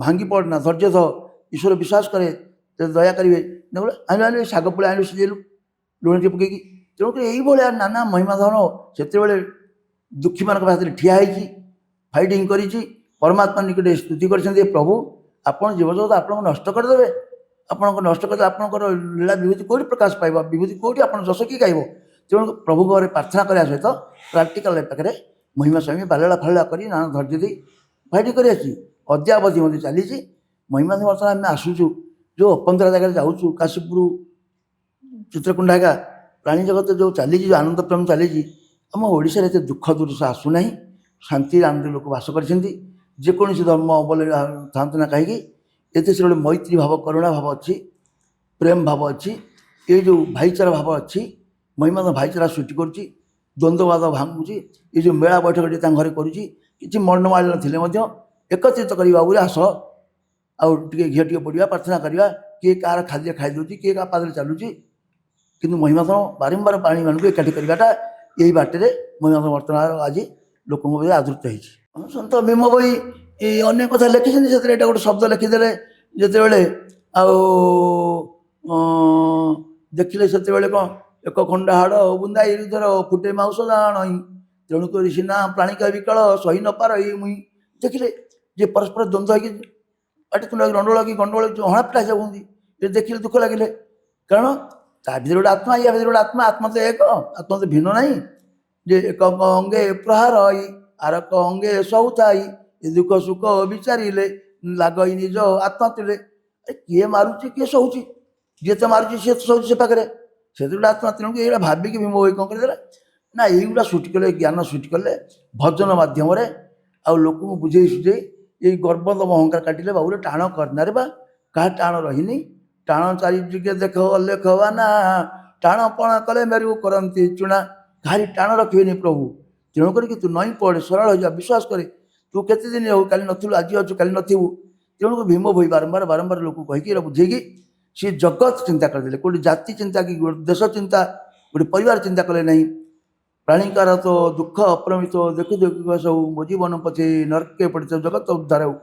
ଭାଙ୍ଗି ପଡ଼ ନା, ଧୈର୍ଯ୍ୟ ଧ, ଈଶ୍ୱର ବିଶ୍ୱାସ କରେ, ସେ ଦୟା କରିବେ। ଆଣିଲୁ ଶାଗ ପୁଳେ ଆଣିଲୁ, ସିଝେଇଲୁ ଲୁଣ ଟିକେ ପକେଇକି। ତେଣୁକରି ଏଇଭଳିଆ ନାନା ମହିମା ଧର୍ମ ସେତେବେଳେ ଦୁଃଖୀମାନଙ୍କ ପାଖରେ ଠିଆ ହେଇଛି, ଫାଇଟିଂ କରିଛି। ପରମାତ୍ମା ନିକଟରେ ସ୍ତୁତି କରିଛନ୍ତି, ପ୍ରଭୁ ଆପଣ ଜୀବଜଗତ ଆପଣଙ୍କୁ ନଷ୍ଟ କରିଦେବେ, ଆପଣଙ୍କ ନଷ୍ଟ କରିଦେବେ, ଆପଣଙ୍କର ଲୀଳା ବିଭୂତି କେଉଁଠି ପ୍ରକାଶ ପାଇବ, ବିଭୂତି କେଉଁଠି ଆପଣ ଯଶ କି ଗାଇବ। ତେଣୁ ପ୍ରଭୁଙ୍କ ଘରେ ପ୍ରାର୍ଥନା କରିବା ସହିତ ପ୍ରାକ୍ଟିକାଲ ପାଖରେ ମହିମା ସ୍ୱାମୀ ବାଲେଳା ଫାଲେଳା କରି ନାନା ଧୈର୍ଯ୍ୟ ଦେଇ ଫାଇଟିଂ କରି ଆସିଛି। ଅଦ୍ୟାବଧି ମଧ୍ୟ ଚାଲିଛି ମହିମା ଧର୍ମ। ବର୍ତ୍ତମାନ ଆମେ ଆସୁଛୁ ଯେଉଁ ଅପନ୍ତରା ଜାଗାରେ ଯାଉଛୁ, କାଶୀପୁର, ଚିତ୍ରକୁଣ୍ଡା ହେକା, ପ୍ରାଣୀ ଜଗତ ଯେଉଁ ଚାଲିଛି, ଯେଉଁ ଆନନ୍ଦ ପ୍ରେମ ଚାଲିଛି, ଆମ ଓଡ଼ିଶାରେ ଏତେ ଦୁଃଖ ଦୁର୍ଦଶା ଆସୁନାହିଁ। ଶାନ୍ତିରେ ଆନନ୍ଦରେ ଲୋକ ବାସ କରିଛନ୍ତି, ଯେକୌଣସି ଧର୍ମ ଅବଲମ୍ବୀ ଥାଆନ୍ତୁ ନା କାହିଁକି। ଏତେ ସେ ଗୋଟେ ମୈତ୍ରୀ ଭାବ, କରୁଣା ଭାବ ଅଛି, ପ୍ରେମ ଭାବ ଅଛି, ଏ ଯେଉଁ ଭାଇଚାରା ଭାବ ଅଛି। ମହିମା ଭାଇଚାରା ସୃଷ୍ଟି କରୁଛି, ଦ୍ୱନ୍ଦ୍ୱବାଦ ଭାଙ୍ଗୁଛି। ଏ ଯେଉଁ ମେଳା ବୈଠକଟି ତାଙ୍କ ଘରେ କରୁଛି, କିଛି ମର୍ଣ୍ଣମାଳିନ ଥିଲେ ମଧ୍ୟ एकत्रित करवा बोले आस आउ टे घी टे पड़ा प्रार्थना करवा किए कार खाद्य खाईदे किए क्या पादे चलुची किंतु महिमाधर्म बारंबार प्राणी मानक एकाठी करवाटा यही बाटर महिमाधर्म वर्तमान आज लोक आदृत हो सत भीम भई अनेक कथा लिखिं से गोटे शब्द लिखिदे जिते देखिले से कौन एक खंडा हाड़ बुंदाई धर फुटे माउस जाण तेणुक सीना प्राणिका विकल सही न पार मुई देखिले जे परस्पर द्वंद्व हो पाटितुंड गंडोल कि गंडोल हणापिटा जाऊँगी देखिले दुख लगे कारण ता भर गोटे आत्मा या भर गोटे आत्मा आत्मा तो एक आत्मा तो भिन्न ना जे एक अंगे प्रहार आरक अंगे सहुथाई दुख सुख विचारे लगई निज आत्मा तुले किए मारुची किए सहूची जी तो मारुची सी तो सहूची से पाखे से गोटे आत्मा तेणुक ये भाविक भीम भाई कौन करदेला ना युवा सृष्टि कले ज्ञान सृष्टि कले भजन मध्यम आउ लोक बुझे सुझे ये गर्वदम अहंकार काटिले बाबू टाण करना बा क्या टाण रही टाण चारिजुगे देख अलेख बाना टाण पण कले मेरू करती चुना घारी टाण रखे प्रभु तेणुक तू नई पड़े सरल हो जा विश्वास करे तू केते दिन हो काली नथिलु आज अच्छु काली नथिबु तेणुक भीम भई बारंबार बारंबार लोक कहीकि बुझेगी सी जगत चिंता करदे गोटे जाति चिंता कि गोटे देश चिंता गोटे परिवार चिंता कले नहीं प्राणीकार तो दुख अप्रमित देखु देखु सब मो जीवन पछे नरके पड़े जगत उद्धार हो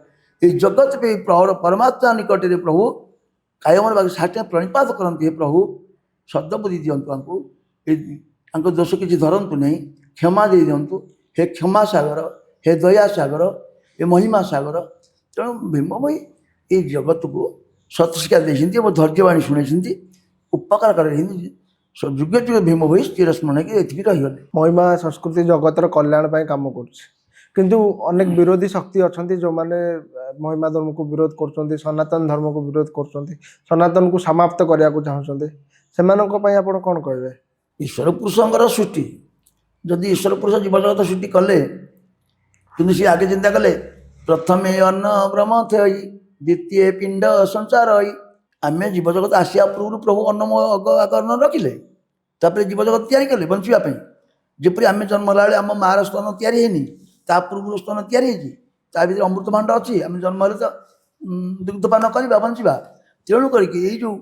ये जगत पे परमात्मा निकट प्रभु कायम बाग साठे प्रणिपात करते हे प्रभु शब्द बुद्धि दिंतु आमको दोष किसी धरतु नहीं क्षमा दे दिंतु हे क्षमा सागर हे दया सागर हे महिमा सागर तेणु भीम भाई ये जगत को सत्शिक्षा देती धैर्यवाणी शुणी उपकार कर जुगे जुगे भीम भाई चिर स्मरण की रहीगले महिमा संस्कृति जगतर कल्याण काम किंतु अनेक विरोधी शक्ति अच्छा जो मैंने महिमा धर्म को विरोध कर सनातन धर्म को विरोध कर सनातन को समाप्त करने को चाहते से कौन कहे ईश्वर पुरुषंकर सृष्टि जदि ईश्वर पुरुष जीव जगत सृष्टि कले कि सी आगे चिंता कले प्रथमे अन्न ब्रह्म थे द्वितीय पिंड संसार आम जीव जगत आसिया पूर्व प्रभु अन्न रखिले जीव जगत या कले बचापी जपरी आम जन्म है आम मार स्तन या पूर्व स्तन या भर अमृत भांड अच्छी आम जन्म है तो दुग्धपान करवा बचा तेणु करके जो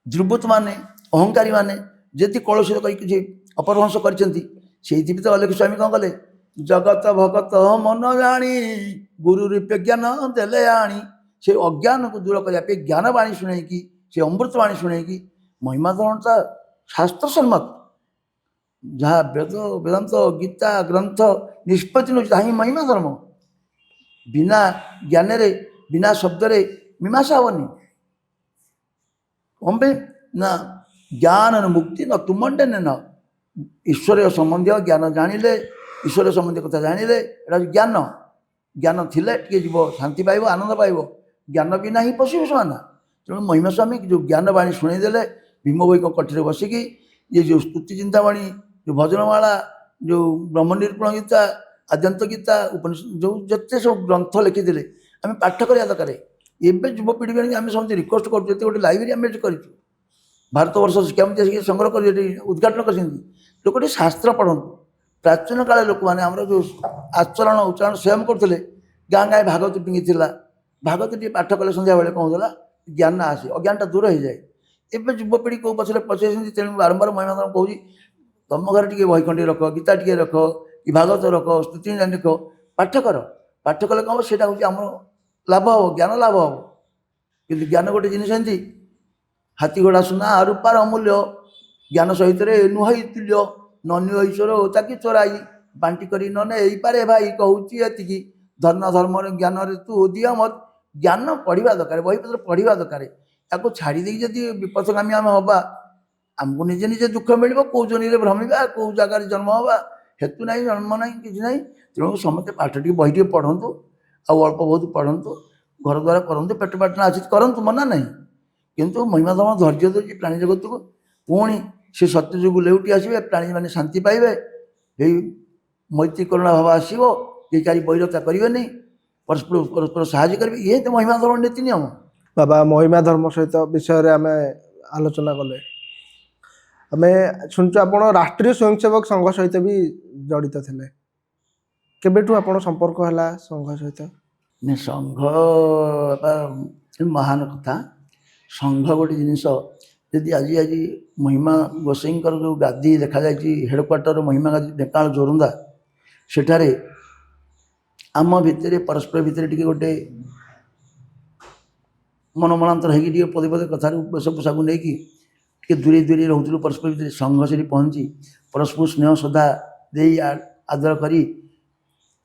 ध्रुवत मैंने अहंकारी मैंने जी कलुषित कर अपरभंश कर तो अलेख स्वामी कौन कले जगत भगत मन जानी गुरु रूपे ज्ञान देले आनी से अज्ञान को दूर करने ज्ञान बाणी शुणे कि से अमृत बाणी शुणे कि महिमा धर्मता शास्त्र सम्मत जहाँ वेद वेदांत गीता ग्रंथ निष्पत्ति ना ही महिमा धर्म बिना ज्ञान रे बिना शब्द रे मीमांसा हेनी कौन पे ना ज्ञान मुक्ति न तुमंडे न ईश्वर संबंधी ज्ञान जानिले ईश्वर संबंधी कथा जानिले ज्ञान ज्ञान थिले टे जीव शांति पाइब आनंद पाइब ज्ञान बिना ही पशु समान तेणु महिमा स्वामी जो ज्ञान बाणी शुणेदेले भीम भाई कठिन बसिकी ये जो स्तुति चिंतामणि जो भजनमाला जो ब्रह्म निरूपण गीता आद्यंत गीता उपनिषद जो जिते सब ग्रंथ लिखिदे आम पाठ करवा दरकार एवं युवपीढ़ी आम समझे रिक्वेस्ट करूँ गोटे लाइब्रेरी आम कर भारत वर्ष शिक्षा संग्रह कर उद्घाटन कर लोक शास्त्र पढ़तु प्राचीन काले लोक मैंने आम जो आचरण उच्चारण स्वयं करते गाँ गाँ भागवत टिंगी भागवत टी पाठ कले सन्ध्या बेले कौन होगा ज्ञान आसे अज्ञानटा दूर हो जाए एवं युवपीढ़ी कौ पछे पचे तेणु बारंबार महिमा कहूँ तुम घर टे बहीखंडी रख गीता टे रख कि भागवत रख स्तुति रख पाठ कर पाठ कले कौन से आम लाभ हम ज्ञान लाभ हम कि ज्ञान गोटे जिन हाथी घोड़ा सुना रूपार अमूल्य ज्ञान सहित नुहई तुल्य नन्यु ईश्वर ताकि चोराई बांटी करी नने पारे भाई कहूँ ये धर्म धर्म ज्ञान तू दिया मत ज्ञान पढ़ा दरकार बहीपत्र पढ़ा दरकार या छाड़ी जदि विपथगामी आम हवा आमको निजे निजे दुख मिल कौ जन भ्रमिबा कौ जगार जन्म हवा हेतु ना जन्म ना कि ना तेणु समस्त पाठ टी बही टे पढ़तु आउ अल्प बहुत पढ़तु घर द्वारा करूँ पेट पाटना आसी करूँ मना ना किंतु महिमा धर्म धैर्य दूसरी प्राणी जगत को पुणी से सत्य जुग लेउटी आसवे प्राणी मैंने शांति पाइबे यही मैत्री करुणा भाव आसो ये चारि बैरता करेंगे परस्पर परस्पर साहय करेंगे ये तो महिमा धर्म नीति नियम बाबा महिमा धर्म सहित विषय आम आलोचना कले आम शुणु आप राष्ट्रीय स्वयंसेवक संघ सहित भी जड़ित थे केबेठू आप संपर्क है संघ सहित ସଂଘ ବା ମହାନ କଥା। ସଂଘ ଗୋଟେ ଜିନିଷ ଯଦି ଆଜି ମହିମା ଗୋସାଇଙ୍କର ଯେଉଁ ଗାଦି ଦେଖାଯାଇଛି ହେଡ଼କ୍ୱାର୍ଟର ମହିମା ଗାଦି ଢେଙ୍କାନାଳ ଜୋରନ୍ଦା, ସେଠାରେ ଆମ ଭିତରେ ପରସ୍ପର ଭିତରେ ଟିକେ ଗୋଟେ ମନମନାନ୍ତର ହେଇକି ଟିକେ ପଦେ ପଦେ କଥାରୁ ବେଶଭୂଷାକୁ ନେଇକି ଟିକେ ଦୂରେଇ ରହୁଥିଲୁ ପରସ୍ପର ଭିତରେ। ସଂଘ ସେଠି ପହଞ୍ଚି ପରସ୍ପର ସ୍ନେହ ଶ୍ରଦ୍ଧା ଦେଇ ଆଦର କରି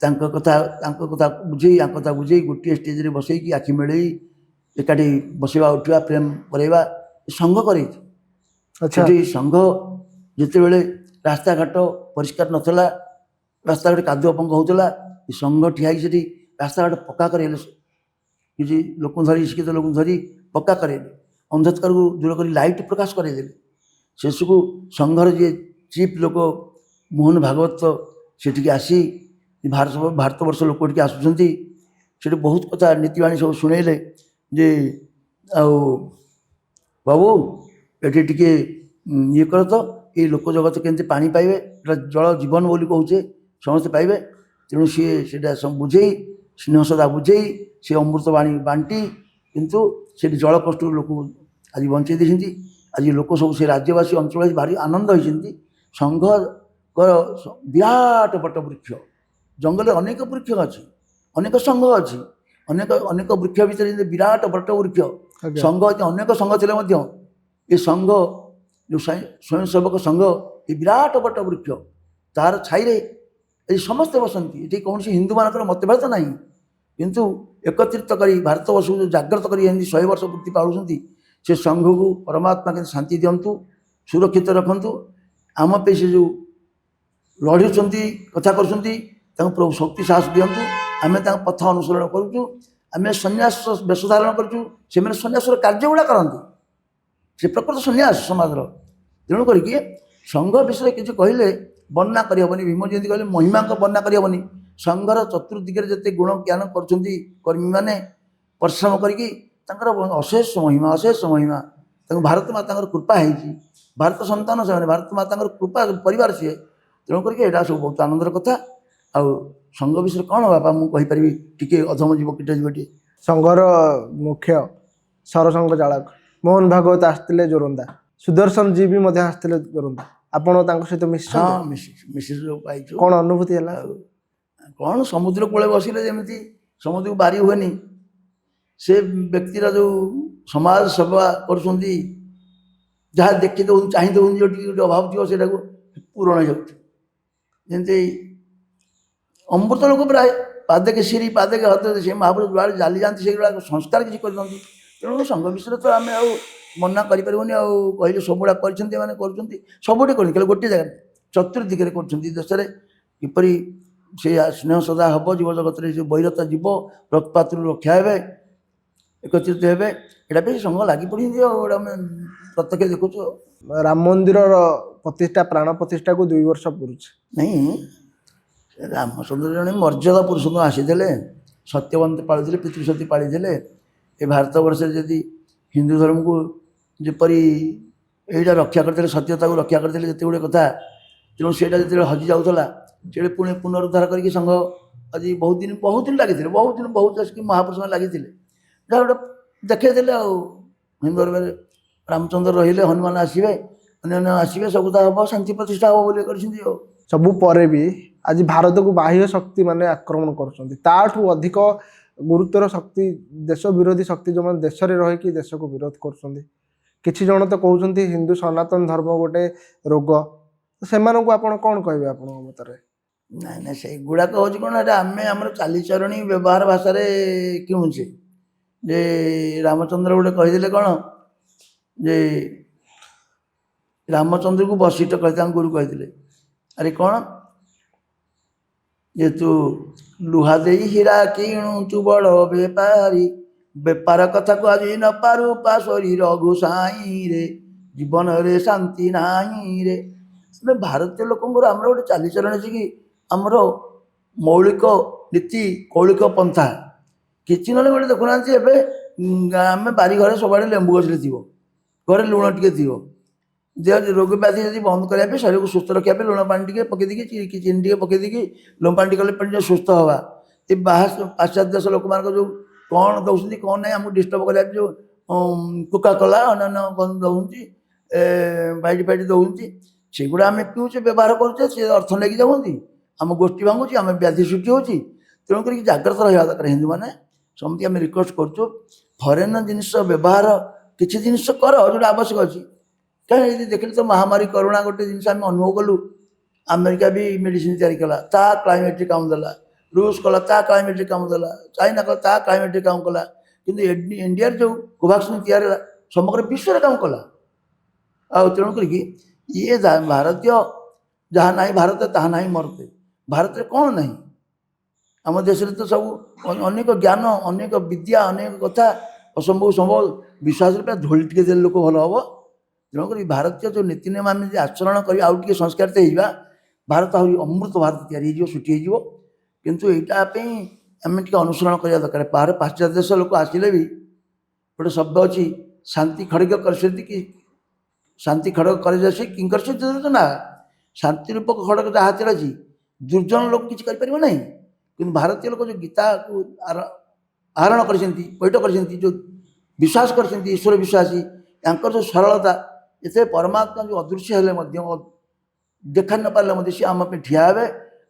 ତାଙ୍କ କଥା ବୁଝେଇ ୟାଙ୍କ କଥା ବୁଝେଇ ଗୋଟିଏ ଷ୍ଟେଜ୍ରେ ବସେଇକି ଆଖି ମିଳେଇ ଏକାଠି ବସିବା ଉଠିବା ପ୍ରେମ କରେଇବା ସଂଘ କରେଇଛି। ଆଚ୍ଛା ସେଠି ସଂଘ ଯେତେବେଳେ ରାସ୍ତାଘାଟ ପରିଷ୍କାର ନଥିଲା, ରାସ୍ତାଘାଟ କାଦୁଅ ପଙ୍କ ହେଉଥିଲା, ସଂଘ ଠିଆ ହେଇକି ସେଠି ରାସ୍ତାଘାଟ ପକ୍କା କରେଇଲେ। କିଛି ଲୋକଙ୍କୁ ଧରି ଶିକ୍ଷିତ ଲୋକଙ୍କୁ ଧରି ପକ୍କା କରେଇଲେ, ଅନ୍ଧକାରକୁ ଦୂର କରି ଲାଇଟ୍ ପ୍ରକାଶ କରେଇଦେଲେ। ଶେଷକୁ ସଂଘର ଯିଏ ଚିଫ୍ ଲୋକ ମୋହନ ଭାଗବତ ସେଠିକି ଆସି ଭାରତବର୍ଷ ଲୋକ ଏଠିକି ଆସୁଛନ୍ତି, ସେଠି ବହୁତ କଥା ନୀତିବାଣୀ ସବୁ ଶୁଣେଇଲେ ଯେ ଆଉ ବାବୁ ଏଠି ଟିକେ ଇଏ କର ତ, ଏଇ ଲୋକ ଜଗତ କେମିତି ପାଣି ପାଇବେ, ଏଟା ଜଳ ଜୀବନ ବୋଲି କହୁଛେ, ସମସ୍ତେ ପାଇବେ। ତେଣୁ ସିଏ ସେଇଟା ସବୁ ବୁଝେଇ ସ୍ନେହ ଶ୍ରଦ୍ଧା ବୁଝେଇ ସେ ଅମୃତ ବାଣୀ ବାଣ୍ଟି କିନ୍ତୁ ସେଠି ଜଳ କଷ୍ଟରୁ ଲୋକକୁ ଆଜି ବଞ୍ଚେଇ ଦେଇଛନ୍ତି। ଆଜି ଲୋକ ସବୁ ସେ ରାଜ୍ୟବାସୀ ଅଞ୍ଚଳବାସୀ ଭାରି ଆନନ୍ଦ ହୋଇଛନ୍ତି। ସଂଘର ବିରାଟ ବଟ ବୃକ୍ଷ, ଜଙ୍ଗଲରେ ଅନେକ ବୃକ୍ଷ ଅଛି, ଅନେକ ସଂଘ ଅଛି, ଅନେକ ବୃକ୍ଷ ଭିତରେ ଯେମିତି ବିରାଟ ବଟ ବୃକ୍ଷ ଆଜ୍ଞା ସଂଘ ଅଛି। ଅନେକ ସଂଘ ଥିଲେ ମଧ୍ୟ ଏ ସଂଘ ଯେଉଁ ସ୍ୱୟଂସେବକ ସଂଘ ଏ ବିରାଟ ବଟ ବୃକ୍ଷ, ତାର ଛାଇରେ ଏଠି ସମସ୍ତେ ବସନ୍ତି। ଏଠି କୌଣସି ହିନ୍ଦୁମାନଙ୍କର ମତଭେଦ ନାହିଁ, କିନ୍ତୁ ଏକତ୍ରିତ କରି ଭାରତବର୍ଷକୁ ଯେଉଁ ଜାଗ୍ରତ କରି ଏମିତି 100 ବର୍ଷ ପୂର୍ତ୍ତି ପାଳୁଛନ୍ତି, ସେ ସଂଘକୁ ପରମାତ୍ମା କେମିତି ଶାନ୍ତି ଦିଅନ୍ତୁ, ସୁରକ୍ଷିତ ରଖନ୍ତୁ। ଆମ ପାଇଁ ସେ ଯେଉଁ ଲଢ଼ୁଛନ୍ତି କଥା କରୁଛନ୍ତି, ତାଙ୍କୁ ପ୍ରଭୁ ଶକ୍ତି ସାହସ ଦିଅନ୍ତୁ। ଆମେ ତାଙ୍କ ପଥ ଅନୁସରଣ କରୁଛୁ, ଆମେ ସନ୍ନ୍ୟାସ ବେଶ ଧାରଣ କରୁଛୁ, ସେମାନେ ସନ୍ନ୍ୟାସର କାର୍ଯ୍ୟ ଗୁଡ଼ା କରନ୍ତି, ସେ ପ୍ରକୃତ ସନ୍ନ୍ୟାସ ସମାଜର। ତେଣୁ କରିକି ସଂଘ ବିଷୟରେ କିଛି କହିଲେ ବର୍ଣ୍ଣନା କରିହେବନି। ଭୀମ ଯେମିତି କହିଲେ ମହିମାଙ୍କ ବର୍ଣ୍ଣନା କରିହେବନି। ସଂଘର ଚତୁର୍ଦିଗରେ ଯେତେ ଗୁଣ ଜ୍ଞାନ କରୁଛନ୍ତି କର୍ମୀମାନେ ପରିଶ୍ରମ କରିକି, ତାଙ୍କର ଅଶେଷ ମହିମା। ତାଙ୍କୁ ଭାରତ ମାତାଙ୍କର କୃପା ହେଇଛି, ଭାରତ ସନ୍ତାନ ସେମାନେ, ଭାରତ ମାତାଙ୍କର କୃପା ପରିବାର ସିଏ। ତେଣୁ କରିକି ଏଇଟା ସବୁ ବହୁତ ଆନନ୍ଦର କଥା। ଆଉ ସଂଘ ବିଷୟରେ କ'ଣ ବାପା ମୁଁ କହିପାରିବି, ଟିକେ ଅଧମ ଯିବ କୀଟ ଯିବଟିଏ। ସଂଘର ମୁଖ୍ୟ ସରସଂଘ ଚାଳକ ମୋହନ ଭାଗବତ ଆସିଥିଲେ ଜୋରନ୍ଦା, ସୁଦର୍ଶନ ଜୀ ବି ମଧ୍ୟ ଆସିଥିଲେ ଜୋରନ୍ଦା। ଆପଣ ତାଙ୍କ ସହିତ ମିଶିଛନ୍ତି? ହଁ ମିଶିଛୁ, ପାଇଛୁ। କ'ଣ ଅନୁଭୂତି ହେଲା? ଆଉ କ'ଣ ସମୁଦ୍ର କୂଳେ ବସିଲେ ଯେମିତି ସମୁଦ୍ରକୁ ବାରି ହୁଏନି, ସେ ବ୍ୟକ୍ତିର ଯେଉଁ ସମାଜ ସେବା କରୁଛନ୍ତି, ଯାହା ଦେଖି ଦେଉଛନ୍ତି ଚାହିଁ ଦେଉଛନ୍ତି, ଯେଉଁଠି ଗୋଟେ ଅଭାବ ଥିବ ସେଇଟାକୁ ପୂରଣ ହେଇଯାଉଛି। ଯେମିତି ଅମୃତ ଲୋକ ପ୍ରାୟ ପାଦକେ ସିରି ପାଦକେ ହତ, ସେ ମହାପୁରୁଷ ଯୁଆଡ଼େ ଚାଲି ଯାଆନ୍ତି ସେଇଗୁଡ଼ାକ ସଂସ୍କାର କିଛି କରିଦିଅନ୍ତି। ତେଣୁ ସଂଘ ବିଷୟରେ ତ ଆମେ ଆଉ ମନା କରିପାରିବୁନି। ଆଉ କହିଲେ ସବୁଗୁଡ଼ା କରିଛନ୍ତି, ଏମାନେ କରୁଛନ୍ତି, ସବୁଠି କରୁଛନ୍ତି, ଖାଲି ଗୋଟିଏ ଜାଗାରେ ଚତୁର୍ଦିଗରେ କରୁଛନ୍ତି। ଦେଶରେ କିପରି ସେ ସ୍ନେହ ଶ୍ରଦ୍ଧା ହେବ, ଜୀବଜଗତରେ ଯେଉଁ ବୈରତା ଯିବ, ରକ୍ତପାତରୁ ରକ୍ଷା ହେବେ, ଏକତ୍ରିତ ହେବେ, ଏଇଟା ବି ସଂଘ ଲାଗି ପଡ଼ିଛନ୍ତି। ଆଉ ଏଇଟା ଆମେ ପ୍ରତ୍ୟକ୍ଷ ଦେଖୁଛୁ। ରାମ ମନ୍ଦିରର ପ୍ରତିଷ୍ଠା ପ୍ରାଣ ପ୍ରତିଷ୍ଠାକୁ 2 ବର୍ଷ ପୁରୁଛି। ନାହିଁ, ରାମଚନ୍ଦ୍ର ଜଣେ ମର୍ଯ୍ୟାଦା ପୁରୁଷୋତ୍ତମ ଆସିଥିଲେ, ସତ୍ୟବନ୍ତ ପାଳିଥିଲେ, ପିତୃସତୀ ପାଳିଥିଲେ। ଏ ଭାରତବର୍ଷରେ ଯଦି ହିନ୍ଦୁ ଧର୍ମକୁ ଯେପରି ଏଇଟା ରକ୍ଷା କରିଥିଲେ, ସତ୍ୟତାକୁ ରକ୍ଷା କରିଥିଲେ ଯେତେ ଗୁଡ଼ିଏ କଥା, ତେଣୁ ସେଇଟା ଯେତେବେଳେ ହଜି ଯାଉଥିଲା, ସେବେଳେ ପୁଣି ପୁନରୁଦ୍ଧାର କରିକି ସଂଘ ଆଜି ବହୁତ ଦିନ ଲାଗିଥିଲେ, ବହୁତ ଆସିକି ମହାପୁରୁଷମାନେ ଲାଗିଥିଲେ, ଯାହା ଗୋଟେ ଦେଖେଇଦେଲେ। ଆଉ ହିନ୍ଦୁ ଧର୍ମରେ ରାମଚନ୍ଦ୍ର ରହିଲେ, ହନୁମାନ ଆସିବେ, ଅନ୍ୟାନ୍ୟ ଆସିବେ, ସବୁ ତା ହେବ, ଶାନ୍ତି ପ୍ରତିଷ୍ଠା ହେବ ବୋଲି କରିଛନ୍ତି। ଆଉ ସବୁ ପରେ ବି ଆଜି ଭାରତକୁ ବାହ୍ୟ ଶକ୍ତି ମାନେ ଆକ୍ରମଣ କରୁଛନ୍ତି। ତାଠୁ ଅଧିକ ଗୁରୁତର ଶକ୍ତି, ଦେଶ ବିରୋଧୀ ଶକ୍ତି, ଯେଉଁମାନେ ଦେଶରେ ରହିକି ଦେଶକୁ ବିରୋଧ କରୁଛନ୍ତି। କିଛି ଜଣ ତ କହୁଛନ୍ତି ହିନ୍ଦୁ ସନାତନ ଧର୍ମ ଗୋଟେ ରୋଗ। ସେମାନଙ୍କୁ ଆପଣ କ'ଣ କହିବେ ଆପଣଙ୍କ ମତରେ? ନାଇଁ ସେଇଗୁଡ଼ାକ ହେଉଛି କ'ଣ, ଏଇଟା ଆମେ ଆମର ଚାଲିଚଳଣି ବ୍ୟବହାର ଭାଷାରେ କିଣୁଛେ। ଯେ ରାମଚନ୍ଦ୍ର ଗୋଟେ କହିଥିଲେ କ'ଣ, ଯେ ରାମଚନ୍ଦ୍ରକୁ ବଶିଷ୍ଠ କହିଥିଲେ, ତାଙ୍କ ଗୁରୁ କହିଥିଲେ, ଆରେ କ'ଣ ଯେ ତୁ ଲୁହା ଦେଇ ହୀରା କିଣୁଛୁ ବଡ଼ ବେପାରୀ, ବେପାର କଥାକୁ ଆଜି ନ ପାରୁ ପା ଶରୀର ଘୁଷାଇଁରେ, ଜୀବନରେ ଶାନ୍ତି ନାହିଁରେ। ଆମେ ଭାରତୀୟ ଲୋକଙ୍କର ଆମର ଗୋଟେ ଚାଲିଚଳଣି ଅଛି କି, ଆମର ମୌଳିକ ନୀତି କୌଳିକ ପନ୍ଥା କିଛି ନହେଲେ ଗୋଟେ ଦେଖୁନାହାନ୍ତି। ଏବେ ଆମେ ବାରିଘରେ ସବୁଆଡ଼େ ଲେମ୍ବୁ ଗଛରେ ଥିବ, ଘରେ ଲୁଣ ଟିକେ ଥିବ, ଦେହ ରୋଗ ବ୍ୟାଧି ଯଦି ବନ୍ଦ କରିବା ପାଇଁ, ଶରୀରକୁ ସୁସ୍ଥ ରଖିବା ପାଇଁ ଲୁଣ ପାଣି ଟିକେ ପକେଇ ଦେଇକି, ଚିନି ଟିକେ ପକେଇ ଦେଇକି, ଲୁଣ ପାଣି ଟିକେ କଲେ ପାଣି ସୁସ୍ଥ ହେବା, ଏ ପାଶ୍ଚାତ୍ୟ ଦେଶ ଲୋକମାନଙ୍କ ଯେଉଁ କ'ଣ ଦେଉଛନ୍ତି କ'ଣ ନାହିଁ ଆମକୁ ଡିଷ୍ଟର୍ବ କରିବା ଯେଉଁ କୋକା କୋଲା ଅନ୍ୟାନ୍ୟ କ'ଣ ଦେଉଛନ୍ତି ବାଇଟ୍ ଫାଇଟ୍ ଦେଉଛନ୍ତି ସେଗୁଡ଼ା ଆମେ ପିଉଛେ ବ୍ୟବହାର କରୁଛେ ସେ ଅର୍ଥ ନେଇକି ଯାଉଛନ୍ତି ଆମ ଗୋଷ୍ଠୀ ଭାଙ୍ଗୁଛି ଆମେ ବ୍ୟାଧି ସୃଷ୍ଟି ହେଉଛି ତେଣୁକରି ଜାଗ୍ରତ ରହିବା ଦରକାର ହିନ୍ଦୁମାନେ ସମସ୍ତେ ଆମେ ରିକ୍ୱେଷ୍ଟ କରୁଛୁ ଫରେନ୍ ଜିନିଷ ବ୍ୟବହାର କିଛି ଜିନିଷ କର ଯେଉଁଟା ଆବଶ୍ୟକ ଅଛି କାହିଁକି ଦେଖିଲେ ତ ମହାମାରୀ କରୋନା ଗୋଟେ ଜିନିଷ ଆମେ ଅନୁଭବ କଲୁ ଆମେରିକା ବି ମେଡ଼ିସିନ ତିଆରି କଲା ତା କ୍ଲାଇମେଟ୍ରେ କାମ ଦେଲା ରୁଷ କଲା ତା କ୍ଲାଇମେଟ୍ରେ କାମ ଦେଲା ଚାଇନା କଲା ତା କ୍ଲାଇମେଟ୍ରେ କାମ କଲା କିନ୍ତୁ ଇଣ୍ଡିଆରେ ଯେଉଁ କୋଭାକ୍ସିନ୍ ତିଆରି ହେଲା ସମଗ୍ର ବିଶ୍ୱରେ କାମ କଲା ଆଉ ତେଣୁ କରିକି ଇଏ ଭାରତୀୟ ଯାହା ନାହିଁ ଭାରତ ତାହା ନାହିଁ ମରତେ ଭାରତରେ କ'ଣ ନାହିଁ ଆମ ଦେଶରେ ତ ସବୁ ଅନେକ ଜ୍ଞାନ ଅନେକ ବିଦ୍ୟା ଅନେକ କଥା ଅସମ୍ଭବ ସମ୍ଭବ ବିଶ୍ୱାସରେ ପୁରା ଧୂଳି ଟିକେ ଦେଲେ ଲୋକ ଭଲ ହେବ ତେଣୁକରି ଭାରତୀୟ ଯେଉଁ ନୀତି ନିୟମ ଆମେ ଯଦି ଆଚରଣ କରି ଆଉ ଟିକେ ସଂସ୍କାରିତ ହେଇଯିବା ଭାରତ ଆହୁରି ଅମୃତ ଭାରତ ତିଆରି ହେଇଯିବ ସୃଷ୍ଟି ହେଇଯିବ କିନ୍ତୁ ଏଇଟା ପାଇଁ ଆମେ ଟିକେ ଅନୁସରଣ କରିବା ଦରକାର ବାହାର ପାଶ୍ଚାତ୍ୟ ଦେଶ ଲୋକ ଆସିଲେ ବି ଗୋଟେ ଶବ୍ଦ ଅଛି ଶାନ୍ତି ଖଡ଼ିଗ କରିଛନ୍ତି କି ଶାନ୍ତି ଖଡ଼ଗ କରାଯାଉଛି କିଙ୍କର ସେ ନା ଶାନ୍ତି ରୂପକ ଖଡ଼ଗ ଯାହା ହାତରେ ଅଛି ଦୁର୍ଜନ ଲୋକ କିଛି କରିପାରିବ ନାହିଁ କିନ୍ତୁ ଭାରତୀୟ ଲୋକ ଯେଉଁ ଗୀତାକୁ ଆହରଣ କରିଛନ୍ତି ପୈଠ କରିଛନ୍ତି ଯେଉଁ ବିଶ୍ୱାସ କରିଛନ୍ତି ଈଶ୍ୱର ବିଶ୍ୱାସୀ ତାଙ୍କର ଯେଉଁ ସରଳତା ଏଥିରେ ପରମାତ୍ମା ଯେଉଁ ଅଦୃଶ୍ୟ ହେଲେ ମଧ୍ୟ ଦେଖା ନ ପାରିଲେ ମଧ୍ୟ ସେ ଆମ ପାଇଁ ଠିଆ ହେବେ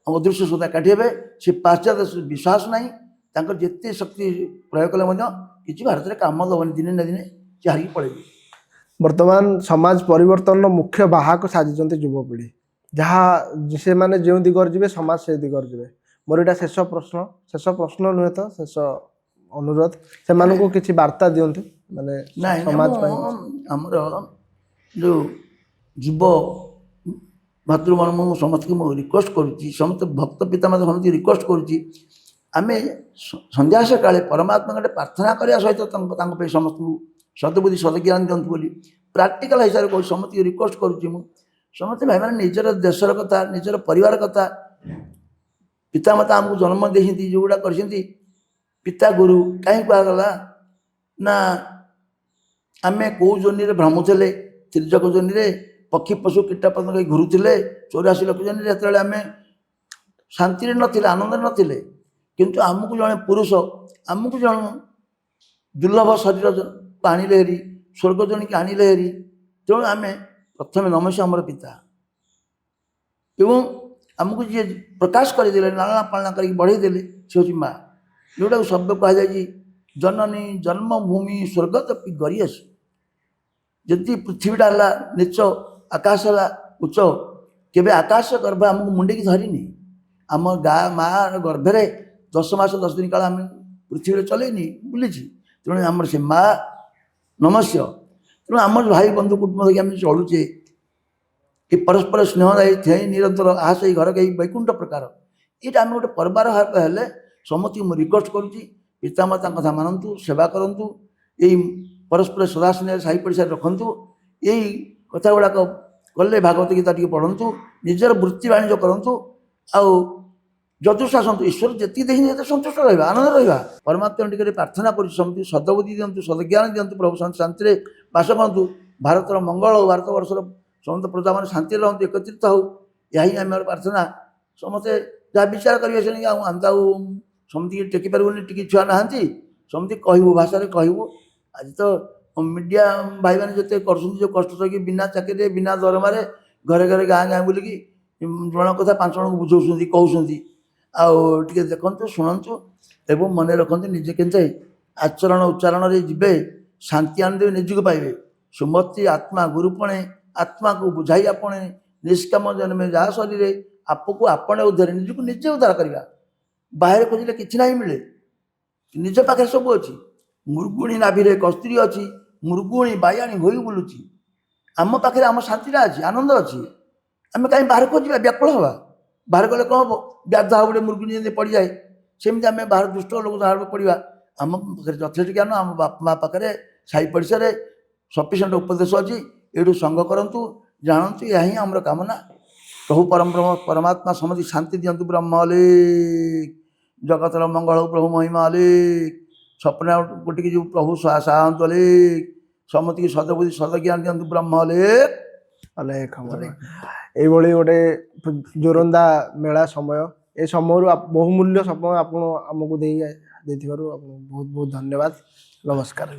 ଆମ ଅଦୃଶ୍ୟ ସଦା କାଟି ହେବେ ସେ ପାଶ୍ଚାତ୍ୟ ବିଶ୍ୱାସ ନାହିଁ ତାଙ୍କର ଯେତେ ଶକ୍ତି ପ୍ରୟୋଗ କଲେ ମଧ୍ୟ କିଛି ଭାରତରେ କାମ ଦେବନି ଦିନେ ନା ଦିନେ ସେ ହାରିକି ପଳେଇବେ ବର୍ତ୍ତମାନ ସମାଜ ପରିବର୍ତ୍ତନର ମୁଖ୍ୟ ବାହକ ସାଜିଛନ୍ତି ଯୁବପିଢ଼ି ଯାହା ସେମାନେ ଯେଉଁ ଦିଗରେ ଯିବେ ସମାଜ ସେ ଦିଗରେ ଯିବେ ମୋର ଏଇଟା ଶେଷ ପ୍ରଶ୍ନ ନୁହେଁ ତ ଶେଷ ଅନୁରୋଧ ସେମାନଙ୍କୁ କିଛି ବାର୍ତ୍ତା ଦିଅନ୍ତୁ ମାନେ ନାଇଁ ସମାଜ ପାଇଁ ଆମର ଯେଉଁ ଯୁବ ଭାତୃମାନେ ମୁଁ ସମସ୍ତଙ୍କୁ ମୁଁ ରିକ୍ୱେଷ୍ଟ କରୁଛି ସମସ୍ତ ଭକ୍ତ ପିତାମାତା ସମସ୍ତଙ୍କୁ ରିକ୍ୱେଷ୍ଟ କରୁଛି ଆମେ ସନ୍ଧ୍ୟା ସକାଳେ ପରମାତ୍ମାଙ୍କ ପ୍ରାର୍ଥନା କରିବା ସହିତ ତାଙ୍କ ପାଇଁ ସମସ୍ତଙ୍କୁ ସଦବୁଦ୍ଧି ସଦଜ୍ଞାନ ଦିଅନ୍ତୁ ବୋଲି ପ୍ରାକ୍ଟିକାଲ ହିସାବରେ କହୁଛି ସମସ୍ତଙ୍କୁ ରିକ୍ୱେଷ୍ଟ କରୁଛି ମୁଁ ସମସ୍ତେ ଭାଇମାନେ ନିଜର ଦେଶର କଥା ନିଜର ପରିବାର କଥା ପିତାମାତା ଆମକୁ ଜନ୍ମ ଦେଇଛନ୍ତି ଯେଉଁଗୁଡ଼ା କରିଛନ୍ତି ପିତା ଗୁରୁ କାହିଁ କୁହାଗଲା ନା ଆମେ କେଉଁ ଜୋନିରେ ଭ୍ରମୁଥିଲେ ତ୍ରିଜକ ଜୋନିରେ ପକ୍ଷୀ ପଶୁ କୀଟ ପତଙ୍ଗ ଘୁରୁଥିଲେ 84 ଲକ୍ଷ ଜୋନିରେ ଯେତେବେଳେ ଆମେ ଶାନ୍ତିରେ ନଥିଲେ ଆନନ୍ଦରେ ନଥିଲେ କିନ୍ତୁ ଆମକୁ ଜଣେ ପୁରୁଷ ଆମକୁ ଜଣେ ଦୁର୍ଲଭ ଶରୀର ଆଣିଲେ ହେରି ସ୍ୱର୍ଗ ଜଣିକି ଆଣିଲେ ହେରି ତେଣୁ ଆମେ ପ୍ରଥମେ ନମସ୍ୟ ଆମର ପିତା ଏବଂ ଆମକୁ ଯିଏ ପ୍ରକାଶ କରିଦେଲେ ଲାଳନା ପାଳନା କରିକି ବଢ଼େଇ ଦେଲେ ସେ ହେଉଛି ମା ଯେଉଁଟାକୁ ଶବ୍ଦ କୁହାଯାଇଛି ଜନନୀ ଜନ୍ମଭୂମି ସ୍ୱର୍ଗତପି ଗରିୟସୀ ଯଦି ପୃଥିବୀଟା ହେଲା ନିଚ ଆକାଶ ହେଲା ଉଚ୍ଚ କେବେ ଆକାଶ ଗର୍ଭ ଆମକୁ ମୁଣ୍ଡିକି ଧରିନି ଆମ ମାଆର ଗର୍ଭରେ 10 ମାସ 10 ଦିନ କାଳ ଆମେ ପୃଥିବୀରେ ଚଲେଇନି ବୁଲିଛି ତେଣୁ ଆମର ସେ ମା ନମସ୍ୟ ତେଣୁ ଆମର ଭାଇ ବନ୍ଧୁ କୁଟୁମ୍ବ ହେଇକି ଆମେ ଚଳୁଛେ ଏ ପରସ୍ପର ସ୍ନେହଦାୟୀ ଥେଇ ନିରନ୍ତର ଆହା ସେଇ ଘର କେହି ବୈକୁଣ୍ଠ ପ୍ରକାର ଏଇଟା ଆମେ ଗୋଟେ ପରିବାର ହେଲେ ସମସ୍ତଙ୍କୁ ମୁଁ ରିକ୍ୱେଷ୍ଟ କରୁଛି ପିତାମାତାଙ୍କ କଥା ମାନନ୍ତୁ ସେବା କରନ୍ତୁ ଏଇ ପରସ୍ପର ସଦାସ୍ନେହରେ ସାହି ପଡ଼ିଶାରେ ରଖନ୍ତୁ ଏଇ କଥା ଗୁଡ଼ାକ କଲେ ଭାଗବତ ଗୀତା ଟିକେ ପଢ଼ନ୍ତୁ ନିଜର ବୃତ୍ତି ବାଣିଜ୍ୟ କରନ୍ତୁ ଆଉ ଯଦୁଷା ସନ୍ତୁ ଈଶ୍ୱର ଯେତିକି ଦେଖିନି ସେତେ ସନ୍ତୁଷ୍ଟ ରହିବା ଆନନ୍ଦ ରହିବା ପରମାତ୍ମା ଟିକେ ପ୍ରାର୍ଥନା କରୁଛି ସମସ୍ତଙ୍କୁ ସଦବୁଦ୍ଧି ଦିଅନ୍ତୁ ସଦଜ୍ଞାନ ଦିଅନ୍ତୁ ପ୍ରଭୁ ଶାନ୍ତିରେ ବାସ କରନ୍ତୁ ଭାରତର ମଙ୍ଗଳ ହଉ ଭାରତବର୍ଷର ସମସ୍ତ ପ୍ରଜାମାନେ ଶାନ୍ତିରେ ରହନ୍ତୁ ଏକତ୍ରିତ ହଉ ଏହା ହିଁ ଆମର ପ୍ରାର୍ଥନା ସମସ୍ତେ ଯାହା ବିଚାର କରିବେ ସେ ଆଉ ଆମେ ଆଉ ସମସ୍ତଙ୍କୁ ଟେକି ପାରିବୁନି ଟିକେ ଛୁଆ ନାହାନ୍ତି ସମସ୍ତେ କହିବୁ ଭାଷାରେ କହିବୁ ଆଜି ତ ମିଡ଼ିଆ ଭାଇମାନେ ଯେତେ କରୁଛନ୍ତି ଯେଉଁ କଷ୍ଟ ସହିକି ବିନା ଚାକିରିରେ ବିନା ଦରମାରେ ଘରେ ଘରେ ଗାଁ ଗାଁ ବୁଲିକି ଜଣଙ୍କ କଥା 5 ଜଣଙ୍କୁ ବୁଝାଉଛନ୍ତି କହୁଛନ୍ତି ଆଉ ଟିକେ ଦେଖନ୍ତୁ ଶୁଣନ୍ତୁ ଏବଂ ମନେ ରଖନ୍ତୁ ନିଜେ କେମିତି ଆଚରଣ ଉଚ୍ଚାରଣରେ ଯିବେ ଶାନ୍ତି ଆଣିଦେବେ ନିଜକୁ ପାଇବେ ସୁମତି ଆତ୍ମା ଗୁରୁପଣେ ଆତ୍ମାକୁ ବୁଝାଇ ଆପଣେ ନିଷ୍କାମ ଜନ୍ମେ ଯାହା ଶରୀରେ ଆପକୁ ଆପଣେ ଉଦ୍ଧାରେ ନିଜକୁ ନିଜେ ଉଦ୍ଧାର କରିବା ବାହାରେ ଖୋଜିଲେ କିଛି ନାହିଁ ମିଳେ ନିଜ ପାଖରେ ସବୁ ଅଛି ମୃଗୁଣୀ ନାଭିରେ କସ୍ତୁରୀ ଅଛି ମୃଗୁଣୀ ବାୟାଣୀ ହୋଇ ବୁଲୁଛି ଆମ ପାଖରେ ଆମ ଶାନ୍ତିଟା ଅଛି ଆନନ୍ଦ ଅଛି ଆମେ କାହିଁ ବାହାରେ ଖୋଜିବା ବ୍ୟାକୁଳ ହେବା ବାହାରେ ଗଲେ କ'ଣ ହେବ ବ୍ୟାଧ ଗୋଟେ ମୃଗୁଣୀ ଯେମିତି ପଡ଼ିଯାଏ ସେମିତି ଆମେ ବାହାର ଦୁଷ୍ଟ ଲୋକ ବାହାରକୁ ପଡ଼ିବା ଆମ ପାଖରେ ଯଥେଷ୍ଟ ଜ୍ଞାନ ଆମ ବାପା ମା ପାଖରେ ସାହି ପଡ଼ିଶାରେ ସଫିସିଏଣ୍ଟ ଉପଦେଶ ଅଛି ଏଇଠୁ ସଙ୍ଗ କରନ୍ତୁ ଜାଣନ୍ତୁ ଏହା ହିଁ ଆମର କାମନା ପ୍ରଭୁ ପରମାତ୍ମା ସମସ୍ତେ ଶାନ୍ତି ଦିଅନ୍ତୁ ବ୍ରହ୍ମ ଅଲେଖ ଜଗତର ମଙ୍ଗଳ ହଉ ପ୍ରଭୁ ମହିମା ଅଲେଖ ସ୍ୱପ୍ନ ଗୋଟିକି ଯେଉଁ ପ୍ରଭୁ ସାହାନ୍ତୁ ଅଲେଖ ସମସ୍ତଙ୍କୁ ସଦବୁଦ୍ଧି ସଦଜ୍ଞାନ ଦିଅନ୍ତୁ ବ୍ରହ୍ମ ଅଲେଖ ଏଇଭଳି ଗୋଟେ ଜୋରନ୍ଦା ମେଳା ସମୟ ଏ ସମୟରୁ ବହୁମୂଲ୍ୟ ସମୟ ଆପଣ ଆମକୁ ଦେଇଥିବାରୁ ଆପଣଙ୍କୁ ବହୁତ ବହୁତ ଧନ୍ୟବାଦ। ନମସ୍କାର।